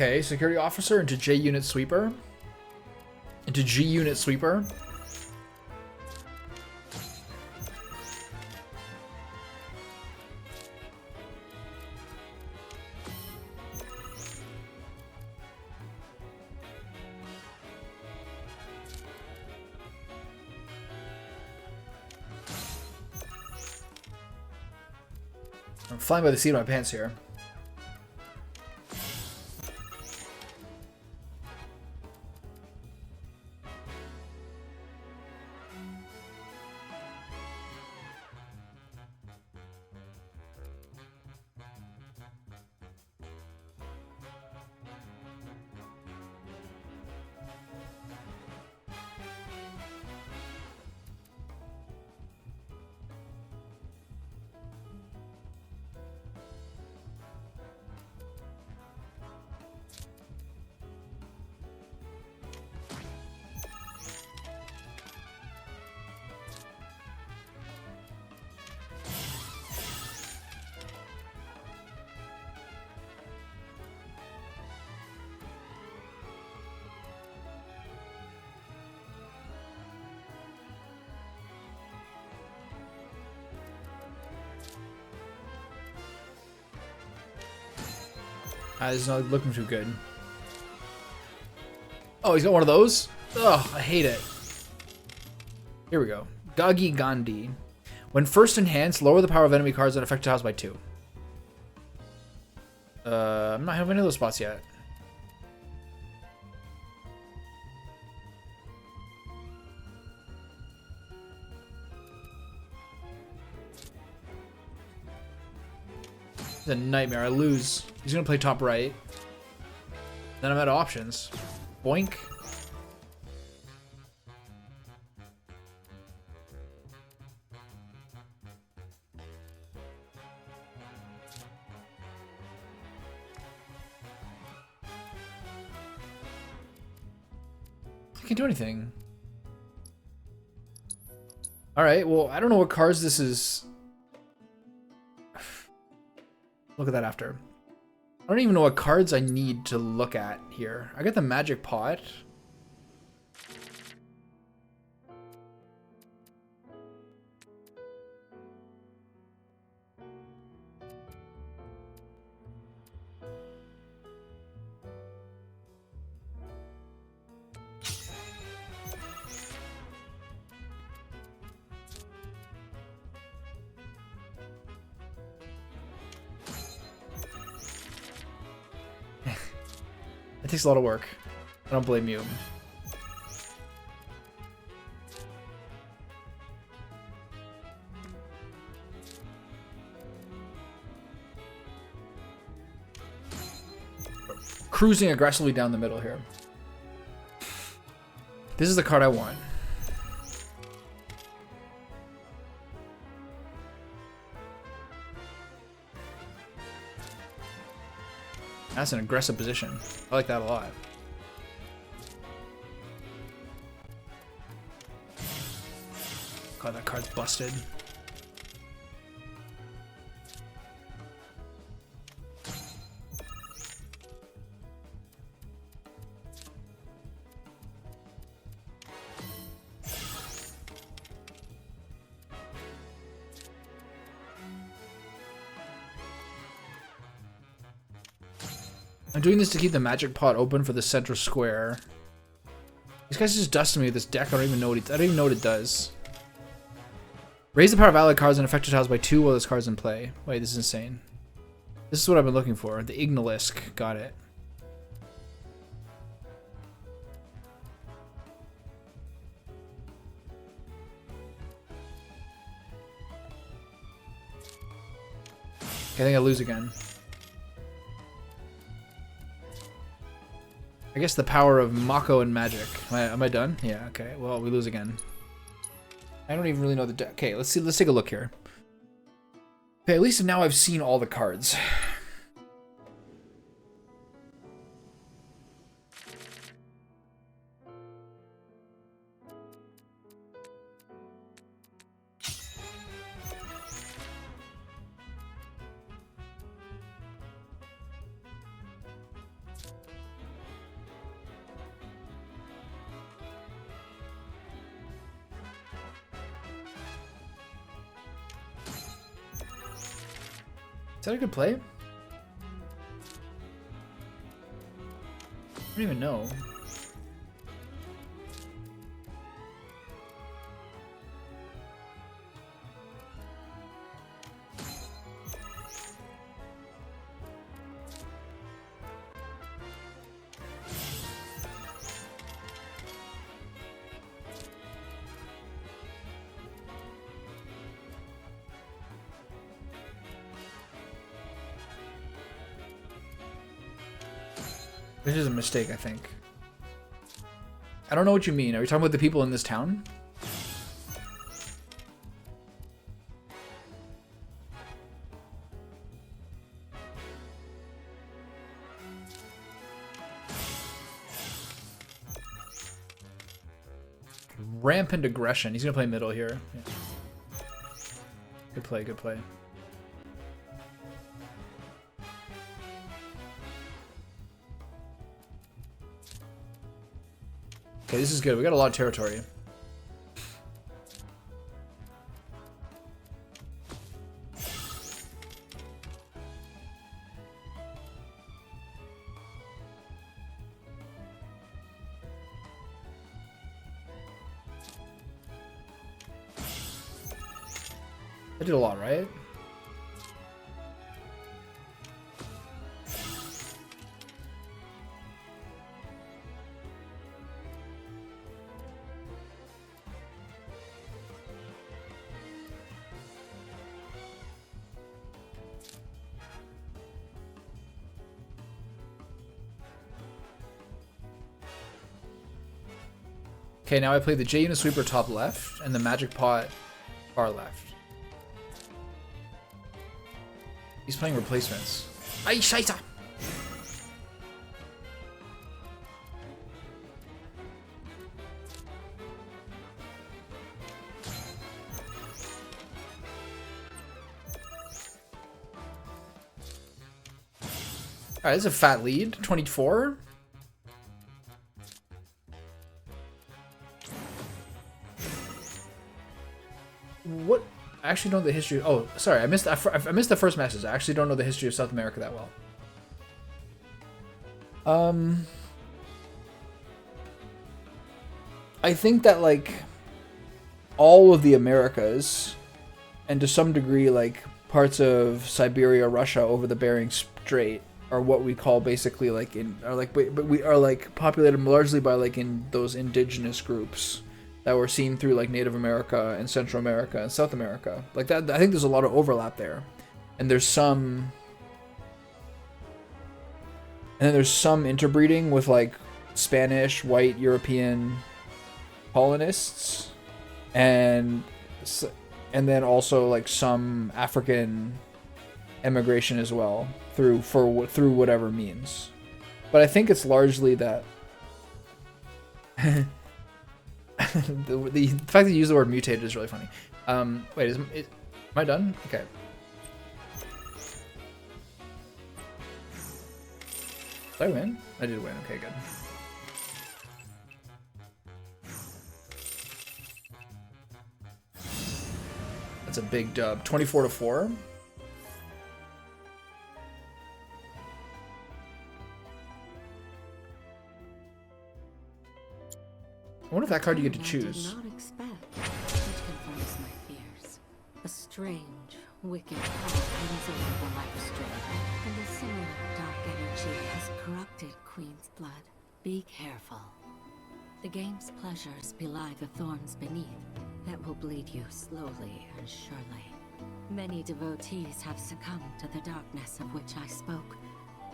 S1: Okay, security officer into J unit sweeper. Into G unit sweeper. I'm flying by the seat of my pants here. It's not looking too good. Oh, he's got one of those? Ugh, I hate it. Here we go. Gagi Gandhi. When first enhanced, lower the power of enemy cards in affected house by 2. I'm not having any of those spots yet. It's a nightmare. I lose. He's gonna play top right. Then I'm out of options. Boink. I can't do anything. Alright, well, I don't know what cards this is. Look at that after. I don't even know what cards I need to look at here. I got the magic pot. It takes a lot of work. I don't blame you. Cruising aggressively down the middle here. This is the card I want. That's an aggressive position. I like that a lot. God, that card's busted. I'm doing this to keep the magic pot open for the central square. These guys just dusted me with this deck. I don't even know what it does. Raise the power of allied cards and affected tiles by 2 while this card's in play. Wait, this is insane. This is what I've been looking for. The Ignalisk. Got it. Okay, I think I lose again. I guess the power of Mako and magic. Am I done? Yeah, okay. Well, we lose again. I don't even really know the deck. Okay, let's see. Let's take a look here. Okay, at least now I've seen all the cards. Is that a good play? I don't even know. This is a mistake, I think. I don't know what you mean. Are you talking about the people in this town? Rampant aggression. He's gonna play middle here. Yeah. Good play, good play. Okay, this is good. We got a lot of territory. I did a lot, right? Okay, now I play the J Unit Sweeper top left and the Magic Pot far left. He's playing replacements. Ay, Scheisse! Alright, this is a fat lead. 24. What? I actually don't know the history. Oh, sorry, I missed the first message. I actually don't know the history of South America that well. I think that like all of the Americas, and to some degree like parts of Siberia, Russia over the Bering Strait, are what we call basically like but we are like populated largely by like in those indigenous groups that were seen through like Native America and Central America and South America. Like that, I think there's a lot of overlap there. And there's some interbreeding with like Spanish, white, European colonists, and then also like some African immigration as well through whatever means. But I think it's largely that the fact that you use the word mutated is really funny. Wait, am I done? Okay. Did I win? I did win. Okay, good. That's a big dub. 24-4. I wonder if that card you get to choose.
S10: I did not expect, which confirms my fears. A strange, wicked power hangs over the life stream, and a similar dark energy has corrupted Queen's blood. Be careful. The game's pleasures belie the thorns beneath that will bleed you slowly and surely. Many devotees have succumbed to the darkness of which I spoke.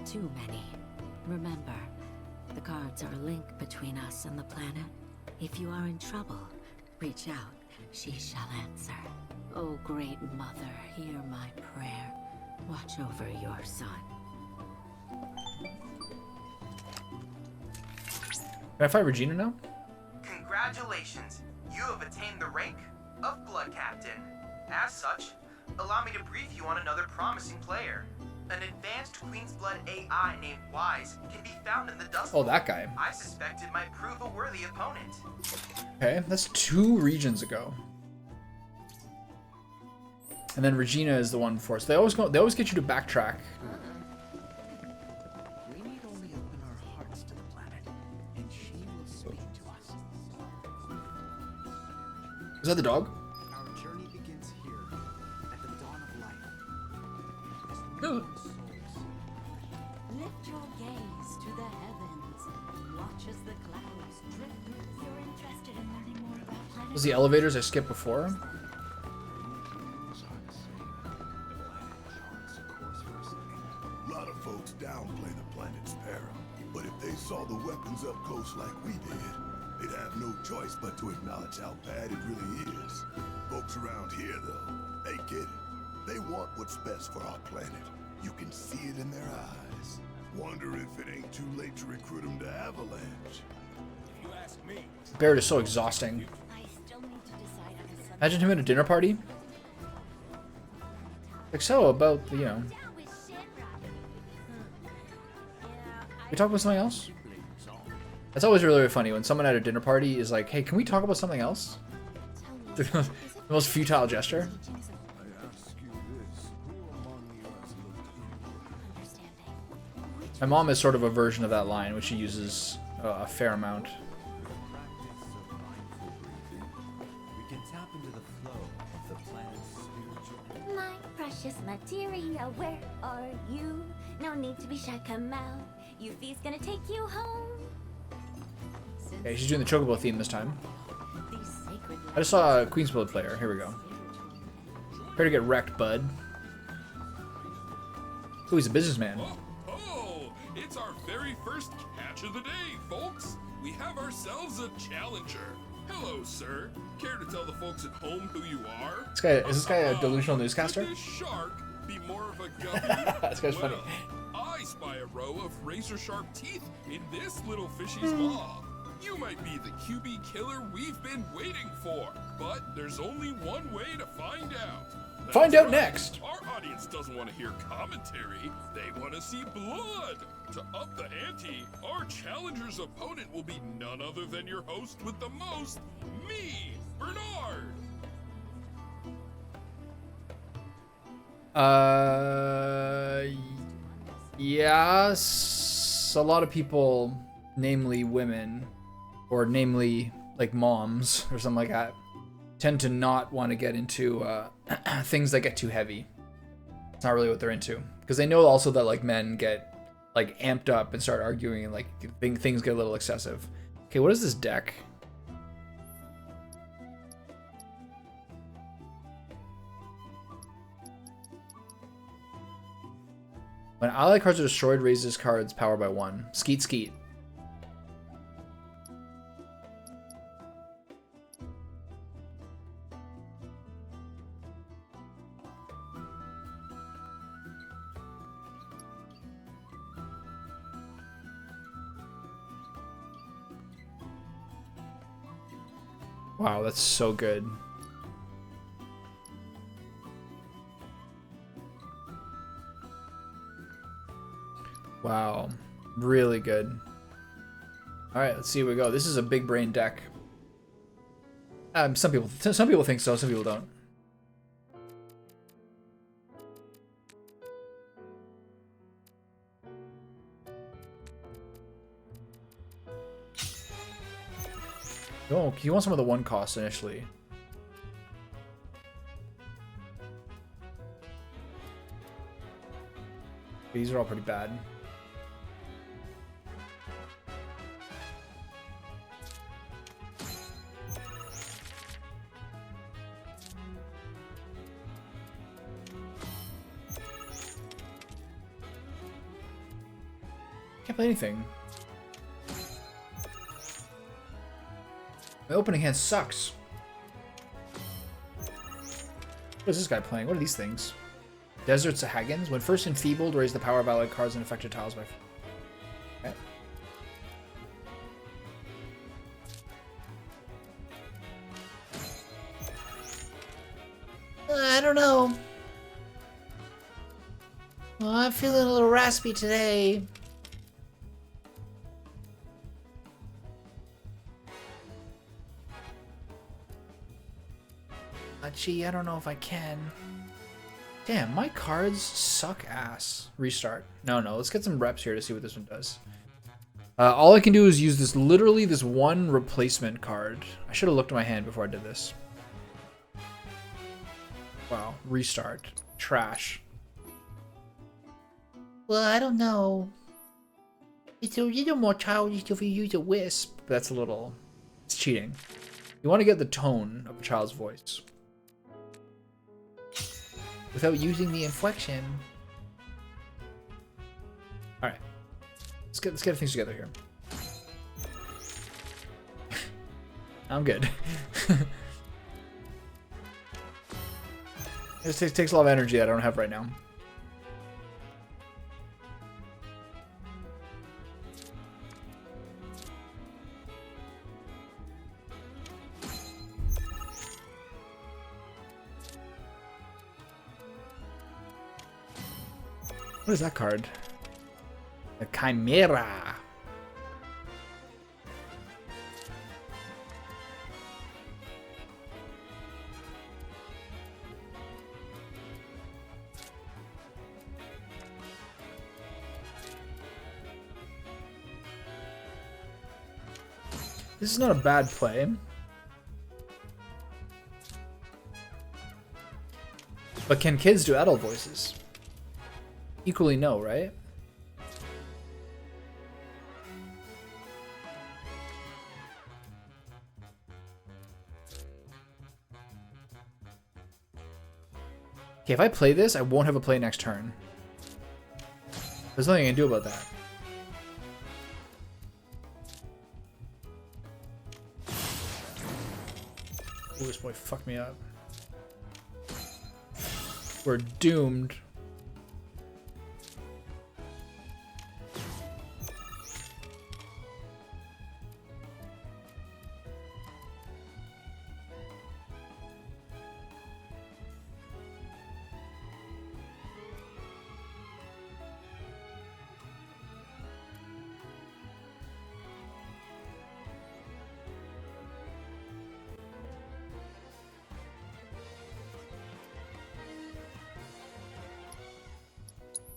S10: Too many. Remember, the cards are a link between us and the planet. If you are in trouble, reach out. She shall answer. Oh, great mother, hear my prayer. Watch over your son.
S1: Can I fight Regina now?
S3: Congratulations! You have attained the rank of Blood Captain. As such, allow me to brief you on another promising player. An advanced Queen's Blood AI named Wise can be found in the Dust Bowl.
S1: Oh, that guy.
S3: I suspect it might prove a worthy opponent.
S1: Okay, that's 2 regions ago. And then Regina is the one before. So they always get you to backtrack.
S15: We need only open our hearts to the planet, and she will speak to us.
S1: Is that the dog?
S15: Our journey begins here, at the dawn of life. As
S1: No.
S4: Lift your gaze to the heavens. Watch as the clouds drift through.
S9: You're interested in learning more about planet.
S1: Was the elevators I skipped before?
S7: A lot of folks downplay the planet's peril, but if they saw the weapons up close like we did, they'd have no choice but to acknowledge how bad it really is. Folks around here, though, they get it. They want what's best for our planet. You can see it in their eyes. Wonder if it ain't too late to recruit them to Avalanche.
S5: If you ask me,
S1: Barrett is so exhausting.
S9: I still need to decide on the subject.
S1: Imagine him at a dinner party. Like, so about, you know. We talk about something else? That's always really, really funny when someone at a dinner party is like, hey, can we talk about something else? The most futile gesture. My mom is sort of a version of that line, which she uses a fair amount.
S15: We can
S6: tap into the flow of the planet's spiritual energy.
S9: My precious materia, where are you? No need to be shy, come out. Yuffie's gonna take you home.
S1: Okay, she's doing the Chocobo theme this time. I just saw a Queen's Blood player. Here we go. Prepare to get wrecked, bud. Oh, he's a businessman.
S19: Oh, it's our very first catch of the day, folks. We have ourselves a challenger. Hello, sir. Care to tell the folks at home who you are?
S1: Is this guy a delusional newscaster?
S19: Could this shark be more of a guppy?
S1: This guy's funny.
S19: I spy a row of razor-sharp teeth in this little fishy's maw. You might be the QB killer we've been waiting for, but there's only one way to find out.
S1: Find out next.
S19: Our audience doesn't want to hear commentary. They want to see blood. To up the ante, our challenger's opponent will be none other than your host with the most, me, Bernard.
S1: Yes. A lot of people, namely women, or namely like moms or something like that, tend to not want to get into things that get too heavy. It's not really what they're into, because they know also that like men get like amped up and start arguing, and like things get a little excessive. Okay, what is this deck? When ally cards are destroyed, raises cards power by 1. Skeet skeet. Wow, that's so good. Wow, really good. All right, let's see where we go. This is a big brain deck. Some people think so, some people don't. Oh, you want some of the 1 cost initially. These are all pretty bad. Can't play anything. My opening hand sucks. What is this guy playing? What are these things? Desert Sahagins. When first enfeebled, raise the power of allied cards and affected tiles by... Okay. I don't know. Well, I'm feeling a little raspy today. Gee, I don't know if I can. Damn, my cards suck ass. Restart. No, let's get some reps here to see what this one does. All I can do is use this, literally this 1 replacement card. I should have looked at my hand before I did this. Wow, restart. Trash. Well, I don't know. It's a little more childish if you use a wisp. But that's a little... It's cheating. You want to get the tone of a child's voice without using the inflection. All right, let's get things together here. I'm good. This takes a lot of energy I don't have right now. What is that card? The Chimera. This is not a bad play. But can kids do adult voices? Equally no, right? Okay, if I play this, I won't have a play next turn. There's nothing I can do about that. Ooh, this boy fucked me up. We're doomed.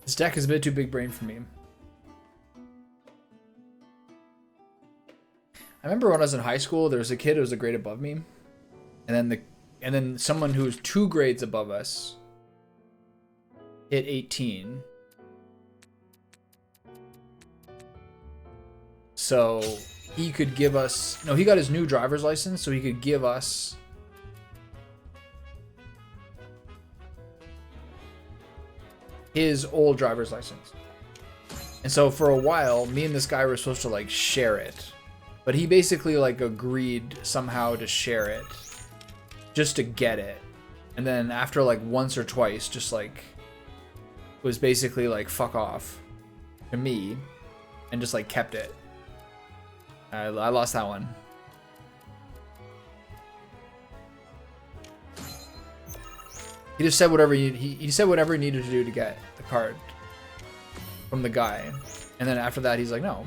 S1: This deck is a bit too big brain for me. I remember when I was in high school, there was a kid who was a grade above me, and then someone who was 2 grades above us hit 18. So he could give us, no, he got his new driver's license, so he could give us his old driver's license. And so for a while, me and this guy were supposed to like share it. But he basically like agreed somehow to share it just to get it. And then after like once or twice, just like was basically like fuck off to me and just like kept it. I lost that one. He just said whatever he said whatever he needed to do to get the card from the guy. And then after that, he's like, no.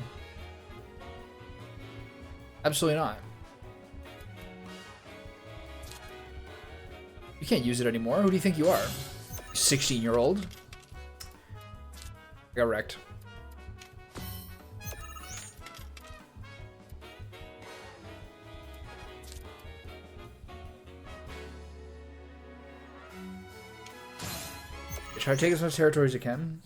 S1: Absolutely not. You can't use it anymore. Who do you think you are? 16-year-old? I got wrecked. Try to take as much territory as you can.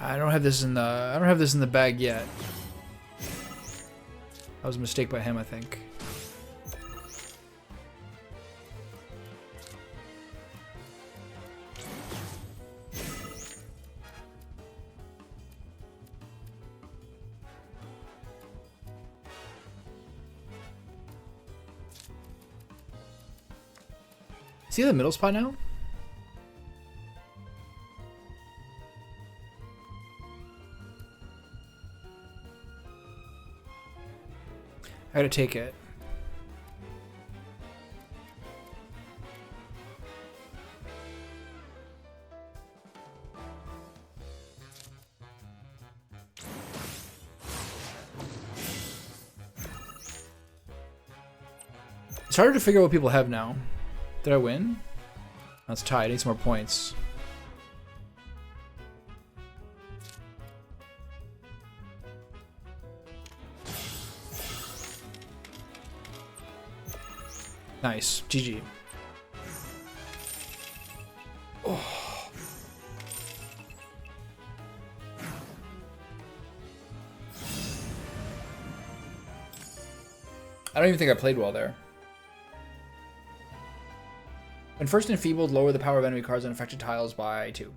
S1: I don't have this in the bag yet. That was a mistake by him, I think. Is he in the middle spot now? I gotta take it. It's harder to figure out what people have now. Did I win? That's tied. I need some more points. Nice. GG. Oh. I don't even think I played well there. When first enfeebled, lower the power of enemy cards on affected tiles by 2.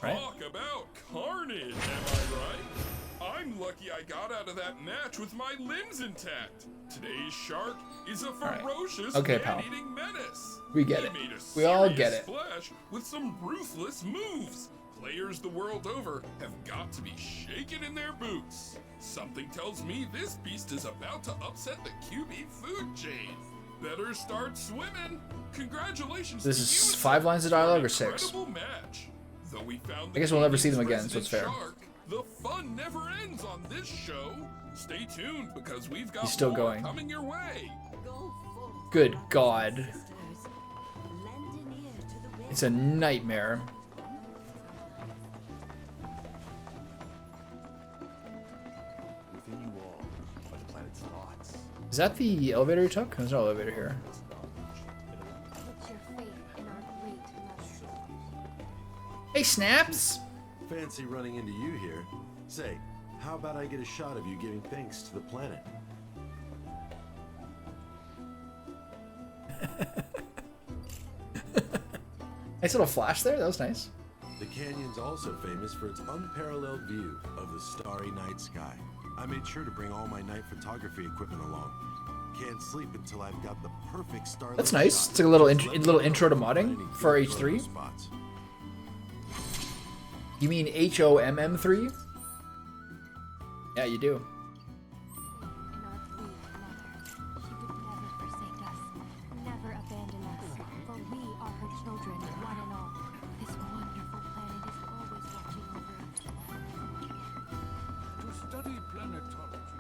S1: Right?
S19: Talk about carnage, am I right? I'm lucky I got out of that match with my limbs intact. Today's shark is a ferocious man-eating menace.
S1: We get
S19: He
S1: it.
S19: made a
S1: We all
S19: serious
S1: get it.
S19: splash with some ruthless moves. players the world over have got to be shaking in their boots. Something tells me this beast is about to upset the QB food chain. Better start swimming. Congratulations.
S1: This is 5 lines of dialogue or 6?
S19: Incredible match. Though we found
S1: I guess we'll never see them
S19: Canyon's
S1: again, so it's fair.
S19: resident shark, the fun never ends on this show. Stay tuned because we've got
S1: He's still
S19: more
S1: going.
S19: coming your way.
S1: Good God. It's a nightmare.
S15: Within you all are the planet's thoughts.
S1: Is that the elevator we took? There's no elevator here.
S9: Put your faith in our great mother.
S1: Hey, Snaps!
S20: Fancy running into you here. Say, how about I get a shot of you giving thanks to the planet?
S1: Nice little flash there. That was nice.
S20: The canyon's also famous for its unparalleled view of the starry night sky. I made sure to bring all my night photography equipment along. Can't sleep until I've got the perfect starlight.
S1: That's nice. It's like a little intro to modding for H3. You mean HOMM3? Yeah, you do.
S9: Never abandon us, for we are her children, one and all. This wonderful planet is always watching over us.
S15: To study planetology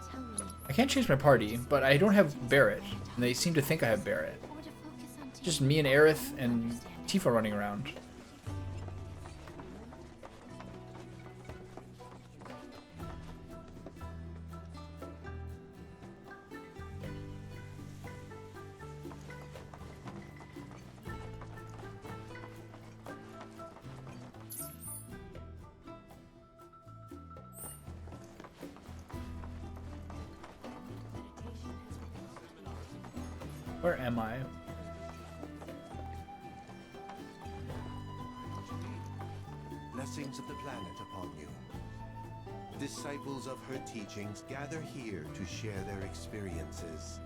S15: is
S9: Tell me,
S1: I can't change my party, but I don't have Barrett, and they seem to think I have Barrett. It's just me and Aerith and Tifa running around. Where am I?
S21: Blessings of the planet upon you. Disciples of her teachings gather here to share their experiences.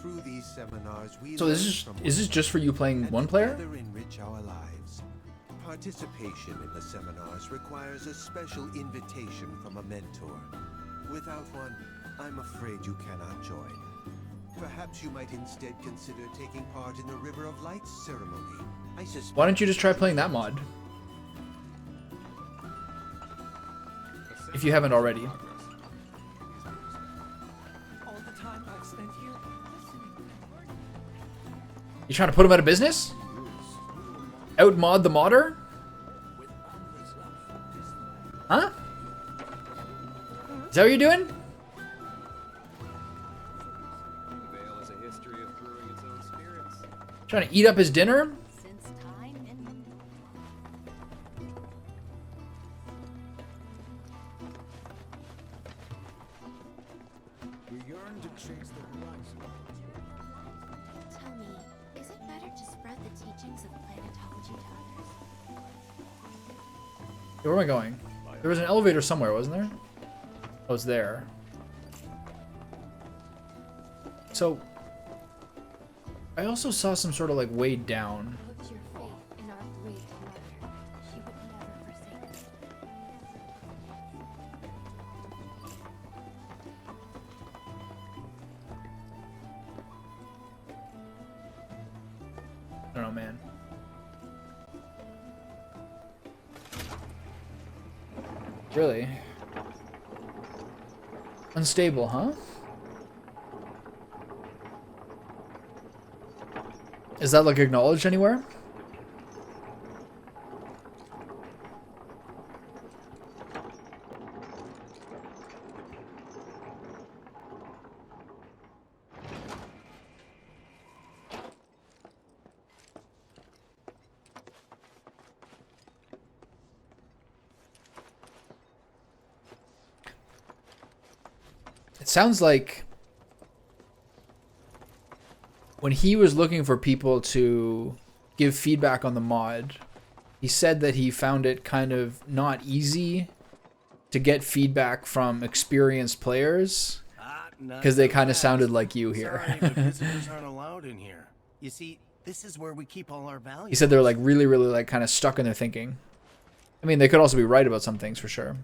S21: Through these seminars, we
S1: So
S21: learn
S1: is
S21: from
S1: this just for you playing one player?
S21: together enrich our lives. Participation in the seminars requires a special invitation from a mentor. Without one, I'm afraid you cannot join. Perhaps you might instead consider taking part in the River of Lights ceremony. I suspect.
S1: Why don't you just try playing that mod? If you haven't already.
S8: All the time I've spent here listening.
S1: You trying to put him out of business? Outmod the modder? Huh? Is that what you're doing?
S14: Vale has a history of brewing its own spirits.
S1: Trying to eat up his dinner?
S9: since time and
S15: we yearn to chase the horizon.
S9: tell me, is it better to spread the teachings of planetology to others?
S1: Where am I going? There was an elevator somewhere, wasn't there? Oh, it's there. So, I also saw some sort of like way down.
S9: Put your faith in our great mother. She would never forsake us.
S1: I don't know, man. Really? Unstable, huh? Is that like acknowledged anywhere? It sounds like when he was looking for people to give feedback on the mod, he said that he found it kind of not easy to get feedback from experienced players because they kind of sounded like you here.
S22: Sorry, but visitors aren't allowed in here. You see,
S2: this is where we keep all our valuables.
S1: He said they're like really, really like kind of stuck in their thinking. I mean, they could also be right about some things for sure.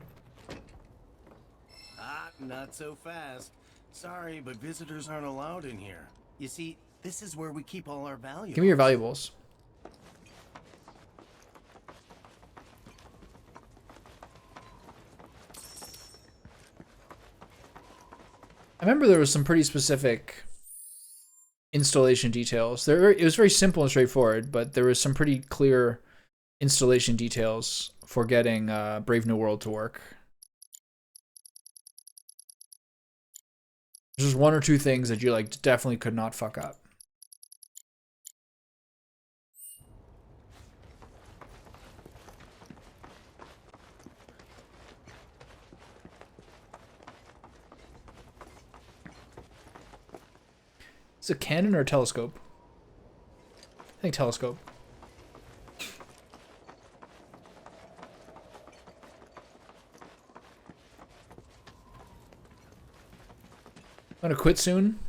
S2: Ah, not so fast. Sorry, but visitors aren't allowed in here. You see, this is where we keep all our valuables.
S1: Give me your valuables. I remember there was some pretty specific installation details. It was very simple and straightforward, but there was some pretty clear installation details for getting Brave New World to work. There's just one or two things that you like definitely could not fuck up. Is it a cannon or a telescope? I think telescope. Gonna quit soon?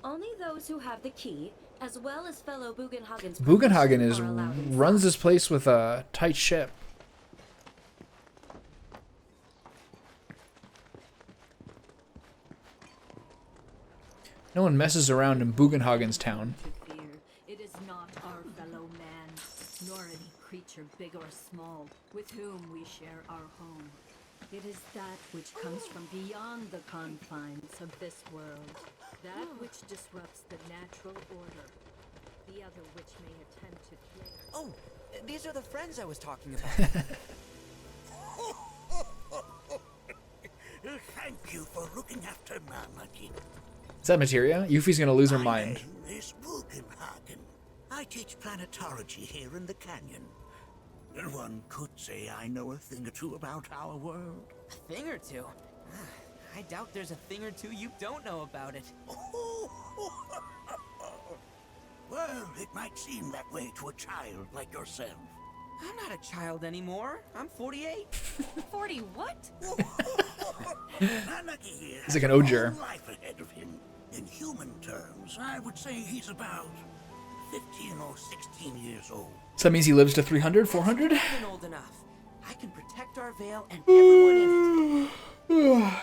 S4: Only those who have the key, as well as fellow Bugenhagen's
S1: Bugenhagen
S4: permission, are allowed inside.
S1: runs this place with a tight ship. No one messes around in Bugenhagen's town.
S10: To fear, it is not our fellow man, nor any creature big or small, with whom we share our home. It is that which comes from beyond the confines of this world, that which disrupts the natural order, the other which may attempt to play.
S3: Oh, these are the friends I was talking about.
S11: Thank you for looking after Nanaki.
S1: Is that materia? Yuffie's gonna lose her mind.
S11: My name is Bugenhagen. I teach planetology here in the canyon. And one could say I know a thing or two about our world.
S3: A thing or two? I doubt there's a thing or two you don't know about it.
S11: Well, it might seem that way to a child like yourself.
S3: I'm not a child anymore. I'm 48.
S10: 40 what?
S11: Nanaki here
S1: He's like an
S11: has a
S1: Oger.
S11: whole life ahead of him. In human terms, I would say he's about 15 or 16 years old.
S1: So that means he lives to 300, 400?
S3: I'm old enough. I can protect our veil and everyone in it.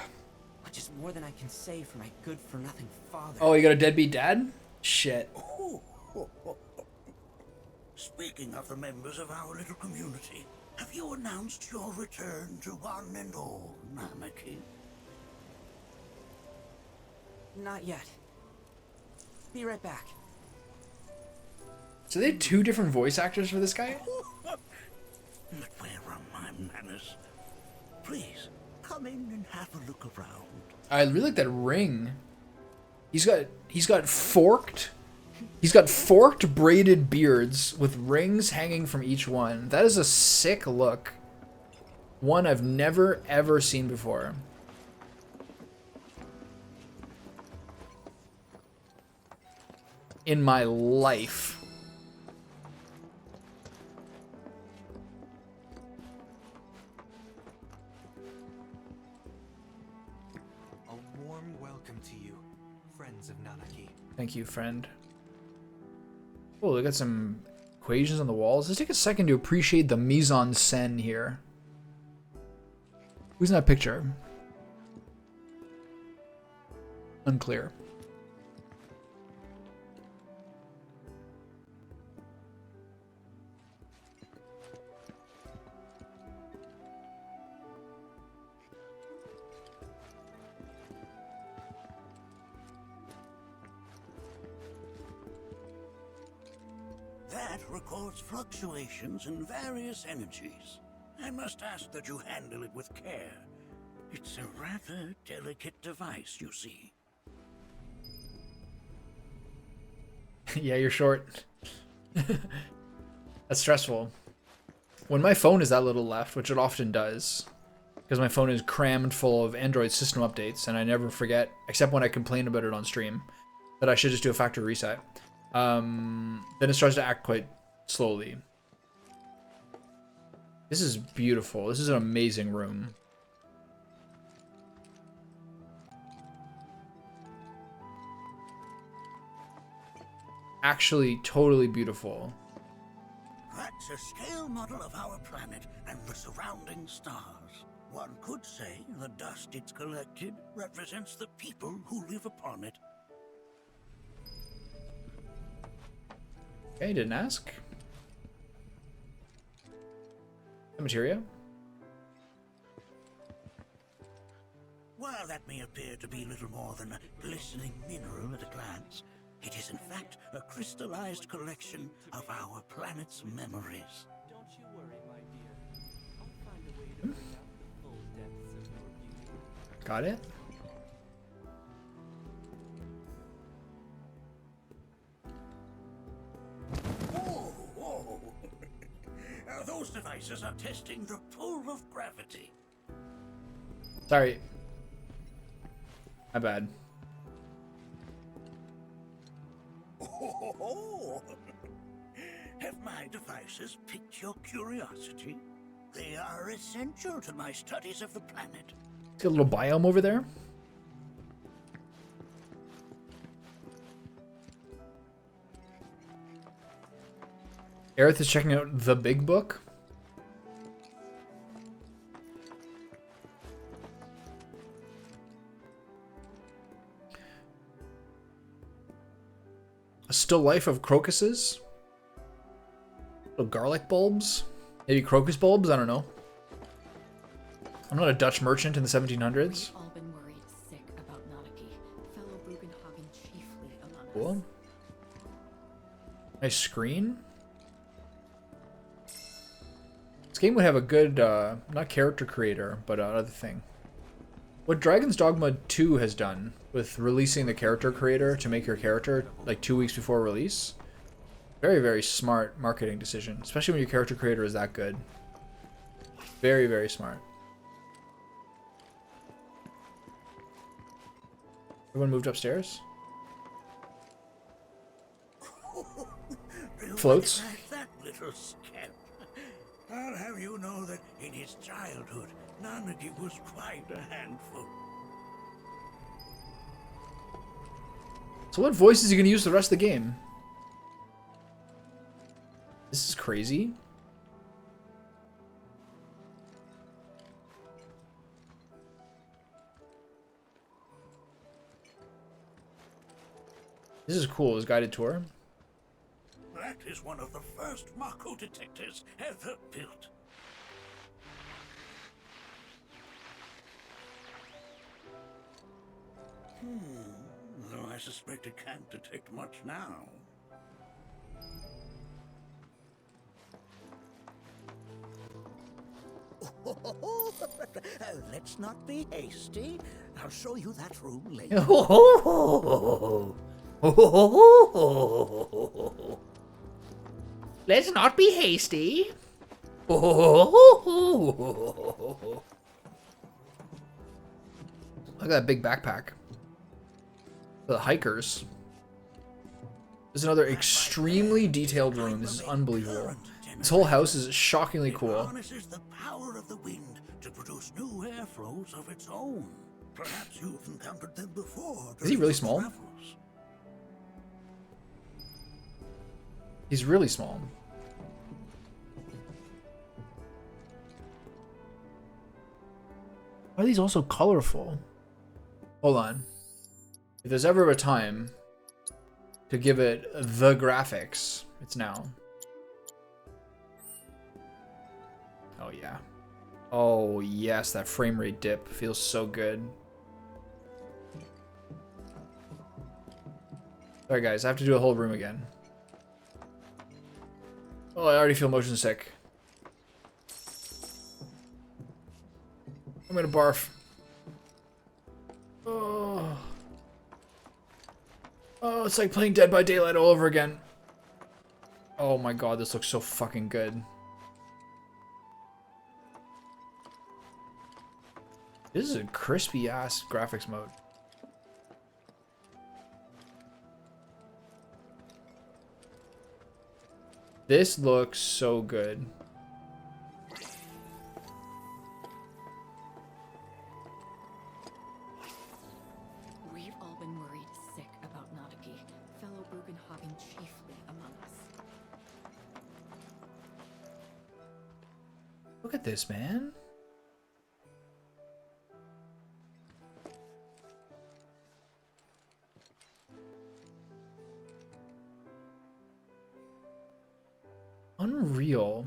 S3: Which is more than I can say for my good-for-nothing father.
S1: Oh, you got a deadbeat dad? Shit.
S11: Speaking of the members of our little community, have you announced your return to one and all, Nanaki?
S3: Not yet. Be right back.
S1: So they had two different voice actors for this guy?
S11: But where are my manners? Please, come in and have a look around.
S1: I really like that ring. He's got forked braided beards with rings hanging from each one. That is a sick look. One I've never ever seen before. In my life.
S14: A warm welcome to you, friends of Nanaki.
S1: Thank you, friend. Oh, look at some equations on the walls. Let's take a second to appreciate the mise en scène here. Who's in that picture? Unclear.
S11: That records fluctuations in various energies. I must ask that you handle it with care. It's a rather delicate device, you see.
S1: Yeah, you're short. That's stressful. When my phone is that little left, which it often does, because my phone is crammed full of Android system updates, and I never forget, except when I complain about it on stream, that I should just do a factory reset. Then it starts to act quite slowly. This is beautiful. This is an amazing room. actually totally beautiful.
S11: That's a scale model of our planet and the surrounding stars. One could say the dust it's collected represents the people who live upon it.
S1: Okay, didn't ask. The materia.
S11: While that may appear to be little more than a glistening mineral at a glance, it is in fact a crystallized collection of our planet's memories.
S8: Don't you worry, my dear. I'll find a way to bring out the full depths of your beauty.
S1: Got it.
S11: Whoa. Those devices are testing the pull of gravity.
S1: Sorry. My bad.
S11: Oh, have my devices piqued your curiosity? They are essential to my studies of the planet.
S1: See a little biome over there? Aerith is checking out the big book. A still life of crocuses. Little garlic bulbs. Maybe crocus bulbs? I don't know. I'm not a Dutch merchant in the 1700s.
S10: All been worried sick about Nadaki, fellow Bugenhagen chiefly among us.
S1: Cool. Nice screen. This game would have a good, not character creator, but other thing. What Dragon's Dogma 2 has done with releasing the character creator to make your character like 2 weeks before release. Very, very smart marketing decision, especially when your character creator is that good. Very, very smart. Everyone moved upstairs? Floats?
S11: That little scamp. I'll have you know that in his childhood, Nanagi was quite a handful.
S1: So what voice is he going to use the rest of the game? This is crazy. This is cool, his guided tour.
S11: That is one of the first Mako detectors ever built. Though I suspect it can't detect much now. Let's not be hasty. I'll show you that room later.
S1: Let's not be hasty. Look at that big backpack. The hikers. This is another extremely detailed room. This is unbelievable. This whole house is shockingly cool.
S11: It harnesses the power of the wind to produce new airflows of its own. Perhaps you've encountered them before.
S1: Is he really small? He's really small. Why are these also colorful? Hold on. If there's ever a time to give it the graphics, it's now. Oh yeah. Oh yes, that frame rate dip feels so good. Sorry guys, I have to do a whole room again. Oh, I already feel motion sick. I'm gonna barf. Oh. Oh, it's like playing Dead by Daylight all over again. Oh my god, this looks so fucking good. This is a crispy ass graphics mode. This looks so good.
S10: We've all been worried sick about Nadaki, fellow Bugenhagen chiefly
S1: Look at this, man. Unreal.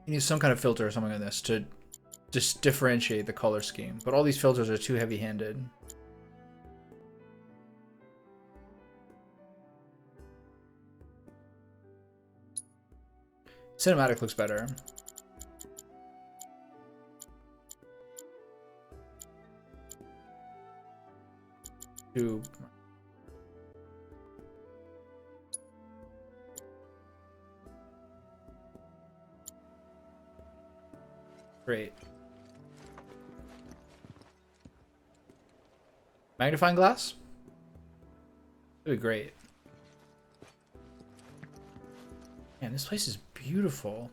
S1: You need some kind of filter or something on this to just differentiate the color scheme. But all these filters are too heavy-handed. Cinematic looks better. Ooh. Great. Magnifying glass? That'd be great. Man, this place is beautiful.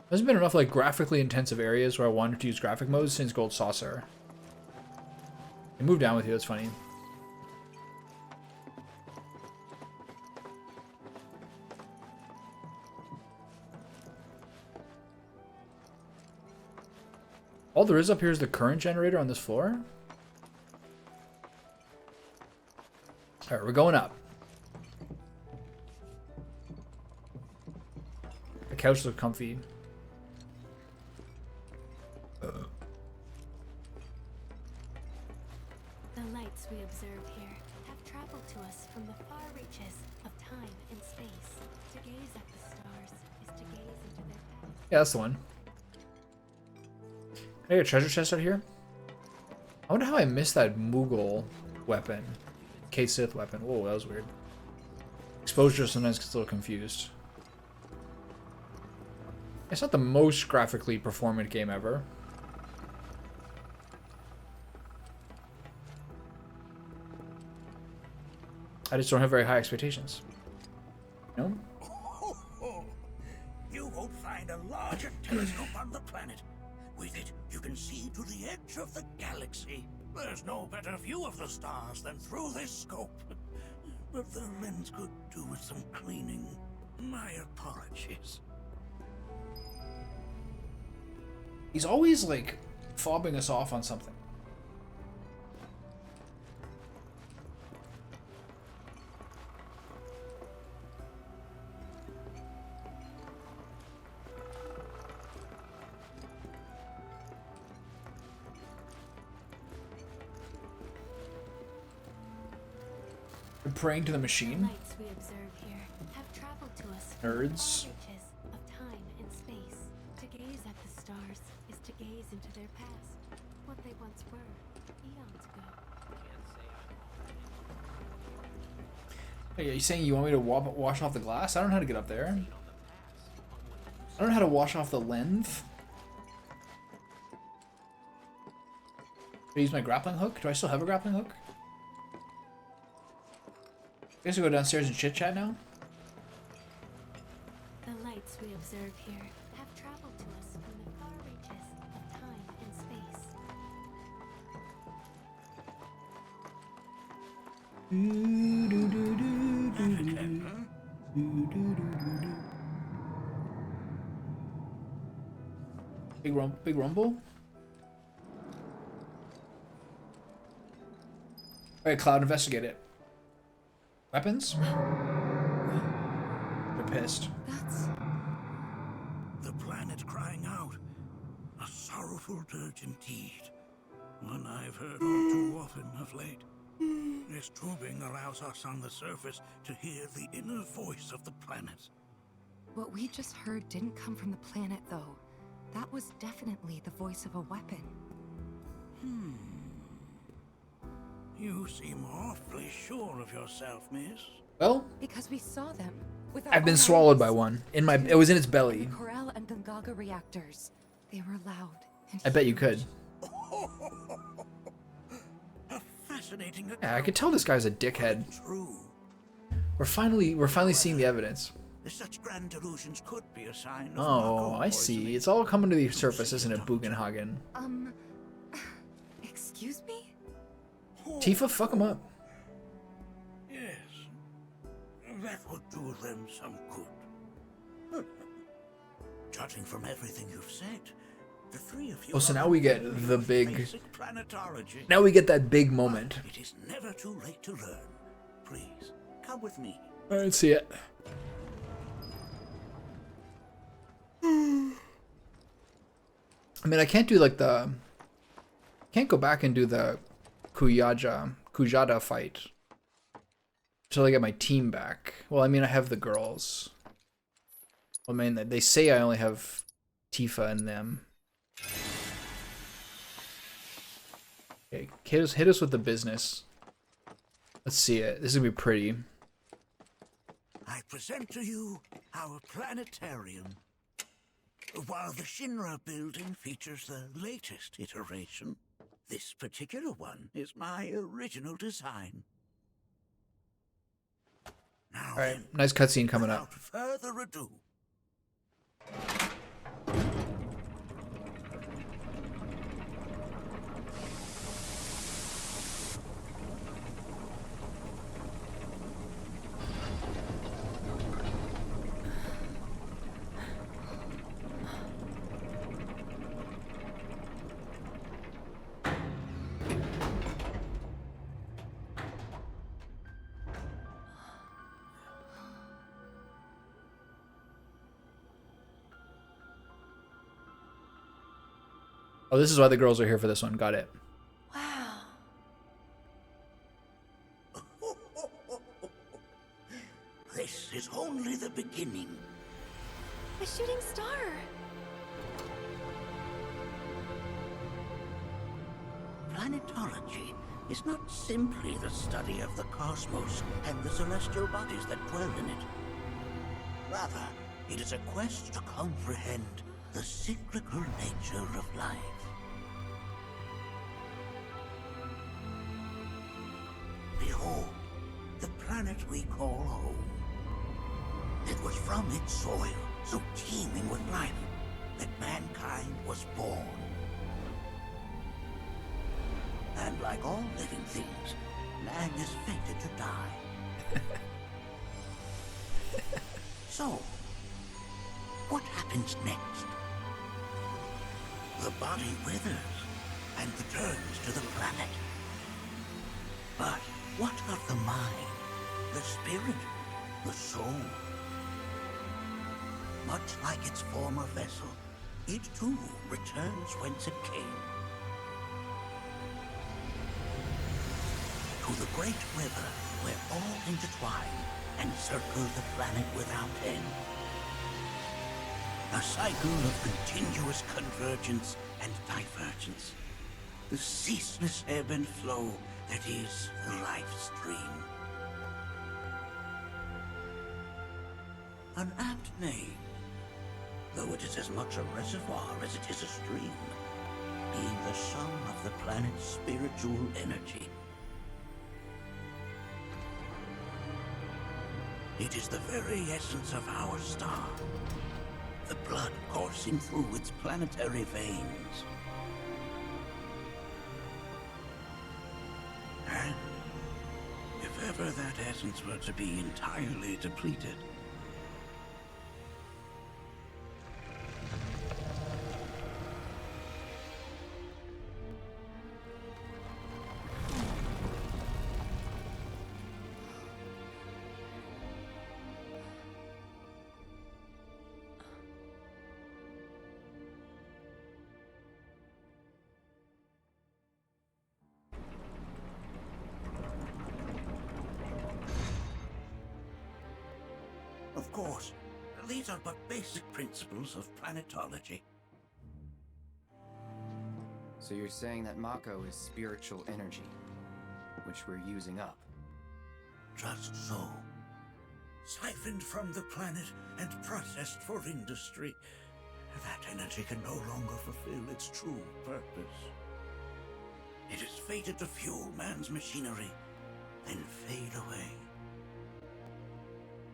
S1: There's been enough like graphically intensive areas where I wanted to use graphic modes since Gold Saucer. I moved down with you, that's funny. All there is up here is the current generator on this floor. Alright, we're going up. The couch looks comfy.
S9: The lights we observe here have traveled to us from the far reaches of time and space. To gaze at the stars is to gaze into their past.
S1: Yeah, that's the one. Can I get a treasure chest out here? I wonder how I missed that Moogle weapon. K-Sith weapon. Whoa, that was weird. Exposure sometimes gets a little confused. It's not the most graphically performant game ever. I just don't have very high expectations. No?
S11: You won't find a larger telescope on the planet. With it, you can see to the edge of the galaxy. There's no better view of the stars than through this scope. But the lens could do with some cleaning. My apologies.
S1: He's always, like, fobbing us off on something. We're praying to the machine.
S9: Lights we observe here have traveled to us from
S1: Nerds.
S9: the far reaches of time and space. To gaze at the stars is to gaze into their past, what they once were, eons ago.
S1: Hey, are you saying you want me to wash off the glass? I don't know how to get up there. I don't know how to wash off the length. Do I use my grappling hook? Do I still have a grappling hook? I guess we'll go downstairs and chit-chat now.
S9: The lights we observe here have traveled to us from the far reaches of time and space.
S1: Big rumble. Alright, Cloud, investigate it. Weapons? They're pissed.
S11: The planet crying out. A sorrowful dirge indeed. One I've heard all too often of late. This tubing allows us on the surface to hear the inner voice of the planet.
S13: What we just heard didn't come from the planet, though. That was definitely the voice of a weapon.
S11: You seem awfully sure of yourself, miss.
S1: Well,
S13: because we saw them. With our
S1: I've been
S13: own
S1: swallowed
S13: eyes.
S1: by one. It was in its belly.
S13: The Corel and Gungaga reactors. They were loud. And
S1: I bet you could.
S11: Fascinating.
S1: Yeah, I could tell this guy's a dickhead.
S11: True.
S1: We're finally seeing the evidence.
S11: Such grand delusions could be a sign of
S1: Oh, I see. It's all coming to the surface, isn't it, Bugenhagen?
S13: Excuse me?
S1: Tifa, fuck him up.
S11: Yes. That would do them some good. Judging from everything you've said, the three of you.
S1: Oh, so now we get the big.
S11: basic planetology.
S1: Now we get that big moment.
S11: It is never too late to learn. Please, come with me.
S1: Alright, see it. I mean, I can't do like the. Can't go back and do the Kujada fight until I get my team back. Well, I mean, I have the girls. I mean, they say I only have Tifa and them. Okay, hit us with the business. Let's see it. This is gonna be pretty.
S11: I present to you our planetarium. While the Shinra building features the latest iteration, this particular one is my original design. Now
S1: Alright, nice cutscene coming up.
S11: without further ado.
S1: Oh, this is why the girls are here for this one. Got it.
S12: Wow.
S11: This is only the beginning.
S13: A shooting star.
S11: Planetology is not simply the study of the cosmos and the celestial bodies that dwell in it. Rather, it is a quest to comprehend the cyclical nature of life. Behold, the planet we call home. It was from its soil, so teeming with life, that mankind was born. And like all living things, man is fated to die. So, what happens next? The body withers and returns to the planet. But what of the mind, the spirit, the soul? Much like its former vessel, it too returns whence it came. To the great river where all intertwine and circle the planet without end. A cycle of continuous convergence and divergence. The ceaseless ebb and flow that is the life stream. An apt name, though it is as much a reservoir as it is a stream, being the sum of the planet's spiritual energy. It is the very essence of our star, the blood coursing through its planetary veins. And if ever that essence were to be entirely depleted, course. These are but basic principles of planetology.
S14: So you're saying that Mako is spiritual energy, which we're using up?
S11: Just so. Siphoned from the planet and processed for industry, that energy can no longer fulfill its true purpose. It is fated to fuel man's machinery, then fade away.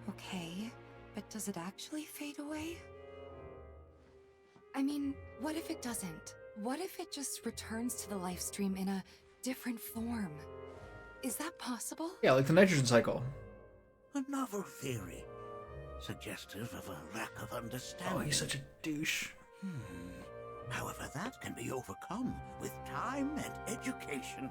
S13: Okay, but does it actually fade away? I mean, what if it doesn't? What if it just returns to the life stream in a different form? Is that possible?
S1: Yeah, like the nitrogen cycle.
S11: A novel theory, suggestive of a lack of understanding.
S1: Oh, he's such a douche.
S11: However, that can be overcome with time and education.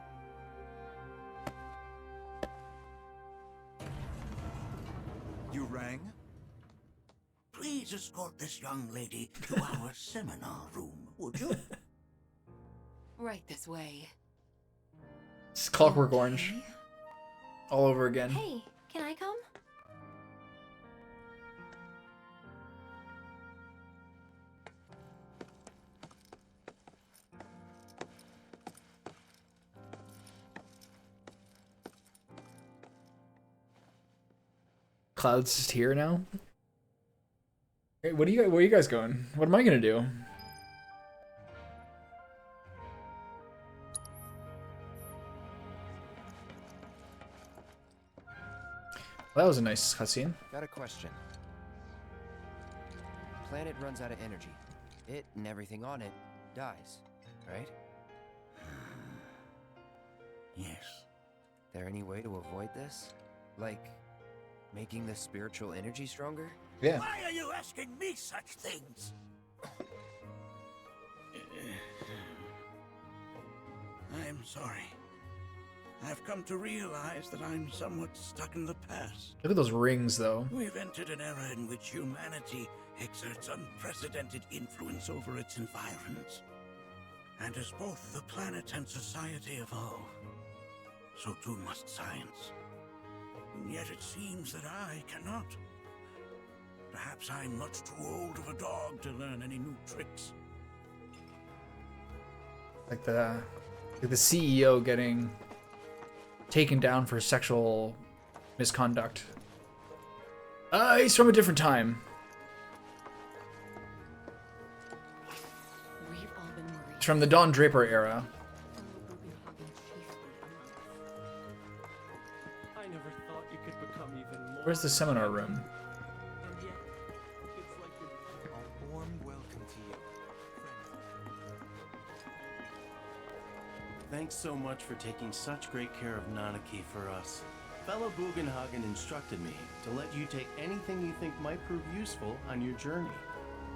S15: You rang?
S11: Please escort this young lady to our seminar room, would you?
S13: Right this way.
S1: It's Clockwork Orange. All over again.
S9: Hey, can I come?
S1: Cloud's just here now. Hey, where are you guys going? What am I gonna do? Well, that was a nice cutscene.
S14: Got a question. Planet runs out of energy. It and everything on it dies, right?
S11: Yes.
S14: There any way to avoid this? Like, making the spiritual energy stronger?
S1: Yeah.
S11: Why are you asking me such things? I'm sorry. I've come to realize that I'm somewhat stuck in the past.
S1: Look at those rings, though.
S11: We've entered an era in which humanity exerts unprecedented influence over its environs. And as both the planet and society evolve, so too must science. And yet it seems that I cannot. Perhaps I'm much too old of a dog to learn any new tricks.
S1: Like the CEO getting taken down for sexual misconduct. He's from a different time. It's from the Don Draper era.
S8: I never thought you could become even more.
S1: Where's the seminar room?
S8: And yet, it's like a warm welcome to you.
S16: Thanks so much for taking such great care of Nanaki for us. Fellow Bugenhagen instructed me to let you take anything you think might prove useful on your journey.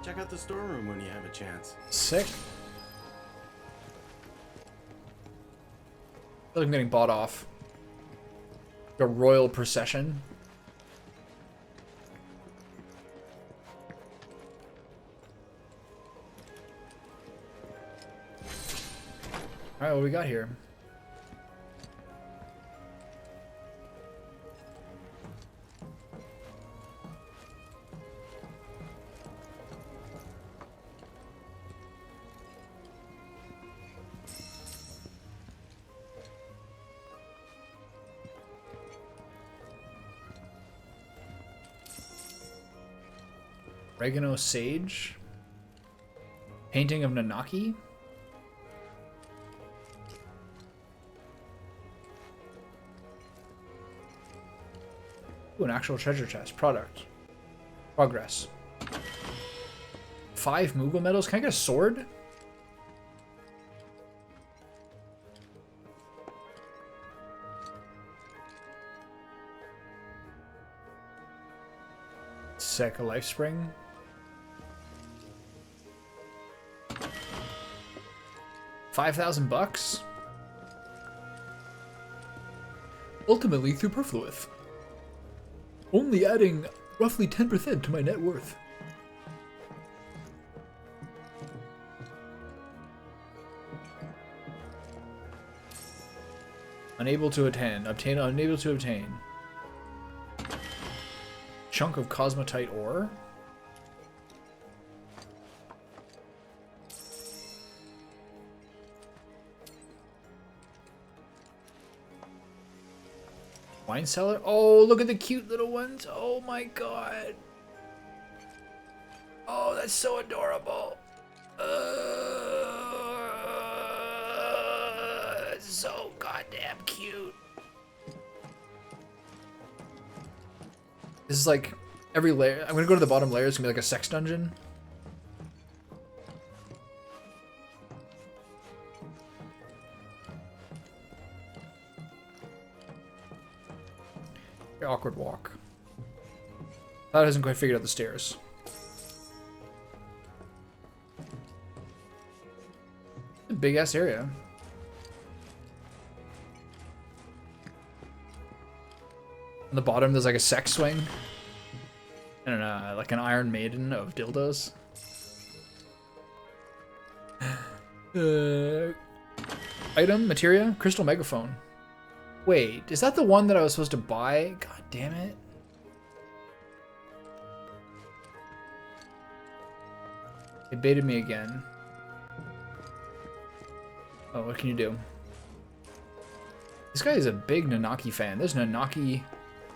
S16: Check out the storeroom when you have a chance.
S1: Sick. I feel like I'm getting bought off. The royal procession. Alright, what we got here? Oregano Sage. Painting of Nanaki. Ooh, an actual treasure chest. Product. Progress. 5 Moogle medals. Can I get a sword? Sick. A life spring. $5,000. Ultimately through Perfluith. Only adding roughly 10% to my net worth. Unable to attend. Unable to obtain. chunk of cosmotite ore. Wine cellar? Oh, look at the cute little ones. Oh my god. Oh, that's so adorable. It's so goddamn cute. This is like every layer. I'm gonna go to the bottom layer. It's gonna be like a sex dungeon. Very awkward walk. That hasn't quite figured out the stairs. A big ass area. On the bottom, there's like a sex swing. And like an Iron Maiden of dildos. Item, materia, crystal megaphone. Wait, is that the one that I was supposed to buy? God damn it. It baited me again. Oh, what can you do? This guy is a big Nanaki fan. There's Nanaki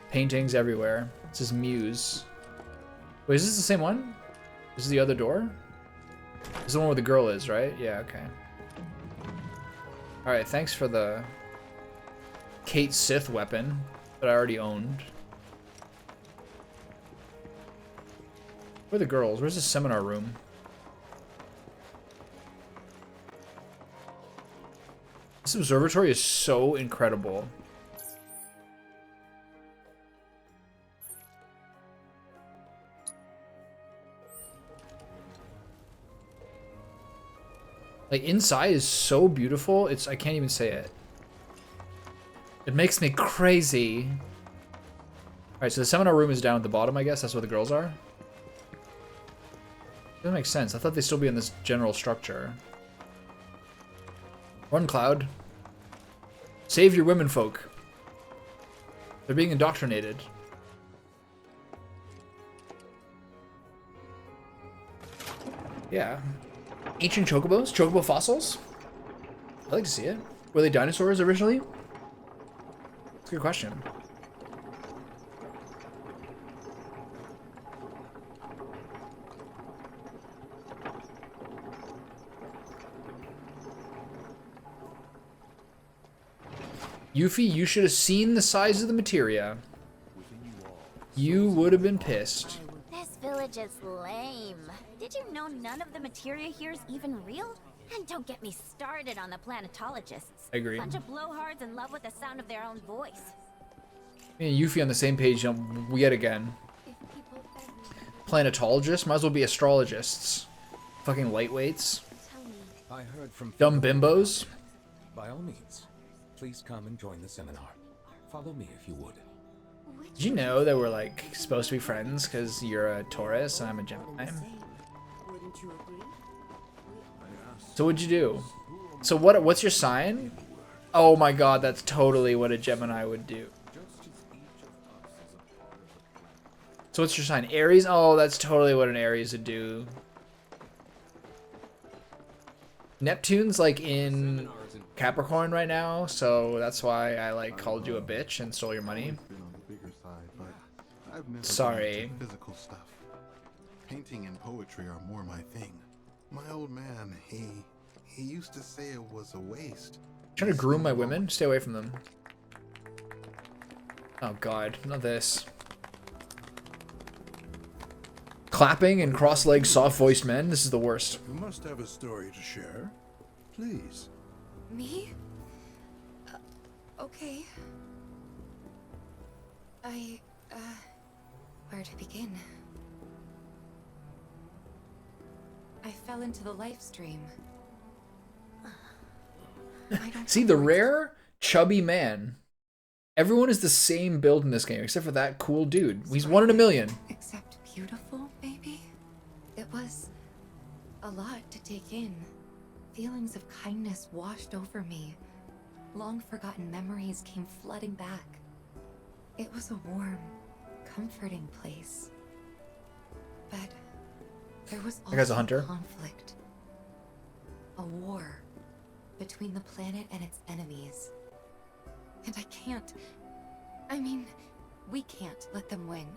S1: paintings everywhere. It's his muse. Wait, is this the same one? This is the other door? This is the one where the girl is, right? Yeah, okay. Alright, thanks for the Kate Sith weapon that I already owned. Where are the girls? Where's the seminar room? This observatory is so incredible. Like, inside is so beautiful, I can't even say it. It makes me crazy. Alright, so the seminar room is down at the bottom, I guess. That's where the girls are. Doesn't make sense. I thought they'd still be in this general structure. Run, Cloud. Save your women folk. They're being indoctrinated. Yeah. Ancient chocobos? Chocobo fossils? I'd like to see it. Were they dinosaurs originally? That's a good question. Yuffie, you should have seen the size of the materia. You would have been pissed.
S9: This village is lame. Did you know none of the materia here is even real? And don't get me started on the planetologists.
S1: I agree.
S9: Bunch of blowhards in love with the sound of their own voice.
S1: Me and Yuffie on the same page yet again. Planetologists? Might as well be astrologists. Fucking lightweights.
S17: I heard from
S1: Dumb bimbos.
S17: By all means, please come and join the seminar. Follow me if you would.
S1: Did you know that we're like supposed to be friends because you're a Taurus and I'm a Gemini? So what'd you do? So what's your sign? Oh my god, that's totally what a Gemini would do. So what's your sign? Aries? Oh, that's totally what an Aries would do. Neptune's like in Capricorn right now, so that's why I like called you a bitch and stole your money. Sorry.
S7: Physical stuff. Painting and poetry are more my thing. My old man, he used to say it was a waste.
S1: Trying to groom my women? Stay away from them. Oh god, not this. Clapping and cross-legged soft-voiced men? This is the worst.
S7: You must have a story to share. Please.
S13: Me? Okay. Where to begin? I fell into the life stream.
S1: See, the rare, chubby man. Everyone is the same build in this game, except for that cool dude. He's 1 in a million.
S13: Except beautiful, maybe? It was a lot to take in. Feelings of kindness washed over me. Long forgotten memories came flooding back. It was a warm, comforting place. But there was
S1: That guy's a
S13: also
S1: hunter.
S13: conflict. A war between the planet and its enemies. And I mean, we can't let them win.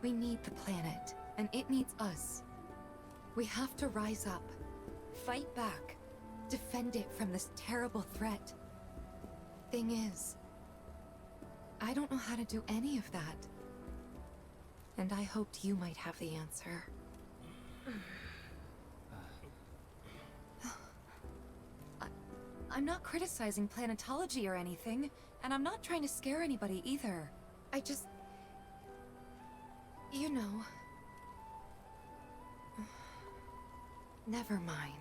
S13: We need the planet, and it needs us. We have to rise up, fight back, defend it from this terrible threat. Thing is, I don't know how to do any of that. And I hoped you might have the answer. I'm not criticizing planetology or anything, and I'm not trying to scare anybody either. I just... You know... Never mind.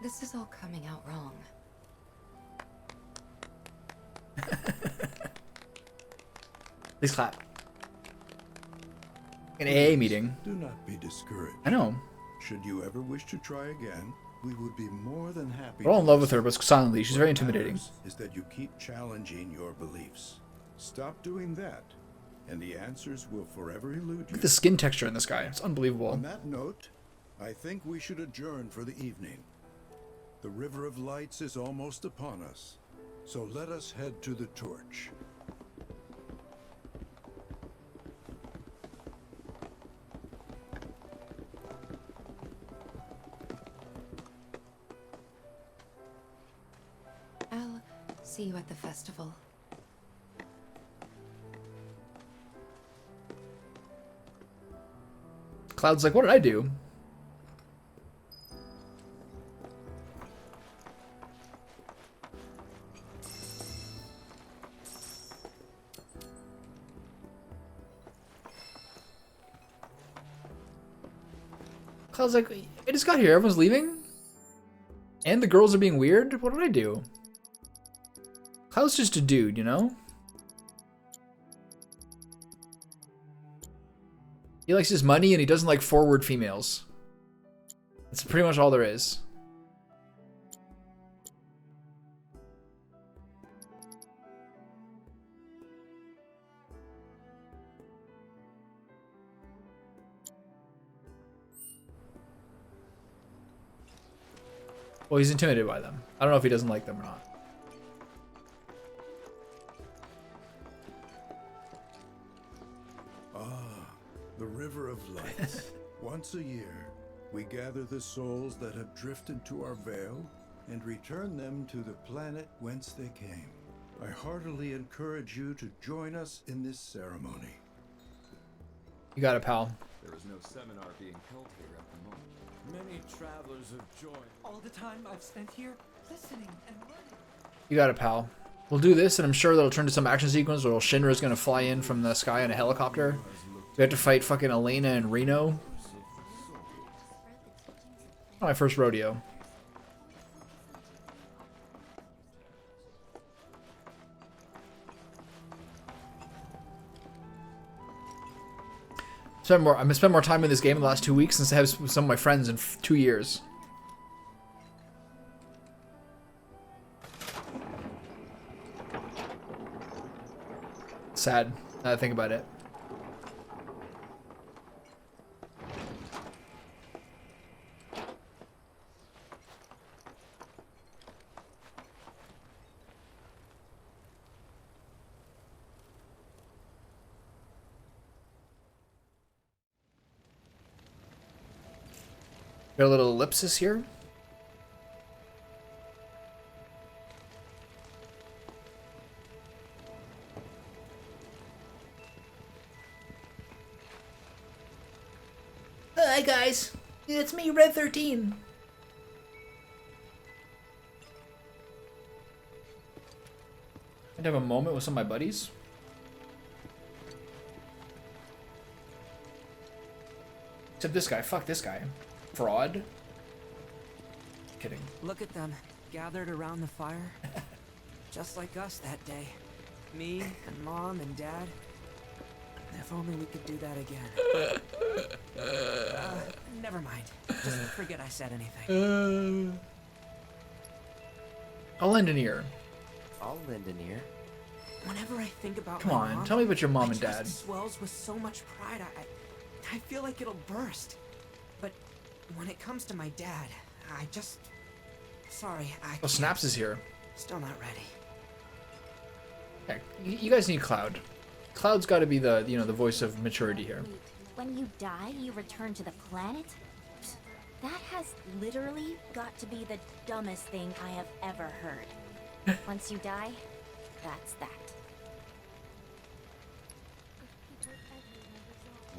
S13: This is all coming out wrong.
S1: Please clap. An AA meeting.
S15: Do not be discouraged.
S1: I know.
S15: Should you ever wish to try again, we would be more than happy.
S1: We're all in love with her, but silently. She's very intimidating.
S15: What matters is that you keep challenging your beliefs. Stop doing that, and the answers will forever elude
S1: Look
S15: you.
S1: at the skin texture in this guy. It's unbelievable.
S15: On that note, I think we should adjourn for the evening. The River of Lights is almost upon us, so let us head to the torch.
S13: I'll see you at the festival.
S1: Cloud's like, what did I do? Cloud's like, I just got here. Everyone's leaving? And the girls are being weird? What did I do? Cloud's just a dude, you know? He likes his money and he doesn't like forward females. That's pretty much all there is. Well, he's intimidated by them. I don't know if he doesn't like them or not.
S15: The River of Lights. Once a year, we gather the souls that have drifted to our veil and return them to the planet whence they came. I heartily encourage you to join us in this ceremony.
S1: You got it, pal.
S17: There is no seminar being held here at the moment. Many travelers have joined.
S8: All the time I've spent here, listening and learning.
S1: You got it, pal. We'll do this, and I'm sure that'll turn to some action sequence where Shinra's gonna fly in from the sky in a helicopter. We have to fight fucking Elena and Reno. My first rodeo. I'm gonna spend more time in this game in the last 2 weeks since I have some of my friends in 2 years. Sad. Now that I think about it. Got a little ellipsis here. Hi guys, it's me, Red 13. I'd have a moment with some of my buddies. Except this guy. Fuck this guy. Fraud. Kidding.
S18: Look at them, gathered around the fire. Just like us that day. Me and Mom and Dad. If only we could do that again. Never mind. Just forget I said anything.
S1: I'll lend an ear.
S14: I'll lend an ear.
S18: Whenever I think about
S1: Come
S18: my
S1: on,
S18: mom,
S1: tell me about your mom
S18: my
S1: and dad.
S18: chest swells with so much pride. I feel like it'll burst. But when it comes to my dad, I just... Sorry, I
S1: Oh, Snaps
S18: can't.
S1: is here.
S18: Still not ready.
S1: Yeah, you guys need Cloud. Cloud's got to be the, you know, the voice of maturity here.
S9: When you die, you return to the planet? That has literally got to be the dumbest thing I have ever heard. Once you die, that's that.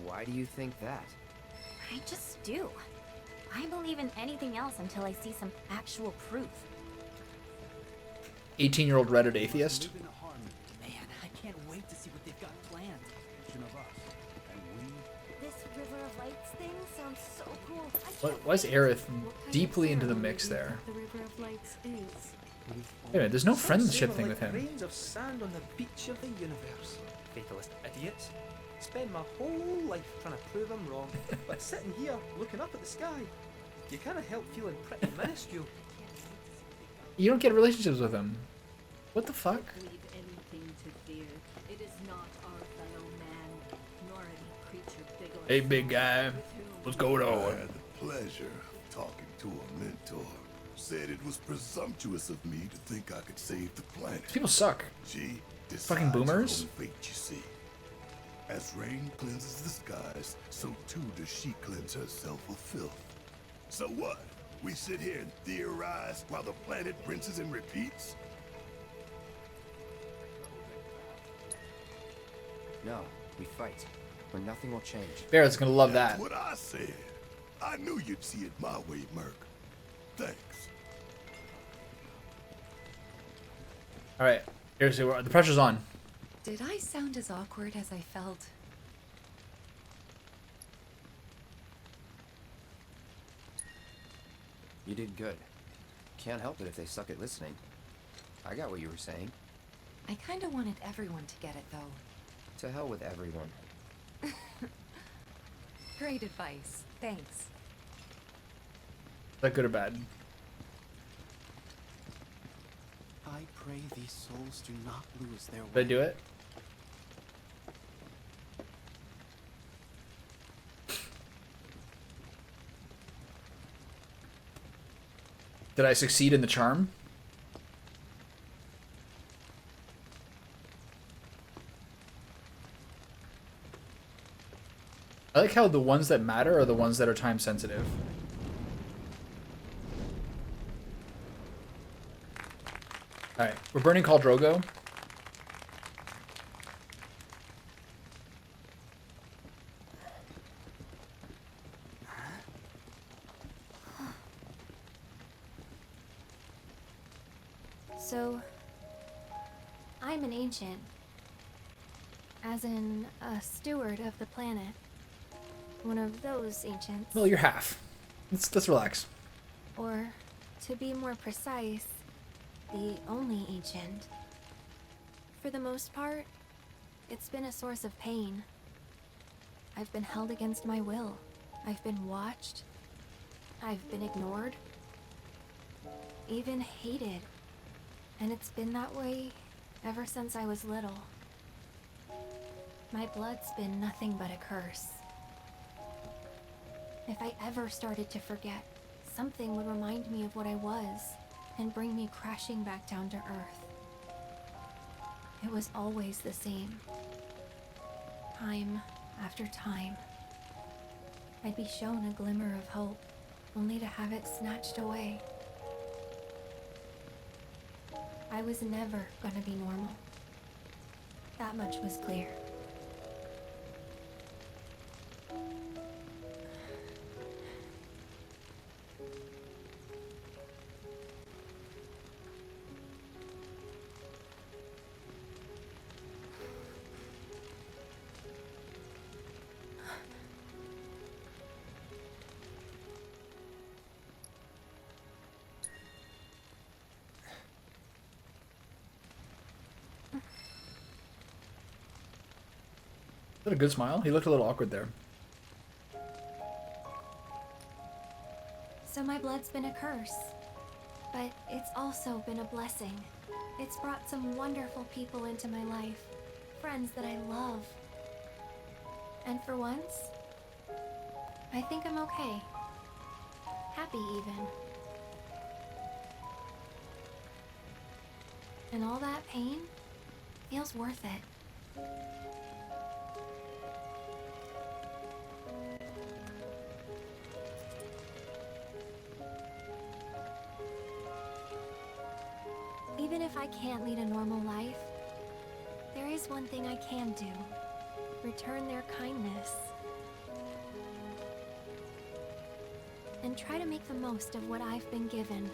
S14: Why do you think that?
S9: I just do. I believe in anything else until I see some actual proof.
S1: 18-year-old Reddit atheist.
S18: Man, I can't wait to see what they've got planned.
S9: This River of Lights thing sounds so cool.
S1: Why is Aerith deeply into the mix there?
S10: The River of Lights is.
S1: Wait a minute, there's no friendship thing with him.
S8: Grains of sand on the beach of the universe. Fatalist idiots. Spend my whole life trying to prove them wrong, but sitting here looking up at the sky, you can't help feeling pretty minuscule.
S1: You don't get relationships with him. What the fuck?
S10: Leave anything to fear. It is not our fellow man, nor any creature big or
S1: Hey, big guy. What's going
S7: I
S1: on?
S7: had the pleasure of talking to a mentor. Said it was presumptuous of me to think I could save the planet.
S1: These people suck.
S7: She
S1: Fucking
S7: decides her
S1: boomers.
S7: own fate, you see. As rain cleanses the skies, so too does she cleanse herself of filth. So what? We sit here and theorize while the planet rinses and repeats?
S14: No, we fight, or nothing will change.
S1: Barrett's gonna love
S7: That's
S1: that.
S7: what I said. I knew you'd see it my way, Merc. Thanks.
S1: All right, seriously, the pressure's on.
S13: Did I sound as awkward as I felt?
S14: You did good. Can't help it if they suck at listening. I got what you were saying.
S13: I kind of wanted everyone to get it, though.
S14: To hell with everyone.
S13: Great advice. Thanks.
S1: Is that good or bad?
S16: I pray these souls do not lose their way.
S1: Did I do it? Did I succeed in the charm? I like how the ones that matter are the ones that are time sensitive. Alright, we're burning Khal Drogo.
S9: So, I'm an ancient. As in, a steward of the planet. One of those ancients.
S1: Well, you're half. Let's relax.
S9: Or, to be more precise, the only ancient. For the most part, it's been a source of pain. I've been held against my will. I've been watched. I've been ignored. Even hated. And it's been that way ever since I was little. My blood's been nothing but a curse. If I ever started to forget, something would remind me of what I was and bring me crashing back down to earth. It was always the same. Time after time. I'd be shown a glimmer of hope, only to have it snatched away. I was never gonna be normal. That much was clear.
S1: Is that a good smile? He looked a little awkward there.
S9: So my blood's been a curse.
S5: But it's also been a blessing. It's brought some wonderful people into my life, friends that I love. And for once, I think I'm okay. Happy even. And all that pain feels worth it. Even if I can't lead a normal life, there is one thing I can do. Return their kindness. And try to make the most of what I've been given.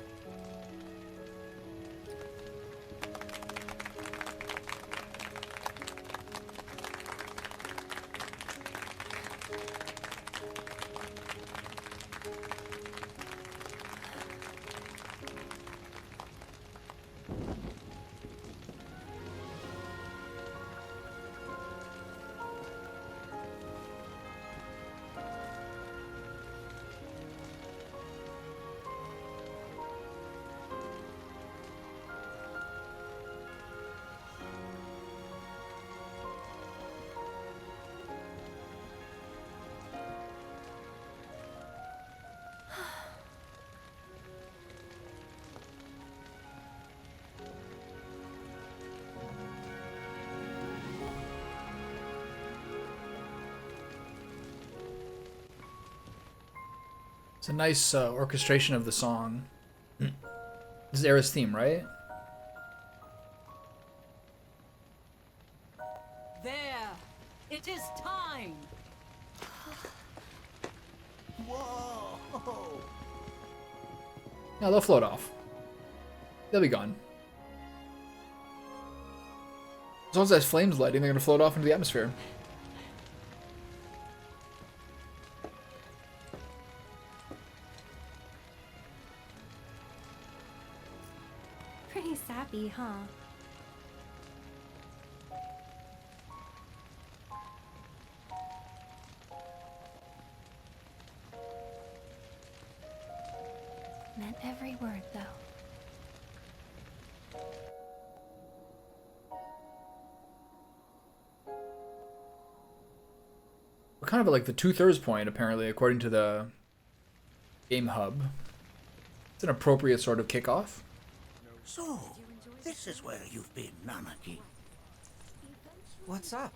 S1: It's a nice orchestration of the song. This is Era's theme, right?
S22: There! It is time!
S6: Whoa!
S1: No, they'll float off. They'll be gone. As long as there's flames lighting, they're going to float off into the atmosphere.
S5: Pretty sappy, huh? Meant every word, though.
S1: We're kind of at like the 2/3 point, apparently, according to the game hub. It's an appropriate sort of kickoff.
S11: So, this is where you've been, Nanaki.
S18: What's up?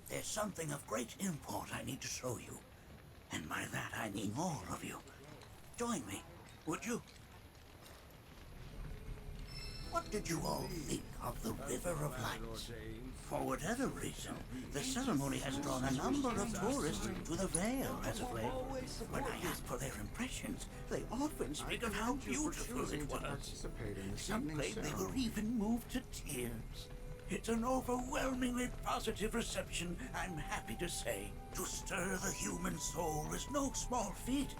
S11: There's something of great import I need to show you. And by that I mean all of you. Join me, would you? What did you all think of the River of Lights? For whatever reason, the ceremony has drawn a number of tourists to the Vale as of late. When I ask for their impressions, they often speak of how beautiful it was. Some claim they were even moved to tears. It's an overwhelmingly positive reception, I'm happy to say. To stir the human soul is no small feat,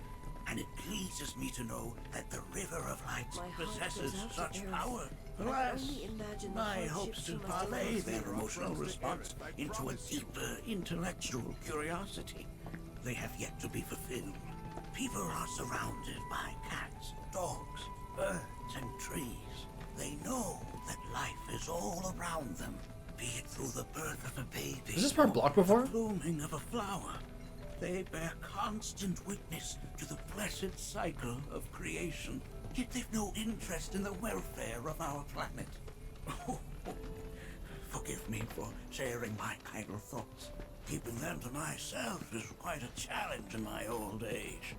S11: and it pleases me to know that the River of Lights possesses such power. Alas, my hopes to parlay their emotional response into a deeper intellectual curiosity. They have yet to be fulfilled. People are surrounded by cats, dogs, birds, and trees. They know that life is all around them, be it through the birth of a baby,
S1: Is this part blocked before?
S11: the blooming of a flower. They bear constant witness to the blessed cycle of creation, yet they've no interest in the welfare of our planet. Forgive me for sharing my idle thoughts. Keeping them to myself is quite a challenge in my old age.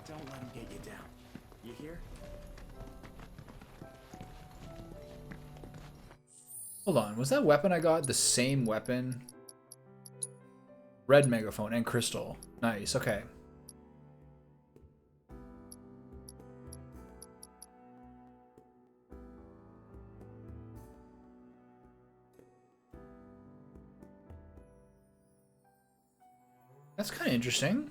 S2: Don't let him get you down. You hear?
S1: Hold on, was that weapon I got the same weapon? Red megaphone and crystal. Nice, okay. That's kind of interesting.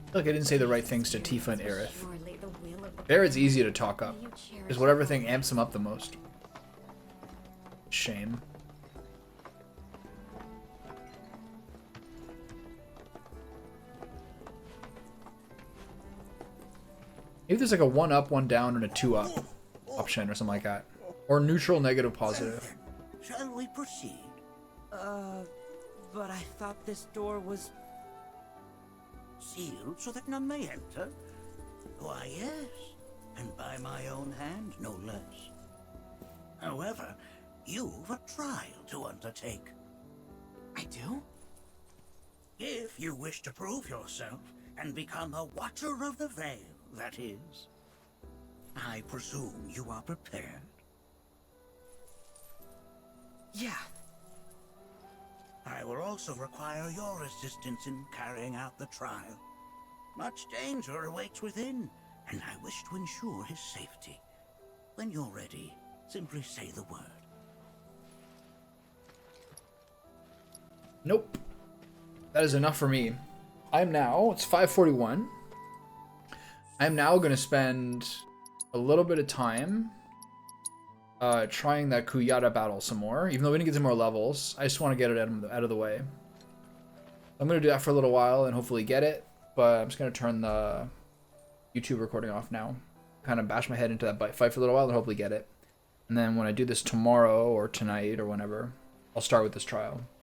S1: I feel like I didn't say the right things to Tifa and Aerith.
S12: Surely the will of the
S1: Barrett's easy to talk up. Is whatever thing amps him up the most. Shame. Maybe there's like a 1 up, 1 down, and a 2 up option or something like that. Or neutral, negative, positive.
S11: Shall we proceed?
S18: But I thought this door was...
S11: Sealed so that none may enter? Why, yes. And by my own hand, no less. However, you've a trial to undertake.
S18: I do?
S11: If you wish to prove yourself and become a Watcher of the Veil, that is. I presume you are prepared.
S18: Yeah.
S11: I will also require your assistance in carrying out the trial. Much danger awaits within, and I wish to ensure his safety. When you're ready, simply say the word.
S1: Nope. That is enough for me. I'm now, it's 5:41. I'm now going to spend a little bit of time trying that Kuyata battle some more. Even though we didn't get some more levels, I just want to get it out of the way. I'm going to do that for a little while and hopefully get it, but I'm just going to turn the YouTube recording off now. Kind of bash my head into that fight for a little while and hopefully get it. And then when I do this tomorrow or tonight or whenever, I'll start with this trial.